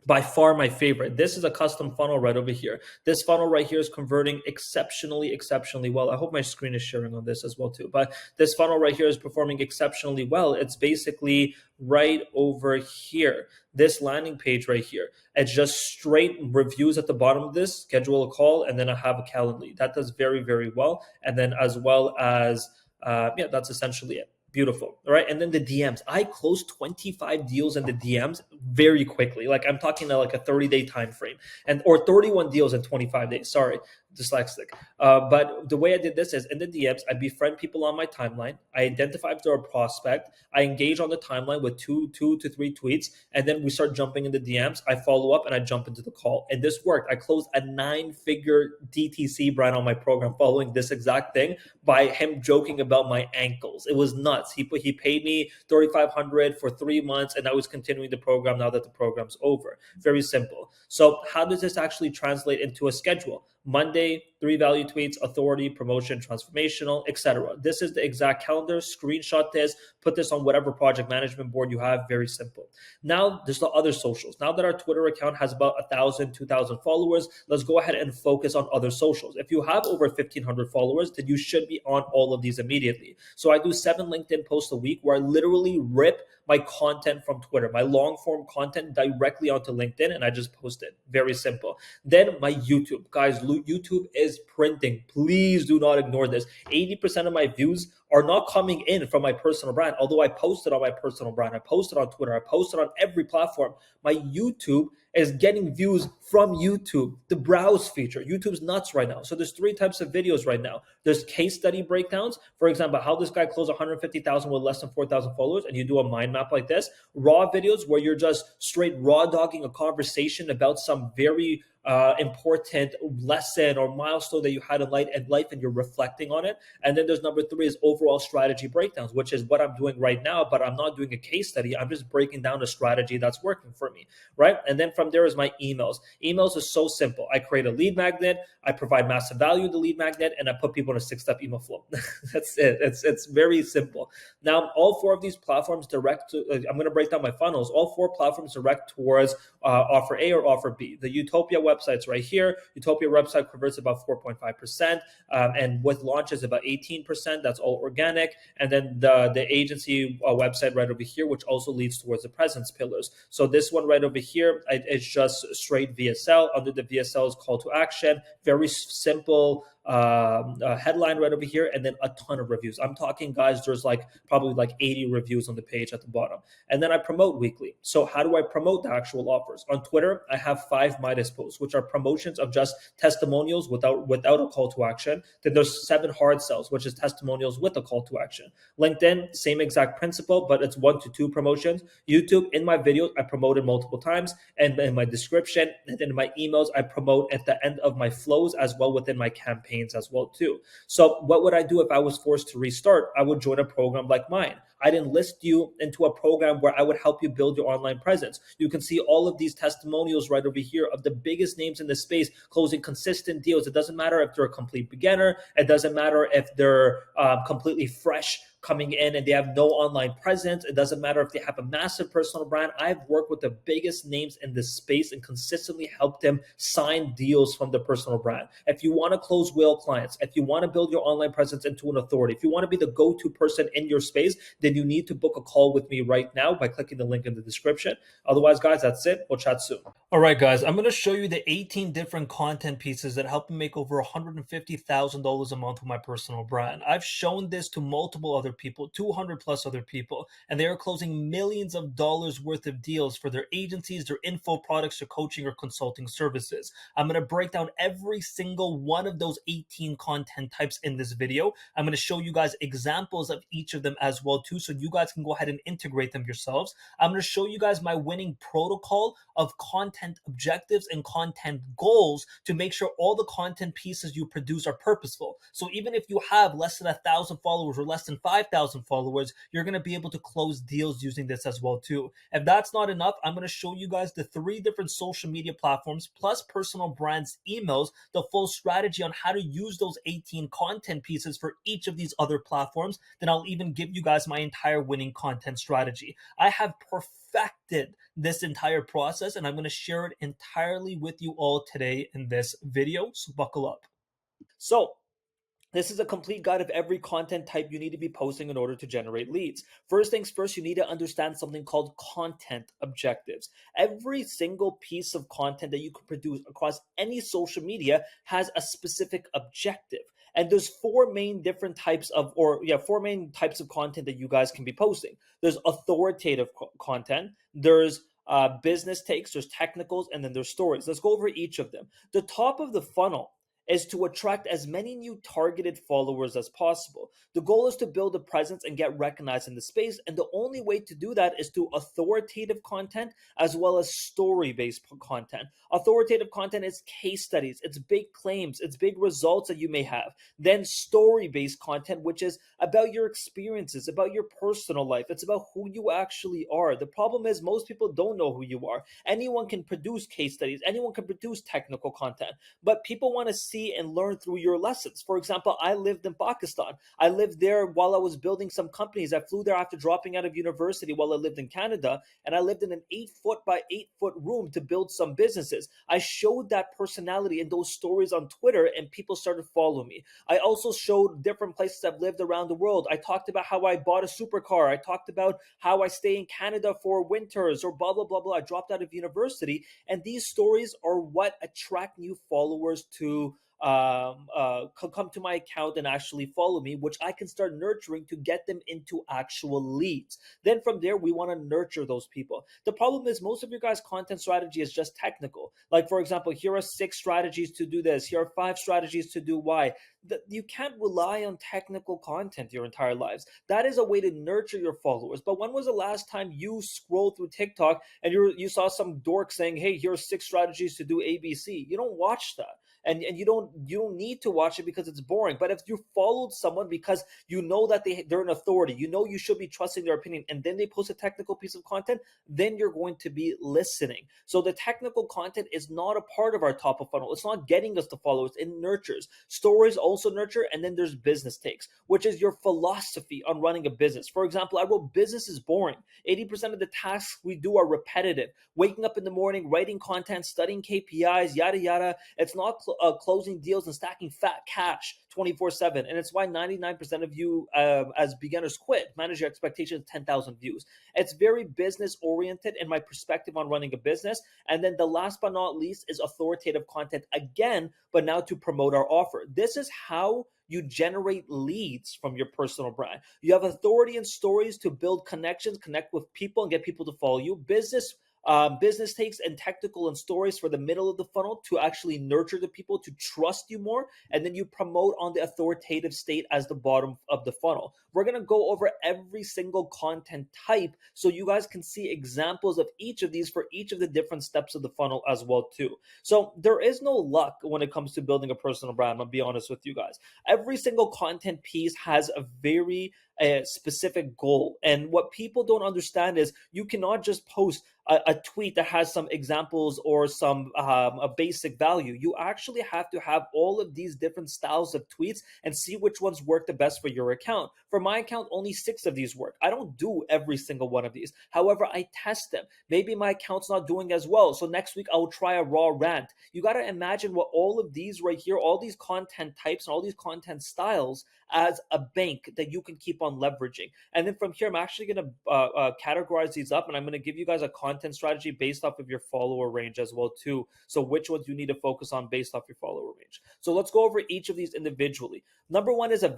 by far my favorite. This is a custom funnel right over here. This funnel right here is converting exceptionally well. I hope my screen is sharing on this as well too. But this funnel right here is performing exceptionally well. It's basically right over here. This landing page right here. It's just straight reviews at the bottom of this, schedule a call, and then I have a Calendly. That does very well. And then as well as, that's essentially it. Beautiful. All right. And then the DMs. I closed 25 deals in the DMs very quickly. Like I'm talking like a 30-day time frame, or 31 deals in 25 days. Sorry, dyslexic. But the way I did this is in the DMs, I befriend people on my timeline. I identify if they're a prospect. I engage on the timeline with 2 to 3 tweets. And then we start jumping in the DMs. I follow up and I jump into the call. And this worked. I closed a 9-figure DTC brand on my program following this exact thing by him joking about my ankles. It was nuts. He paid me $3,500 for 3 months, and I was continuing the program now that the program's over. Very simple. So how does this actually translate into a schedule? Monday, 3 value tweets, authority, promotion, transformational, etc. This is the exact calendar. Screenshot this, put this on whatever project management board you have. Very simple. Now there's the other socials. Now that our Twitter account has about 1,000, 2,000 followers, let's go ahead and focus on other socials. If you have over 1,500 followers, then you should be on all of these immediately. So I do 7 LinkedIn posts a week where I literally rip my content from Twitter, my long form content directly onto LinkedIn, and I just post it. Very simple. Then my YouTube. Guys, YouTube is printing. Please do not ignore this. 80% of my views are not coming in from my personal brand, although I posted on my personal brand. I posted on Twitter. I posted on every platform. My YouTube is getting views from YouTube, the browse feature. YouTube's nuts right now. So there's 3 types of videos right now. There's case study breakdowns. For example, how this guy closed 150,000 with less than 4,000 followers, and you do a mind map like this. Raw videos where you're just straight raw dogging a conversation about some very important lesson or milestone that you had in life and you're reflecting on it. And then there's number 3 is overall strategy breakdowns, which is what I'm doing right now, but I'm not doing a case study. I'm just breaking down a strategy that's working for me, right? And then from there is my emails. Emails is so simple. I create a lead magnet, I provide massive value in the lead magnet, and I put people in a 6-step email flow. That's it. It's very simple. Now, all 4 of these platforms direct to, I'm going to break down my funnels. All 4 platforms direct towards offer A or offer B. The Utopia website's right here. Utopia website converts about 4.5%, and with launches about 18%. That's all organic. And then the agency website right over here, which also leads towards the presence pillars. So this one right over here, it's just straight VSL. Under the VSL is call to action. Very simple headline right over here, and then a ton of reviews. I'm talking, guys, there's probably 80 reviews on the page at the bottom. And then I promote weekly. So how do I promote the actual offers? On Twitter, I have 5 Midas posts, which are promotions of just testimonials without a call to action. Then there's 7 hard sells, which is testimonials with a call to action. LinkedIn, same exact principle, but it's 1 to 2 promotions. YouTube, in my videos, I promoted multiple times, and in my description, and then in my emails, I promote at the end of my flows as well within my campaign campaigns as well too. So what would I do if I was forced to restart? I would join a program like mine. I'd enlist you into a program where I would help you build your online presence. You can see all of these testimonials right over here of the biggest names in the space closing consistent deals. It doesn't matter if they're a complete beginner. It doesn't matter if they're completely fresh coming in and they have no online presence. It doesn't matter if they have a massive personal brand. I've worked with the biggest names in this space and consistently helped them sign deals from the personal brand. If you want to close whale clients, if you want to build your online presence into an authority, if you want to be the go-to person in your space, then you need to book a call with me right now by clicking the link in the description. Otherwise, guys, that's it. We'll chat soon. All right, guys, I'm going to show you the 18 different content pieces that help me make over $150,000 a month with my personal brand. I've shown this to multiple other people, 200 plus other people, and they are closing millions of dollars worth of deals for their agencies, their info products, their coaching or consulting services. I'm going to break down every single one of those 18 content types in this video. I'm going to show you guys examples of each of them as well too, so you guys can go ahead and integrate them yourselves. I'm going to show you guys my winning protocol of content objectives and content goals to make sure all the content pieces you produce are purposeful. So even if you have less than 1,000 followers or less than 5,000 followers, you're going to be able to close deals using this as well too. If that's not enough, I'm going to show you guys the 3 different social media platforms plus personal brands emails, the full strategy on how to use those 18 content pieces for each of these other platforms. Then I'll even give you guys my entire winning content strategy. I have perfected this entire process and I'm going to share it entirely with you all today in this video, so buckle up. So this is a complete guide of every content type you need to be posting in order to generate leads. First things first, you need to understand something called content objectives. Every single piece of content that you can produce across any social media has a specific objective. And there's 4 main types of content that you guys can be posting. There's authoritative content, there's business takes, there's technicals, and then there's stories. Let's go over each of them. The top of the funnel is to attract as many new targeted followers as possible. The goal is to build a presence and get recognized in the space, and the only way to do that is through authoritative content as well as story-based content. Authoritative content is case studies, it's big claims, it's big results that you may have. Then story-based content, which is about your experiences, about your personal life. It's about who you actually are. The problem is most people don't know who you are. Anyone can produce case studies, anyone can produce technical content, but people want to see and learn through your lessons. For example, I lived in Pakistan. I lived there while I was building some companies. I flew there after dropping out of university while I lived in Canada, and I lived in an 8-foot by 8-foot room to build some businesses. I showed that personality in those stories on Twitter, and people started following me. I also showed different places I've lived around the world. I talked about how I bought a supercar. I talked about how I stay in Canada for winters or blah, blah, blah, blah. I dropped out of university, and these stories are what attract new followers to come to my account and actually follow me, which I can start nurturing to get them into actual leads. Then from there, we want to nurture those people. The problem is most of your guys' content strategy is just technical. Like, for example, here are 6 strategies to do this. Here are 5 strategies to do Y. You can't rely on technical content your entire lives. That is a way to nurture your followers. But when was the last time you scrolled through TikTok and you saw some dork saying, hey, here's 6 strategies to do ABC? You don't watch that. And you don't need to watch it because it's boring. But if you followed someone because you know that they're an authority, you know you should be trusting their opinion, and then they post a technical piece of content, then you're going to be listening. So the technical content is not a part of our top of funnel. It's not getting us to followers. It nurtures. Stories also nurture. And then there's business takes, which is your philosophy on running a business. For example, I wrote business is boring. 80% of the tasks we do are repetitive. Waking up in the morning, writing content, studying KPIs, yada, yada. It's not closing deals and stacking fat cash 24/7, and it's why 99% of you as beginners quit. Manage your expectations, 10,000 views. It's very business oriented in my perspective on running a business. And then the last but not least is authoritative content again, but now to promote our offer. This is how you generate leads from your personal brand. You have authority and stories to build connections, connect with people, and get people to follow you. Business business takes and technical and stories for the middle of the funnel to actually nurture the people to trust you more, and then you promote on the authoritative state as the bottom of the funnel. We're going to go over every single content type so you guys can see examples of each of these for each of the different steps of the funnel as well too. So there is no luck when it comes to building a personal brand. I'm going to be honest with you guys. Every single content piece has a very specific goal. And what people don't understand is you cannot just post a tweet that has some examples or some a basic value. You actually have to have all of these different styles of tweets and see which ones work the best for your account. For my account, only 6 of these work. I don't do every single one of these. However, I test them. Maybe my account's not doing as well. So next week, I'll try a raw rant. You got to imagine what all of these right here, all these content types and all these content styles as a bank that you can keep on leveraging. And then from here, I'm actually going to categorize these up, and I'm going to give you guys a content strategy based off of your follower range as well too. So which ones you need to focus on based off your follower range. So let's go over each of these individually. Number one is a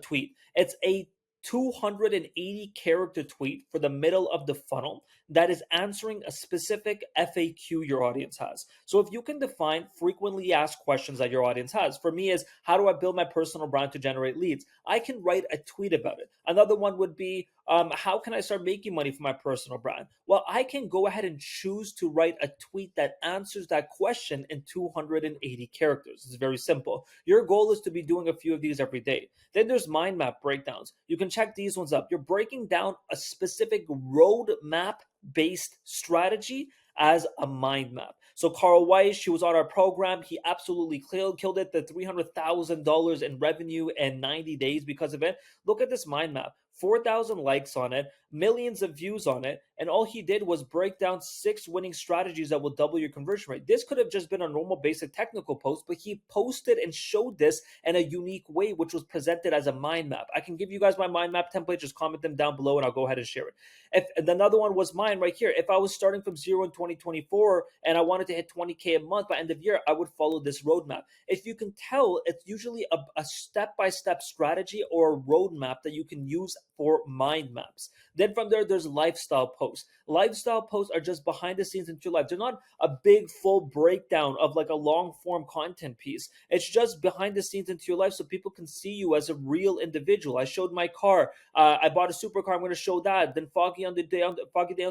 tweet. It's a 280 character tweet for the middle of the funnel that is answering a specific FAQ your audience has. So if you can define frequently asked questions that your audience has, for me is how do I build my personal brand to generate leads? I can write a tweet about it. Another one would be how can I start making money for my personal brand? Well, I can go ahead and choose to write a tweet that answers that question in 280 characters. It's very simple. Your goal is to be doing a few of these every day. Then there's mind map breakdowns. You can check these ones up. You're breaking down a specific roadmap based strategy as a mind map. So Carl Weiss, she was on our program. He absolutely killed it. The $300,000 in revenue in 90 days because of it. Look at this mind map. 4,000 likes on it, millions of views on it, and all he did was break down 6 winning strategies that will double your conversion rate. This could have just been a normal basic technical post, but he posted and showed this in a unique way, which was presented as a mind map. I can give you guys my mind map template. Just comment them down below and I'll go ahead and share it. If another one was mine right here. If I was starting from 0 in 2024 and I wanted to hit 20K a month by end of year, I would follow this roadmap. If you can tell, it's usually a step-by-step strategy or a roadmap that you can use for mind maps. Then from there, there's lifestyle posts. Lifestyle posts are just behind the scenes into your life. They're not a big full breakdown of like a long form content piece. It's just behind the scenes into your life so people can see you as a real individual. I showed my car. I bought a supercar. I'm going to show that. Then foggy day on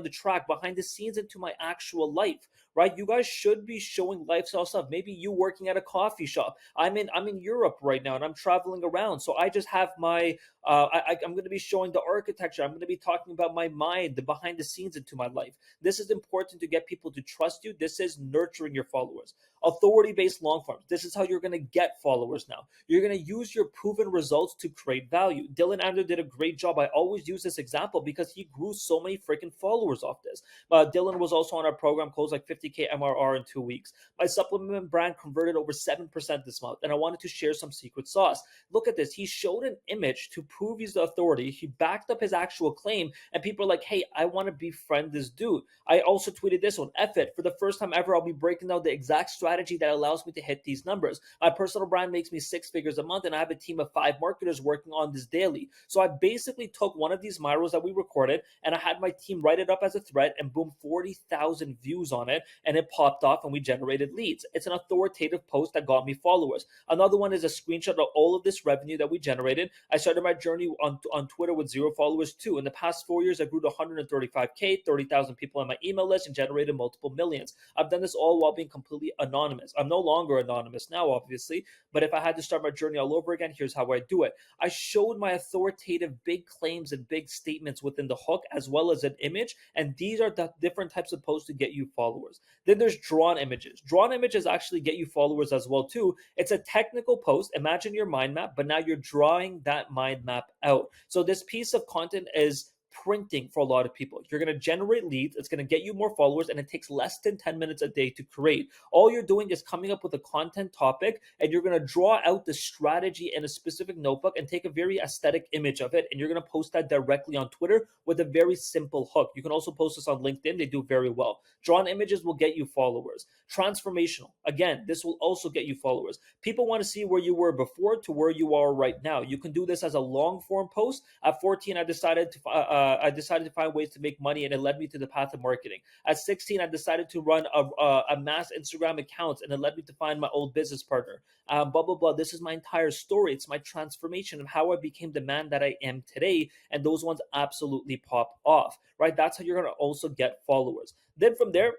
the track, behind the scenes into my actual life. Right? You guys should be showing lifestyle stuff. Maybe you working at a coffee shop. I'm in Europe right now and I'm traveling around. So I just have my I'm going to be showing the architecture. I'm going to be talking about my mind, the behind the scenes into my life. This is important to get people to trust you. This is nurturing your followers. Authority-based long forms. This is how you're going to get followers now. You're going to use your proven results to create value. Dylan Andrew did a great job. I always use this example because he grew so many freaking followers off this. Dylan was also on our program, closed like 50K MRR in 2 weeks. My supplement brand converted over 7% this month, and I wanted to share some secret sauce. Look at this. He showed an image to prove he's the authority. He backed up his actual claim, and people are like, hey, I want to befriend this dude. I also tweeted this one, F it. For the first time ever, I'll be breaking down the exact strategy that allows me to hit these numbers. My personal brand makes me 6 figures a month, and I have a team of 5 marketers working on this daily. So I basically took one of these Miros that we recorded, and I had my team write it up as a thread, and boom, 40,000 views on it, and it popped off, and we generated leads. It's an authoritative post that got me followers. Another one is a screenshot of all of this revenue that we generated. I started my journey on Twitter with 0 followers too. In the past 4 years, I grew to 135K, 30,000 people on my email list, and generated multiple millions. I've done this all while being completely anonymous. I'm no longer anonymous now, obviously, but if I had to start my journey all over again, here's how I do it. I showed my authoritative big claims and big statements within the hook as well as an image, and these are the different types of posts to get you followers. Then there's drawn images. Drawn images actually get you followers as well too. It's a technical post. Imagine your mind map, but now you're drawing that mind map out. So this piece of content is printing for a lot of people. You're going to generate leads. It's going to get you more followers, and it takes less than 10 minutes a day to create. All you're doing is coming up with a content topic, and you're going to draw out the strategy in a specific notebook and take a very aesthetic image of it, and you're going to post that directly on Twitter with a very simple hook. You can also post this on LinkedIn. They do very well. Drawn images will get you followers. Transformational. Again, this will also get you followers. People want to see where you were before to where you are right now. You can do this as a long form post. At 14, I decided to I decided to find ways to make money, and it led me to the path of marketing. At 16, I decided to run a mass Instagram account, and it led me to find my old business partner. Blah blah blah. This is my entire story. It's my transformation of how I became the man that I am today, and those ones absolutely pop off, right? That's how you're gonna also get followers. Then from there,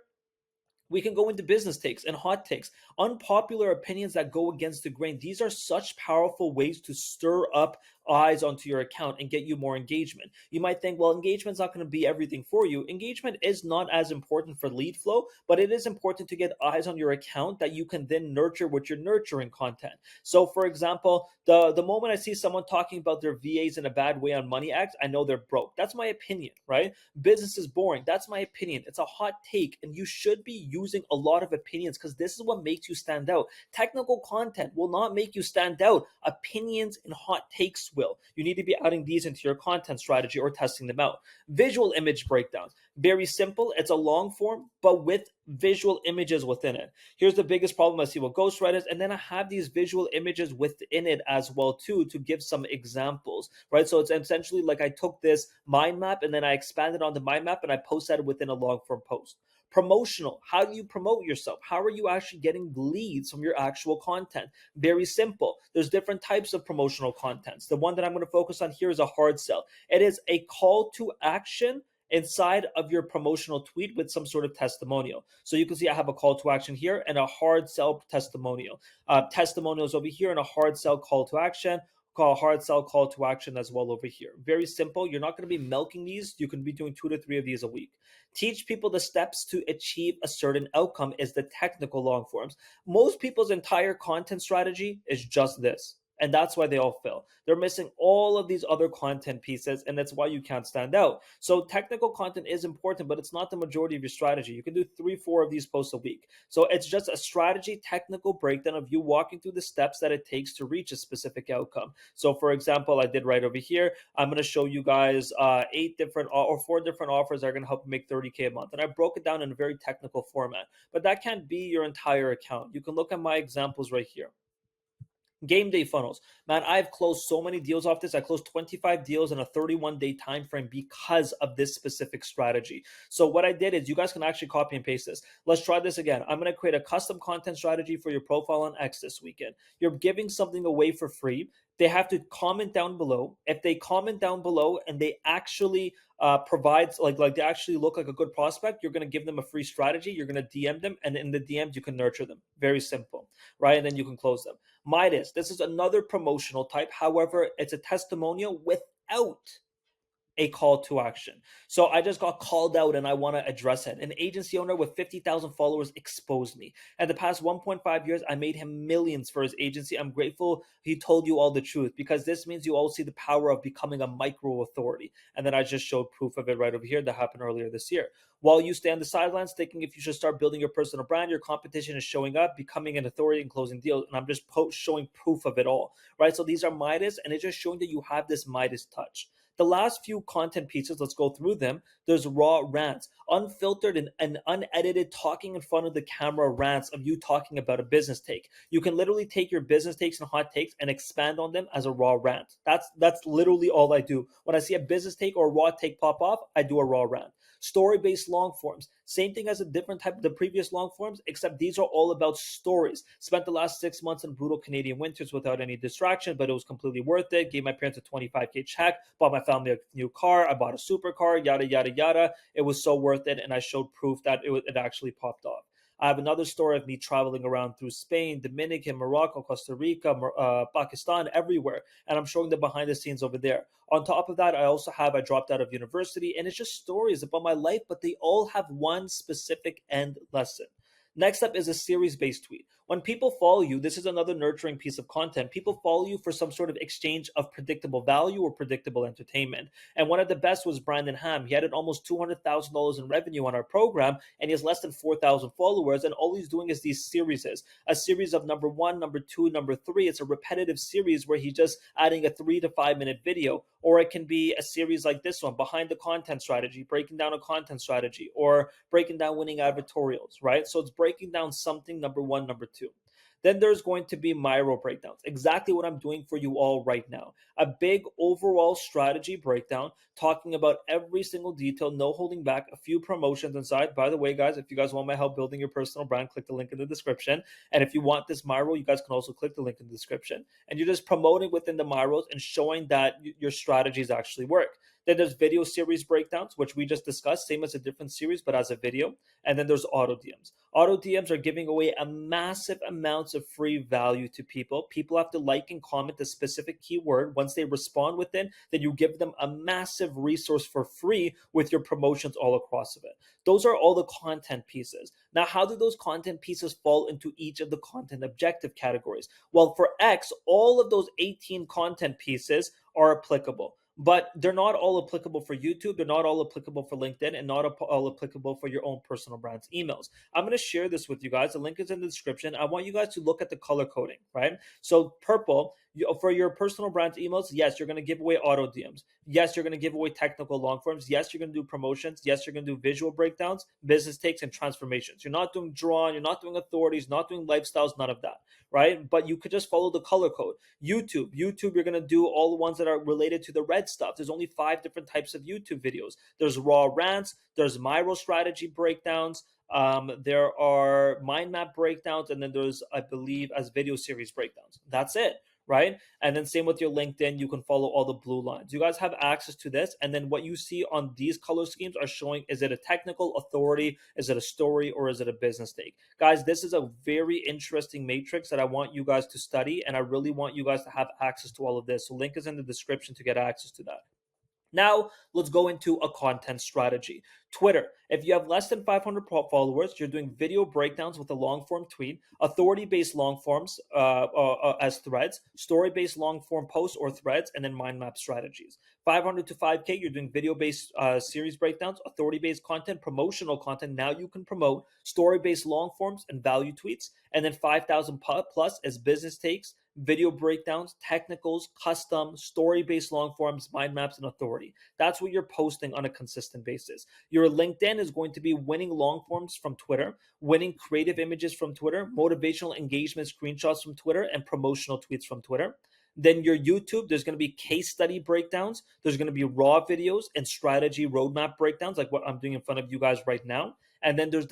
we can go into business takes and hot takes, unpopular opinions that go against the grain. These are such powerful ways to stir up eyes onto your account and get you more engagement. You might think, well, engagement's not going to be everything for you. Engagement is not as important for lead flow, but it is important to get eyes on your account that you can then nurture with your nurturing content. So, for example, the moment I see someone talking about their VAs in a bad way on Money X, I know they're broke. That's my opinion, right? Business is boring. That's my opinion. It's a hot take, and you should be using a lot of opinions because this is what makes you stand out. Technical content will not make you stand out. Opinions and hot takes will. You need to be adding these into your content strategy or testing them out. Visual image breakdowns. Very simple. It's a long form, but with visual images within it. Here's the biggest problem I see with ghostwriters, and then I have these visual images within it as well too to give some examples, right? So it's essentially like I took this mind map and then I expanded on the mind map and I posted it within a long form post. Promotional. How do you promote yourself? How are you actually getting leads from your actual content? Very simple. There's different types of promotional contents. The one that I'm going to focus on here is a hard sell. It is a call to action inside of your promotional tweet with some sort of testimonial. So you can see I have a call to action here and a hard sell testimonial. Testimonials over here and a hard sell call to action. Hard sell call to action as well over here. Very simple. You're not going to be milking these. You can be doing 2 to 3 of these a week. Teach people the steps to achieve a certain outcome is the technical long forms. Most people's entire content strategy is just this. And that's why they all fail. They're missing all of these other content pieces, and that's why you can't stand out. So technical content is important, but it's not the majority of your strategy. You can do 3, 4 of these posts a week. So it's just a strategy technical breakdown of you walking through the steps that it takes to reach a specific outcome. So for example, I did right over here. I'm going to show you guys 8 different or 4 different offers that are going to help you make $30K a month. And I broke it down in a very technical format, but that can't be your entire account. You can look at my examples right here. Game day funnels. Man, I've closed so many deals off this. I closed 25 deals in a 31-day time frame because of this specific strategy. So what I did is you guys can actually copy and paste this. Let's try this again. I'm going to create a custom content strategy for your profile on X this weekend. You're giving something away for free. They have to comment down below. If they comment down below and they actually provides like they actually look like a good prospect, you're going to give them a free strategy. You're going to DM them, and in the DMs you can nurture them. Very simple, right? And then you can close them. Midas, this is another promotional type. However, it's a testimonial without a call to action. So I just got called out and I want to address it. An agency owner with 50,000 followers exposed me. And the past 1.5 years, I made him millions for his agency. I'm grateful he told you all the truth because this means you all see the power of becoming a micro authority. And then I just showed proof of it right over here that happened earlier this year. While you stay on the sidelines thinking if you should start building your personal brand, your competition is showing up, becoming an authority and closing deals. And I'm just showing proof of it all, right? So these are Midas, and it's just showing that you have this Midas touch. The last few content pieces, let's go through them. There's raw rants, unfiltered and unedited talking in front of the camera rants of you talking about a business take. You can literally take your business takes and hot takes and expand on them as a raw rant. That's literally all I do. When I see a business take or a raw take pop off, I do a raw rant. Story-based long forms. Same thing as a different type of the previous long forms, except these are all about stories. Spent the last 6 months in brutal Canadian winters without any distraction, but it was completely worth it. Gave my parents a 25K check, bought my family a new car, I bought a supercar, yada, yada, yada. It was so worth it, and I showed proof that it actually popped off. I have another story of me traveling around through Spain, Dominican, Morocco, Costa Rica, Pakistan, everywhere. And I'm showing the behind the scenes over there. On top of that, I dropped out of university, and it's just stories about my life, but they all have one specific end lesson. Next up is a series-based tweet. When people follow you, this is another nurturing piece of content. People follow you for some sort of exchange of predictable value or predictable entertainment. And one of the best was Brandon Ham. He had almost $200,000 in revenue on our program, and he has less than 4,000 followers. And all he's doing is these series. A series of number 1, number 2, number 3. It's a repetitive series where he's just adding a 3 to 5 minute video. Or it can be a series like this one, behind the content strategy, breaking down a content strategy, or breaking down winning advertorials, right? So it's breaking down something, number 1, number 2. Then there's going to be Miro breakdowns, exactly what I'm doing for you all right now. A big overall strategy breakdown talking about every single detail, no holding back, a few promotions inside. By the way, guys, if you guys want my help building your personal brand, click the link in the description. And if you want this Miro, you guys can also click the link in the description. And you're just promoting within the Miros and showing that your strategies actually work. Then there's video series breakdowns, which we just discussed, same as a different series, but as a video. And then there's auto DMs. Auto DMs are giving away a massive amounts of free value to people. People have to like and comment a specific keyword. Once they respond within, then you give them a massive resource for free with your promotions all across of it. Those are all the content pieces. Now, how do those content pieces fall into each of the content objective categories? Well, for X, all of those 18 content pieces are applicable. But they're not all applicable for YouTube. They're not all applicable for LinkedIn, and not all applicable for your own personal brand's emails. I'm going to share this with you guys. The link is in the description. I want you guys to look at the color coding, right? So purple, for your personal brand's emails, yes, you're going to give away auto DMs. Yes, you're going to give away technical long forms. Yes, you're going to do promotions. Yes, you're going to do visual breakdowns, business takes, and transformations. You're not doing drawn. You're not doing authorities, not doing lifestyles, none of that, right? But you could just follow the color code. YouTube, you're going to do all the ones that are related to the red stuff. There's only 5 different types of YouTube videos. There's raw rants, there's Miro strategy breakdowns, there are mind map breakdowns, and then there's, I believe, as video series breakdowns. That's it, right? And then same with your LinkedIn, you can follow all the blue lines. You guys have access to this, and then what you see on these color schemes are showing, is it a technical authority, is it a story, or is it a business take? Guys, this is a very interesting matrix that I want you guys to study, and I really want you guys to have access to all of this. So link is in the description to get access to that. Now, let's go into a content strategy. Twitter. If you have less than 500 followers, you're doing video breakdowns with a long form tweet, authority-based long forms as threads, story-based long form posts or threads, and then mind map strategies. 500 to 5K, you're doing video-based series breakdowns, authority-based content, promotional content. Now you can promote story-based long forms and value tweets. And then 5,000 plus is business takes, video breakdowns, technicals, custom, story-based long forms, mind maps, and authority. That's what you're posting on a consistent basis. Your LinkedIn is going to be winning long forms from Twitter, winning creative images from Twitter, motivational engagement screenshots from Twitter, and promotional tweets from Twitter. Then your YouTube, there's going to be case study breakdowns. There's going to be raw videos and strategy roadmap breakdowns, like what I'm doing in front of you guys right now. And then there's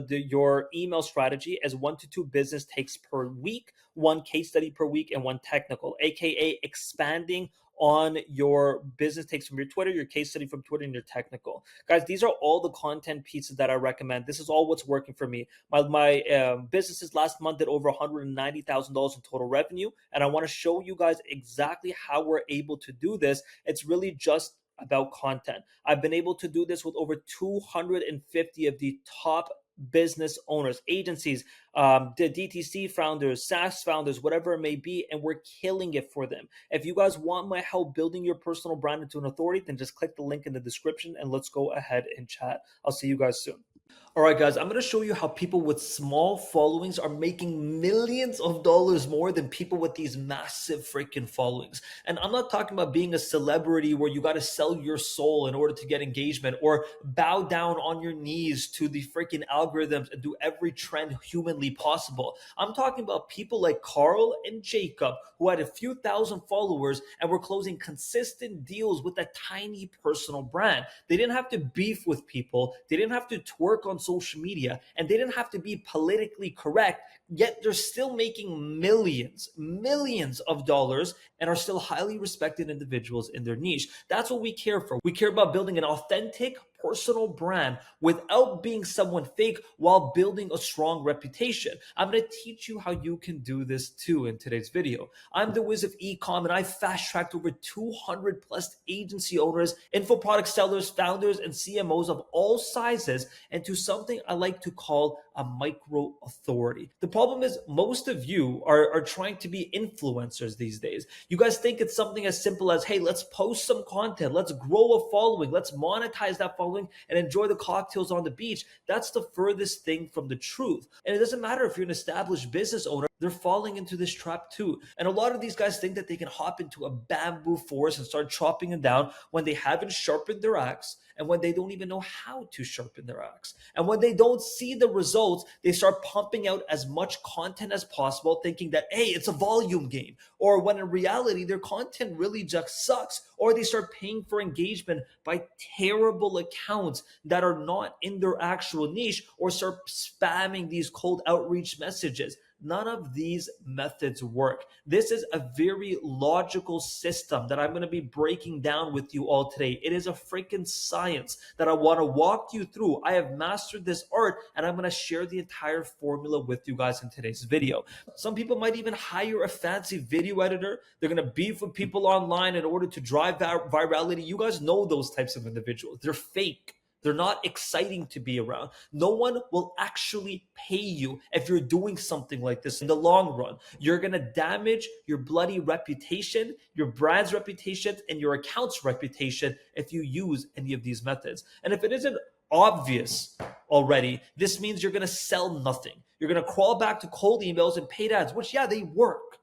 your email strategy as 1 to 2 business takes per week, 1 case study per week, and 1 technical, aka expanding on your business takes from your Twitter, your case study from Twitter, and your technical. Guys, these are all the content pieces that I recommend. This is all what's working for me. My businesses last month did over $190,000 in total revenue, and I want to show you guys exactly how we're able to do this. It's really just about content. I've been able to do this with over 250 of the top business owners, agencies, the DTC founders, SaaS founders, whatever it may be, and we're killing it for them. If you guys want my help building your personal brand into an authority, then just click the link in the description and let's go ahead and chat. I'll see you guys soon. All right, guys, I'm going to show you how people with small followings are making millions of dollars more than people with these massive freaking followings. And I'm not talking about being a celebrity where you got to sell your soul in order to get engagement or bow down on your knees to the freaking algorithms and do every trend humanly possible. I'm talking about people like Carl and Jacob who had a few thousand followers and were closing consistent deals with a tiny personal brand. They didn't have to beef with people. They didn't have to twerk on social media, and they didn't have to be politically correct, yet they're still making millions of dollars and are still highly respected individuals in their niche. That's what we care for. We care about building an authentic personal brand without being someone fake while building a strong reputation. I'm going to teach you how you can do this too in today's video. I'm the Wiz of Ecom, and I've fast-tracked over 200 plus agency owners, info product sellers, founders, and CMOs of all sizes into something I like to call a micro authority. The problem is most of you are trying to be influencers these days. You guys think it's something as simple as, hey, let's post some content, let's grow a following, let's monetize that following and enjoy the cocktails on the beach. That's the furthest thing from the truth. And it doesn't matter if you're an established business owner they're falling into this trap too. And a lot of these guys think that they can hop into a bamboo forest and start chopping them down when they haven't sharpened their axe and when they don't even know how to sharpen their axe. And when they don't see the results, they start pumping out as much content as possible, thinking that, hey, it's a volume game. Or when in reality, their content really just sucks. Or they start paying for engagement by terrible accounts that are not in their actual niche, or start spamming these cold outreach messages. None of these methods work. This is a very logical system that I'm going to be breaking down with you all today. It is a freaking science that I want to walk you through. I have mastered this art, and I'm going to share the entire formula with you guys in today's video. Some people might even hire a fancy video editor. They're going to beef with people online in order to drive virality. You guys know those types of individuals. They're fake. They're not exciting to be around. No one will actually pay you if you're doing something like this in the long run. You're going to damage your bloody reputation, your brand's reputation, and your account's reputation if you use any of these methods. And if it isn't obvious already, this means you're going to sell nothing. You're going to crawl back to cold emails and paid ads, which, yeah, they work.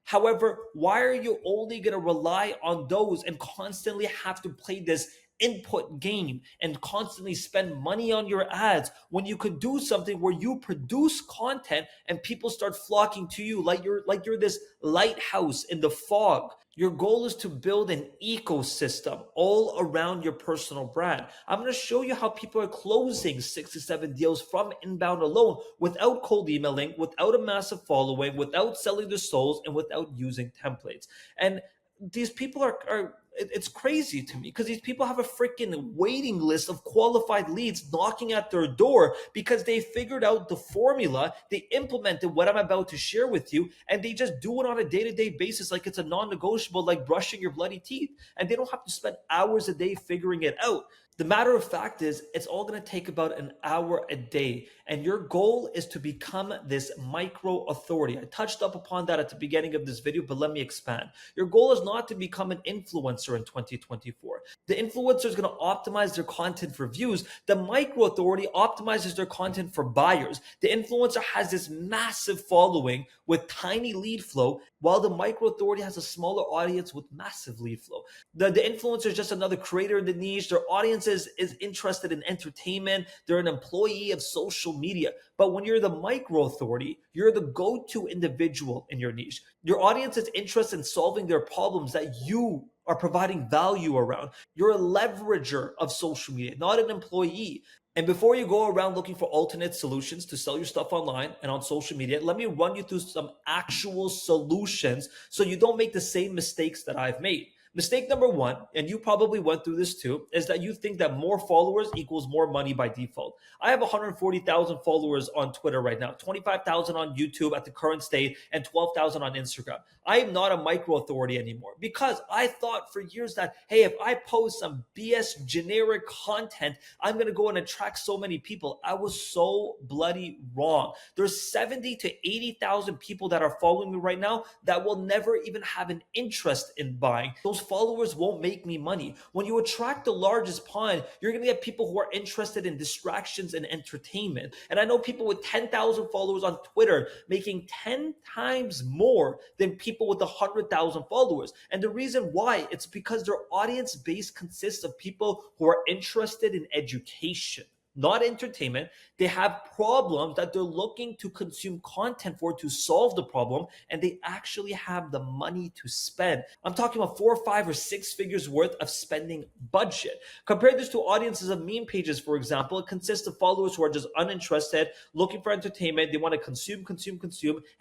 However, why are you only going to rely on those and constantly have to play this input game and constantly spend money on your ads when you could do something where you produce content and people start flocking to you like you're this lighthouse in the fog? Your goal is to build an ecosystem all around your personal brand. I'm going to show you how people are closing 6 to 7 deals from inbound alone without cold emailing, without a massive following, without selling their souls, and without using templates. And these people are it's crazy to me because these people have a freaking waiting list of qualified leads knocking at their door because they figured out the formula, they implemented what I'm about to share with you, and they just do it on a day-to-day basis like it's a non-negotiable, like brushing your bloody teeth, and they don't have to spend hours a day figuring it out. The matter of fact is, it's all going to take about an hour a day. And your goal is to become this micro authority. I touched up upon that at the beginning of this video, but let me expand. Your goal is not to become an influencer in 2024. The influencer is going to optimize their content for views. The micro authority optimizes their content for buyers. The influencer has this massive following with tiny lead flow, while the micro authority has a smaller audience with massive lead flow. The influencer is just another creator in the niche. Their audience is interested in entertainment. They're an employee of social media. But when you're the micro authority, you're the go-to individual in your niche. Your audience is interested in solving their problems that you are providing value around. You're a leverager of social media, not an employee. And before you go around looking for alternate solutions to sell your stuff online and on social media, let me run you through some actual solutions so you don't make the same mistakes that I've made. Mistake number one, and you probably went through this too, is that you think that more followers equals more money by default. I have 140,000 followers on Twitter right now, 25,000 on YouTube at the current state, and 12,000 on Instagram. I am not a micro authority anymore because I thought for years that, hey, if I post some BS generic content, I'm going to go and attract so many people. I was so bloody wrong. There's 70 to 80,000 people that are following me right now that will never even have an interest in buying. Those followers won't make me money. When you attract the largest pond, you're going to get people who are interested in distractions and entertainment. And I know people with 10,000 followers on Twitter making 10 times more than people with 100,000 followers. And the reason why, it's because their audience base consists of people who are interested in education, not entertainment. They have problems that they're looking to consume content for to solve the problem, and they actually have the money to spend. I'm talking about 4, 5, or 6 figures worth of spending budget. Compare this to audiences of meme pages, for example. It consists of followers who are just uninterested, looking for entertainment. They want to consume,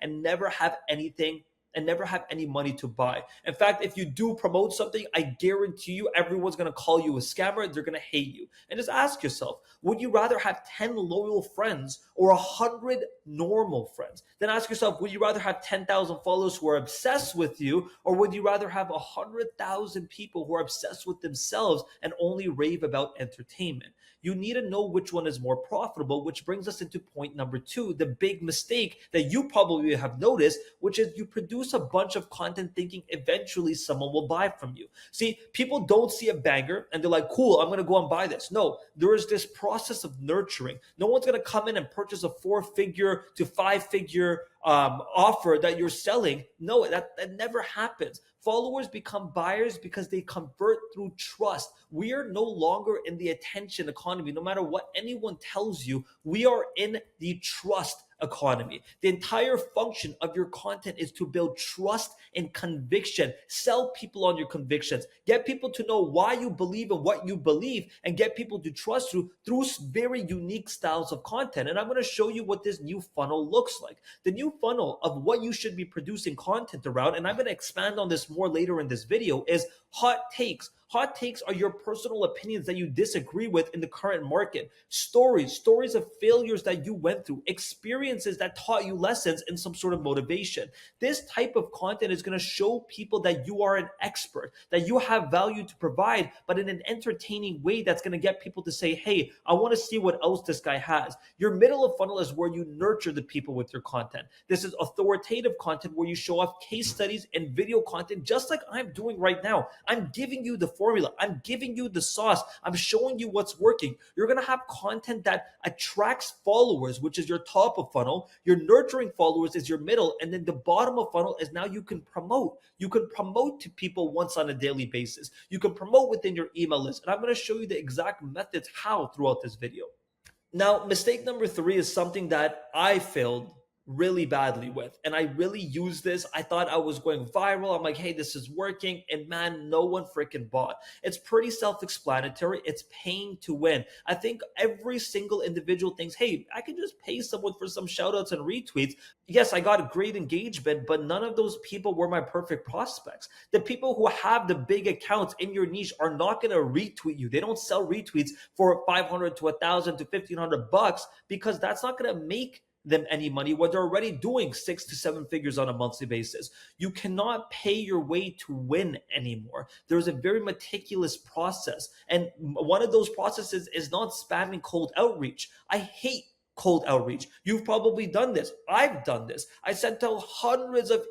and never have anything and never have any money to buy. In fact, if you do promote something, I guarantee you everyone's going to call you a scammer. They're going to hate you. And just ask yourself, would you rather have 10 loyal friends or 100 normal friends? Then ask yourself, would you rather have 10,000 followers who are obsessed with you, or would you rather have 100,000 people who are obsessed with themselves and only rave about entertainment? You need to know which one is more profitable, which brings us into point number 2, the big mistake that you probably have noticed, which is you produce produce a bunch of content thinking eventually someone will buy from you. See, people don't see a banger and they're like, cool, I'm going to go and buy this. No, there is this process of nurturing. No one's going to come in and purchase a 4-figure to 5-figure offer that you're selling. No, that never happens. Followers become buyers because they convert through trust. We are no longer in the attention economy. No matter what anyone tells you, we are in the trust economy. The entire function of your content is to build trust and conviction. Sell people on your convictions. Get people to know why you believe in what you believe, and get people to trust you through very unique styles of content. And I'm going to show you what this new funnel looks like. The new funnel of what you should be producing content around, and I'm going to expand on this more later in this video, is hot takes. Hot takes are your personal opinions that you disagree with in the current market. Stories of failures that you went through, experiences that taught you lessons and some sort of motivation. This type of content is going to show people that you are an expert, that you have value to provide, but in an entertaining way that's going to get people to say, hey, I want to see what else this guy has. Your middle of funnel is where you nurture the people with your content. This is authoritative content where you show off case studies and video content, just like I'm doing right now. I'm giving you the formula. I'm giving you the sauce. I'm showing you what's working. You're going to have content that attracts followers, which is your top of funnel. Your nurturing followers is your middle. And then the bottom of funnel is now you can promote. You can promote to people once on a daily basis. You can promote within your email list. And I'm going to show you the exact methods how throughout this video. Now, mistake number 3 is something that I failed really badly with, and I really used this. I thought I was going viral. I'm like, hey, this is working, and man, no one freaking bought. It's pretty self-explanatory. It's paying to win. I think every single individual thinks, hey, I can just pay someone for some shout outs and retweets. Yes, I got great engagement, but none of those people were my perfect prospects. The people who have the big accounts in your niche are not going to retweet you. They don't sell retweets for 500 to 1,000 to 1,500 bucks, because that's not going to make them any money when they're already doing 6 to 7 figures on a monthly basis. You cannot pay your way to win anymore. There's a very meticulous process, and one of those processes is not spamming cold outreach. I hate cold outreach. You've probably done this. I've done this. I've sent out hundreds of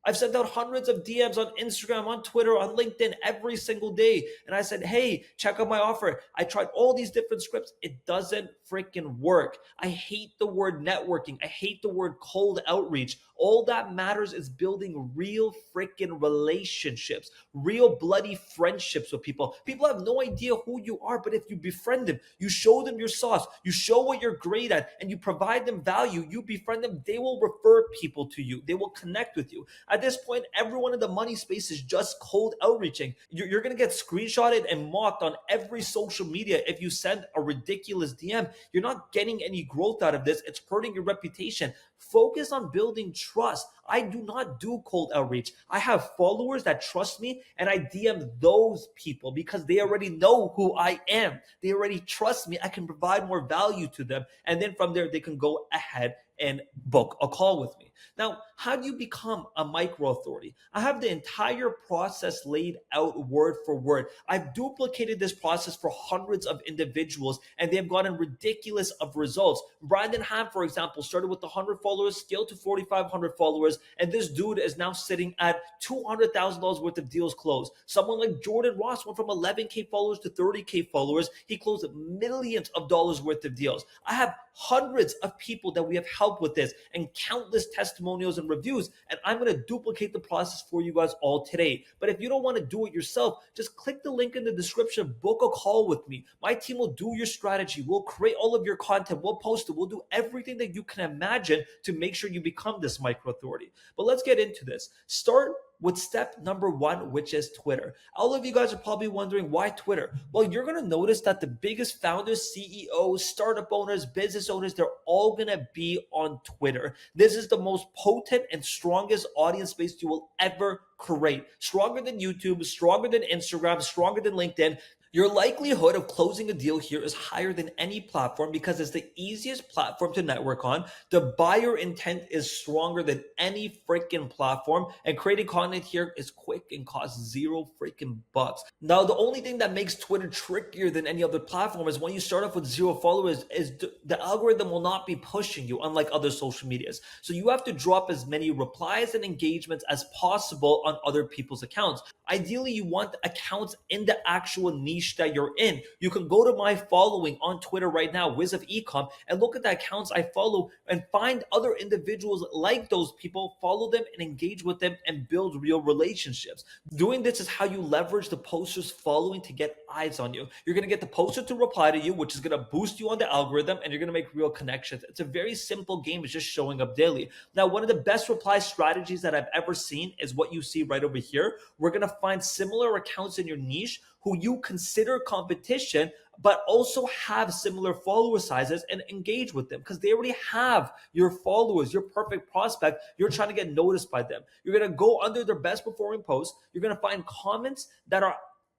DMs on Instagram, on Twitter, on LinkedIn every single day. And I said, hey, check out my offer. I tried all these different scripts. It doesn't freaking work. I hate the word networking. I hate the word cold outreach. All that matters is building real freaking relationships, real bloody friendships with people. People have no idea who you are, but if you befriend them, you show them your sauce, you show what you're great at, and you provide them value, you befriend them, they will refer people to you. They will connect with you. At this point, everyone in the money space is just cold outreaching. You're going to get screenshotted and mocked on every social media if you send a ridiculous DM. You're not getting any growth out of this. It's hurting your reputation. Focus on building trust. I do not do cold outreach. I have followers that trust me, and I DM those people because they already know who I am. They already trust me. I can provide more value to them. And then from there, they can go ahead and book a call with me. Now, how do you become a micro authority? I have the entire process laid out word for word. I've duplicated this process for hundreds of individuals, and they've gotten ridiculous of results. Brandon Ham, for example, started with 100 followers, scaled to 4,500 followers, and this dude is now sitting at $200,000 worth of deals closed. Someone like Jordan Ross went from 11K followers to 30K followers. He closed millions of dollars worth of deals. I have hundreds of people that we have helped with this, and countless testimonials and reviews, and I'm going to duplicate the process for you guys all today. But if you don't want to do it yourself, just click the link in the description, book a call with me. My team will do your strategy. We'll create all of your content. We'll post it. We'll do everything that you can imagine to make sure you become this micro authority. But let's get into this. Start with step number 1, which is Twitter. All of you guys are probably wondering, why Twitter? Well, you're going to notice that the biggest founders, CEOs, startup owners, business owners, they're all going to be on Twitter. This is the most potent and strongest audience base you will ever great. Stronger than YouTube, stronger than Instagram, stronger than LinkedIn. Your likelihood of closing a deal here is higher than any platform because it's the easiest platform to network on. The buyer intent is stronger than any freaking platform, and creating content here is quick and costs zero freaking bucks. Now, the only thing that makes Twitter trickier than any other platform is when you start off with zero followers, is the algorithm will not be pushing you, unlike other social medias. So you have to drop as many replies and engagements as possible on other people's accounts. Ideally, you want accounts in the actual niche that you're in. You can go to my following on Twitter right now, Wiz of Ecom, and look at the accounts I follow and find other individuals like those people, follow them and engage with them and build real relationships. Doing this is how you leverage the poster's following to get eyes on you. You're going to get the poster to reply to you, which is going to boost you on the algorithm, and you're going to make real connections. It's a very simple game. It's just showing up daily. Now, one of the best reply strategies that I've ever seen is what you see right over here. We're going to find similar accounts in your niche who you consider competition, but also have similar follower sizes, and engage with them because they already have your followers, your perfect prospect. You're trying to get noticed by them. You're going to go under their best performing posts. You're going to find comments that are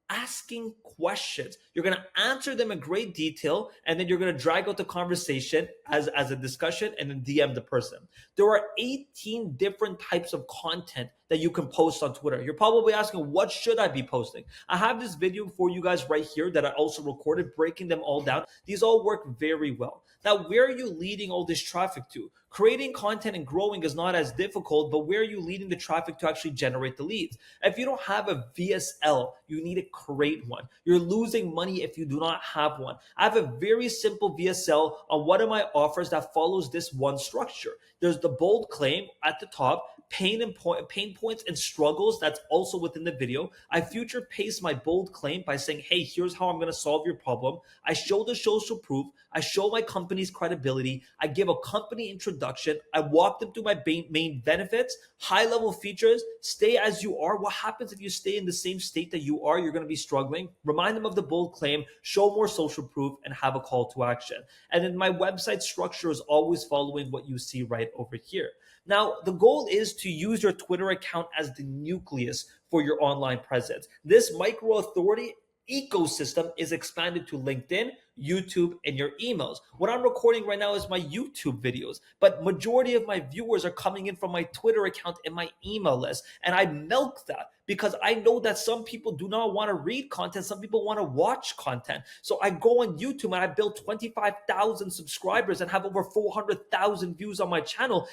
asking questions. You're going to answer them in great detail, and then you're going to drag out the conversation as a discussion and then DM the person. There are 18 different types of content that you can post on Twitter. You're probably asking, what should I be posting? I have this video for you guys right here that I also recorded, breaking them all down. These all work very well. Now, where are you leading all this traffic to? Creating content and growing is not as difficult, but where are you leading the traffic to actually generate the leads? If you don't have a VSL, you need to create one. You're losing money if you do not have one. I have a very simple VSL on one of my offers that follows this one structure. There's the bold claim at the top, pain points and struggles, that's also within the video. I future pace my bold claim by saying, hey, here's how I'm going to solve your problem. I show the social proof. I show my company's credibility. I give a company introduction. I walk them through my main benefits, high level features. Stay as you are. What happens if you stay in the same state that you are? You're going to be struggling. Remind them of the bold claim, show more social proof, and have a call to action. And then my website structure is always following what you see right over here. Now, the goal is to use your Twitter account as the nucleus for your online presence. This micro authority ecosystem is expanded to LinkedIn, YouTube, and your emails. What I'm recording right now is my YouTube videos, but majority of my viewers are coming in from my Twitter account and my email list. And I milk that because I know that some people do not want to read content. Some people want to watch content. So I go on YouTube and I build 25,000 subscribers and have over 400,000 views on my channel,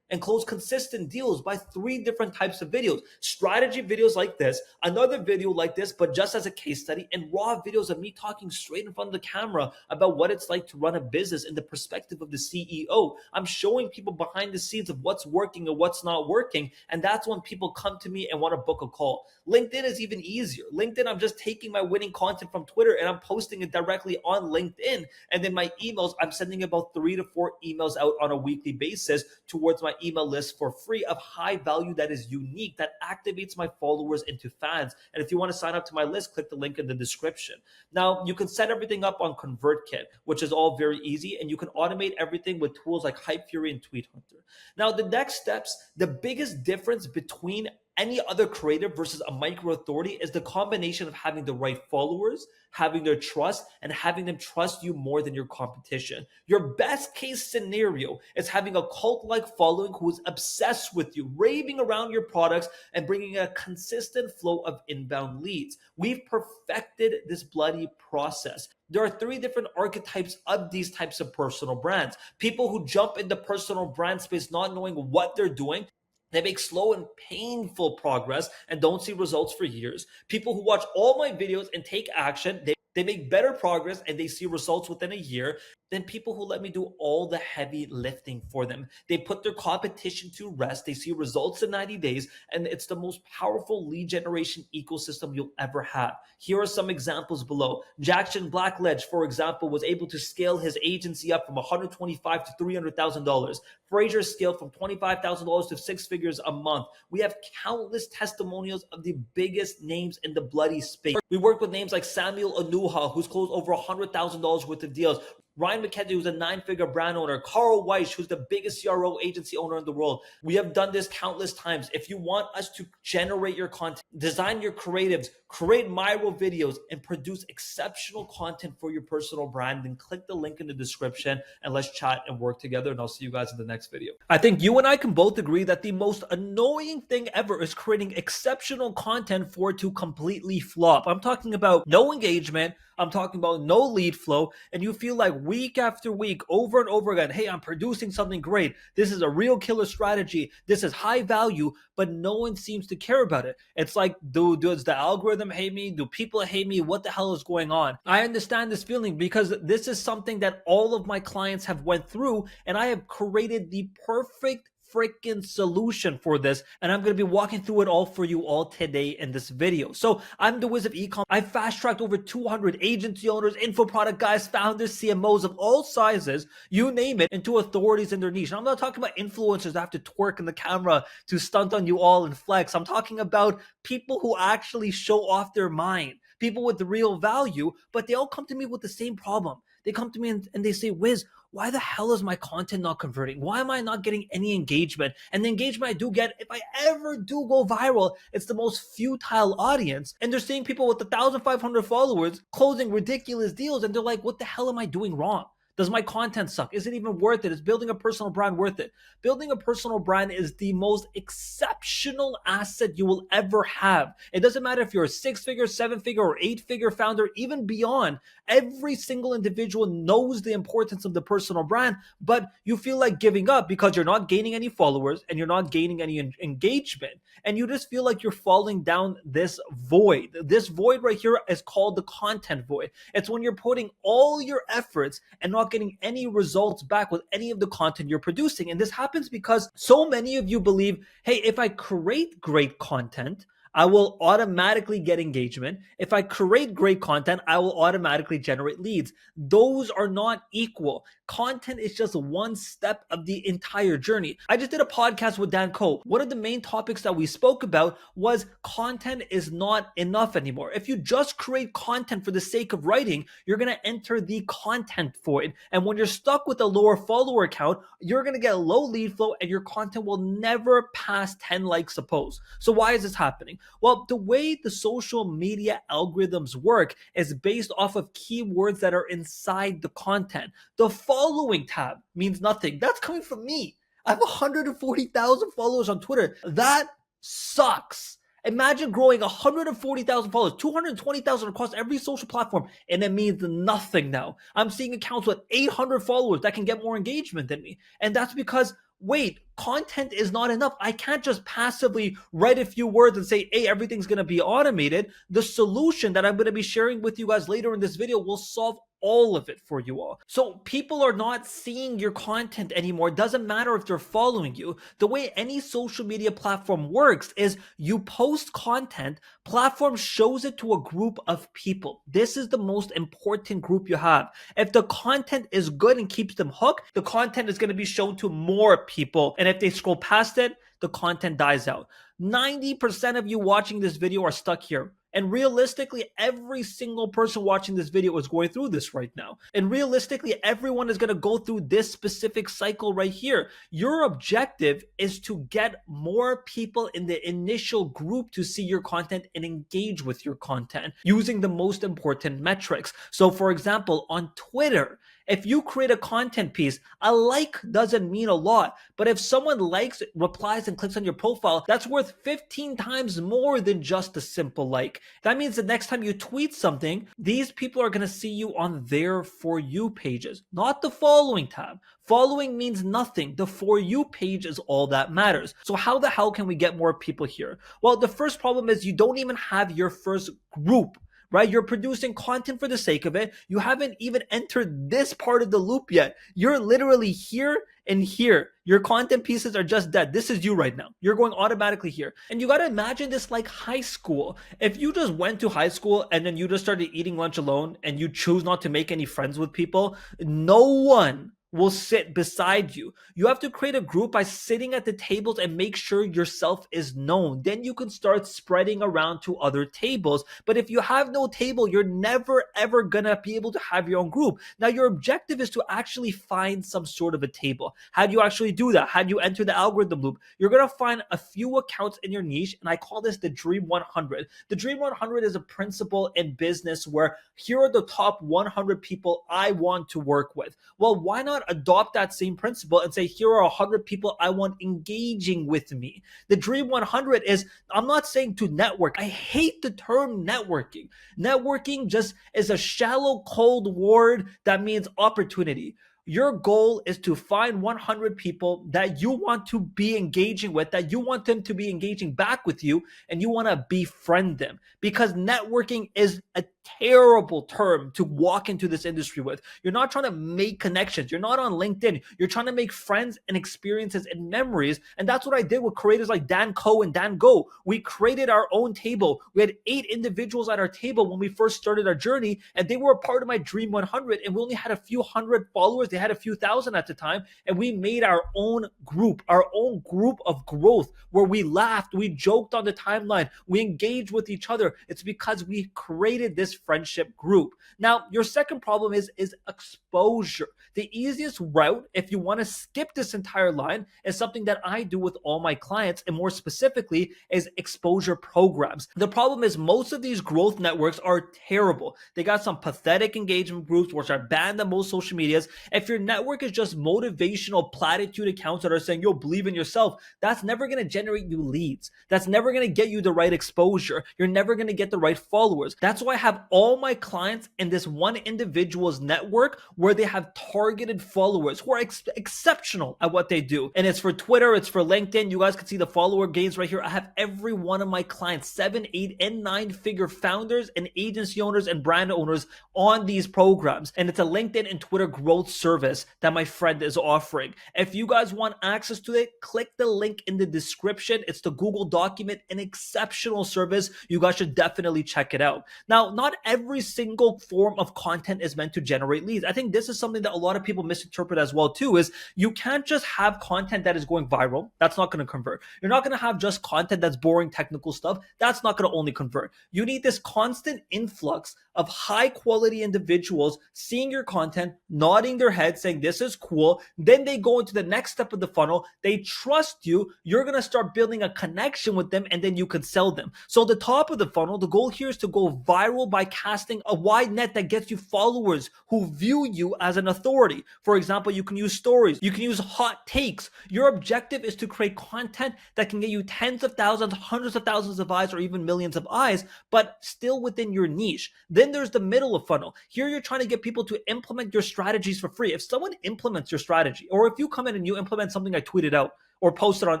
and close consistent deals by 3 different types of videos. Strategy videos like this, another video like this, but just as a case study, and raw videos of me talking straight in front of the camera about what it's like to run a business in the perspective of the CEO. I'm showing people behind the scenes of what's working and what's not working, and that's when people come to me and want to book a call. LinkedIn is even easier. LinkedIn, I'm just taking my winning content from Twitter and I'm posting it directly on LinkedIn. And then my emails, I'm sending about 3 to 4 emails out on a weekly basis towards my email list for free of high value that is unique, that activates my followers into fans. And if you want to sign up to my list, click the link in the description. Now, you can set everything up on ConvertKit, which is all very easy, and you can automate everything with tools like Hype Fury and Tweet Hunter. Now, the next steps, the biggest difference between any other creator versus a micro authority is the combination of having the right followers, having their trust, and having them trust you more than your competition. Your best case scenario is having a cult-like following who is obsessed with you, raving around your products, and bringing a consistent flow of inbound leads. We've perfected this bloody process. There are 3 different archetypes of these types of personal brands. People who jump in the personal brand space not knowing what they're doing. They make slow and painful progress and don't see results for years. People who watch all my videos and take action, they make better progress and they see results within a year than people who let me do all the heavy lifting for them. They put their competition to rest. They see results in 90 days, and it's the most powerful lead generation ecosystem you'll ever have. Here are some examples below. Jackson Blackledge, for example, was able to scale his agency up from $125,000 to $300,000. Frazier scaled from $25,000 to 6 figures a month. We have countless testimonials of the biggest names in the bloody space. We work with names like Samuel Anuha, who's closed over $100,000 worth of deals. Ryan McKenzie, who's a 9-figure brand owner, Carl Weiss, who's the biggest CRO agency owner in the world. We have done this countless times. If you want us to generate your content, design your creatives, create Miro videos, and produce exceptional content for your personal brand, then click the link in the description and let's chat and work together. And I'll see you guys in the next video. I think you and I can both agree that the most annoying thing ever is creating exceptional content for it to completely flop. I'm talking about no engagement. I'm talking about no lead flow, and you feel like week after week, over and over again, hey, I'm producing something great. This is a real killer strategy. This is high value, but no one seems to care about it. It's like, does the algorithm hate me? Do people hate me? What the hell is going on? I understand this feeling because this is something that all of my clients have went through, and I have created the perfect freaking solution for this, and I'm going to be walking through it all for you all today in this video. So I'm the Wiz of Ecom. I fast-tracked over 200 agency owners, info product guys, founders, CMOs of all sizes, you name it, into authorities in their niche. And I'm not talking about influencers that have to twerk in the camera to stunt on you all and flex. I'm talking about people who actually show off their mind, people with the real value, but they all come to me with the same problem. They come to me and they say, Wiz, why the hell is my content not converting? Why am I not getting any engagement? And the engagement I do get, if I ever do go viral, it's the most futile audience. And they're seeing people with 1,500 followers closing ridiculous deals. And they're like, what the hell am I doing wrong? Does my content suck? Is it even worth it? Is building a personal brand worth it? Building a personal brand is the most exceptional asset you will ever have. It doesn't matter if you're a 6-figure, 7-figure, or 8-figure founder, even beyond. Every single individual knows the importance of the personal brand, but you feel like giving up because you're not gaining any followers and you're not gaining any engagement. And you just feel like you're falling down this void. This void right here is called the content void. It's when you're putting all your efforts and not getting any results back with any of the content you're producing. And this happens because so many of you believe, hey, if I create great content, I will automatically get engagement. If I create great content, I will automatically generate leads. Those are not equal. Content is just one step of the entire journey. I just did a podcast with Dan Coe. One of the main topics that we spoke about was content is not enough anymore. If you just create content for the sake of writing, you're going to enter the content void. And when you're stuck with a lower follower count, you're going to get low lead flow and your content will never pass 10 likes a post. So why is this happening? Well, the way the social media algorithms work is based off of keywords that are inside the content. The following tab means nothing. That's coming from me. I have 140,000 followers on Twitter. That sucks. Imagine growing 140,000 followers, 220,000 across every social platform, and it means nothing now. I'm seeing accounts with 800 followers that can get more engagement than me. And that's because, wait, content is not enough. I can't just passively write a few words and say, hey, everything's going to be automated. The solution that I'm going to be sharing with you guys later in this video will solve all of it for you all. So people are not seeing your content anymore. It doesn't matter if they're following you. The way any social media platform works is you post content, platform shows it to a group of people. This is the most important group you have. If the content is good and keeps them hooked, the content is going to be shown to more people. And if they scroll past it, the content dies out. 90% of you watching this video are stuck here. And realistically, every single person watching this video is going through this right now. And realistically, everyone is going to go through this specific cycle right here. Your objective is to get more people in the initial group to see your content and engage with your content using the most important metrics. So for example, on Twitter, if you create a content piece, a like doesn't mean a lot. But if someone likes, replies, and clicks on your profile, that's worth 15 times more than just a simple like. That means the next time you tweet something, these people are going to see you on their For You pages, not the following tab. Following means nothing. The For You page is all that matters. So how the hell can we get more people here? Well, the first problem is you don't even have your first group. Right? You're producing content for the sake of it. You haven't even entered this part of the loop yet. You're literally here and here. Your content pieces are just dead. This is you right now. You're going automatically here. And you got to imagine this like high school. If you just went to high school and then you just started eating lunch alone and you choose not to make any friends with people, no one will sit beside you. You have to create a group by sitting at the tables and make sure yourself is known. Then you can start spreading around to other tables. But if you have no table, you're never ever gonna be able to have your own group. Now, your objective is to actually find some sort of a table. How do you actually do that? How do you enter the algorithm loop? You're gonna find a few accounts in your niche, and I call this the Dream 100. The Dream 100 is a principle in business where here are the top 100 people I want to work with. Well, why not adopt that same principle and say, here are 100 people I want engaging with me? The Dream 100 is, I'm not saying to network. I hate the term networking. Networking just is a shallow, cold word that means opportunity. Your goal is to find 100 people that you want to be engaging with, that you want them to be engaging back with you, and you want to befriend them. Because networking is a terrible term to walk into this industry with. You're not trying to make connections. You're not on LinkedIn. You're trying to make friends and experiences and memories. And that's what I did with creators like Dan Ko and Dan Go. We created our own table. We had 8 individuals at our table when we first started our journey, and they were a part of my Dream 100. And we only had a few hundred followers. They had a few thousand at the time. And we made our own group of growth where we laughed, we joked on the timeline, we engaged with each other. It's because we created this friendship group. Now, your second problem is exposure. The easiest route, if you want to skip this entire line, is something that I do with all my clients, and more specifically is exposure programs. The problem is most of these growth networks are terrible. They got some pathetic engagement groups which are banned on most social medias. If your network is just motivational platitude accounts that are saying, yo, believe in yourself, that's never going to generate you leads. That's never going to get you the right exposure. You're never going to get the right followers. That's why I have all my clients in this one individual's network where they have targeted followers who are exceptional at what they do. And it's for Twitter, it's for LinkedIn. You guys can see the follower gains right here. I have every one of my clients, 7, 8, and 9-figure founders and agency owners and brand owners on these programs. And it's a LinkedIn and Twitter growth service that my friend is offering. If you guys want access to it, click the link in the description. It's the Google document, an exceptional service. You guys should definitely check it out. Now, not every single form of content is meant to generate leads. I think this is something that a lot of people misinterpret as well too, is you can't just have content that is going viral. That's not going to convert. You're not going to have just content that's boring technical stuff. That's not going to only convert. You need this constant influx of high quality individuals seeing your content, nodding their head, saying this is cool. Then they go into the next step of the funnel. They trust you. You're going to start building a connection with them, and then you can sell them. So the top of the funnel, the goal here is to go viral by casting a wide net that gets you followers who view you as an authority. For example, you can use stories. You can use hot takes. Your objective is to create content that can get you tens of thousands, hundreds of thousands of eyes, or even millions of eyes, but still within your niche. Then there's the middle of funnel. Here you're trying to get people to implement your strategies for free. If someone implements your strategy, or if you come in and you implement something I tweeted out or posted on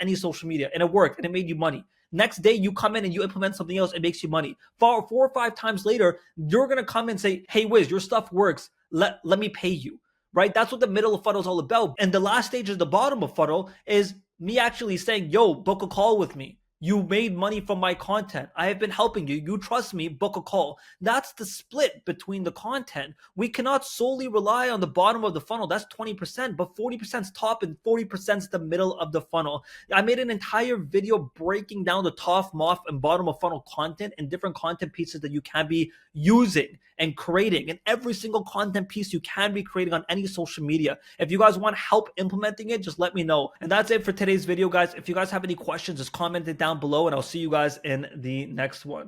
any social media and it worked and it made you money, next day you come in and you implement something else, it makes you money. 4 or 5 times later, you're going to come and say, hey, Wiz, your stuff works. Let me pay you, right? That's what the middle of funnel is all about. And the last stage is the bottom of funnel is me actually saying, yo, book a call with me. You made money from my content. I have been helping you. You trust me, book a call. That's the split between the content. We cannot solely rely on the bottom of the funnel. That's 20%, but 40% is top and 40% is the middle of the funnel. I made an entire video breaking down the top, and bottom of funnel content and different content pieces that you can be using and creating. And every single content piece you can be creating on any social media. If you guys want help implementing it, just let me know. And that's it for today's video, guys. If you guys have any questions, just comment it down below, and I'll see you guys in the next one.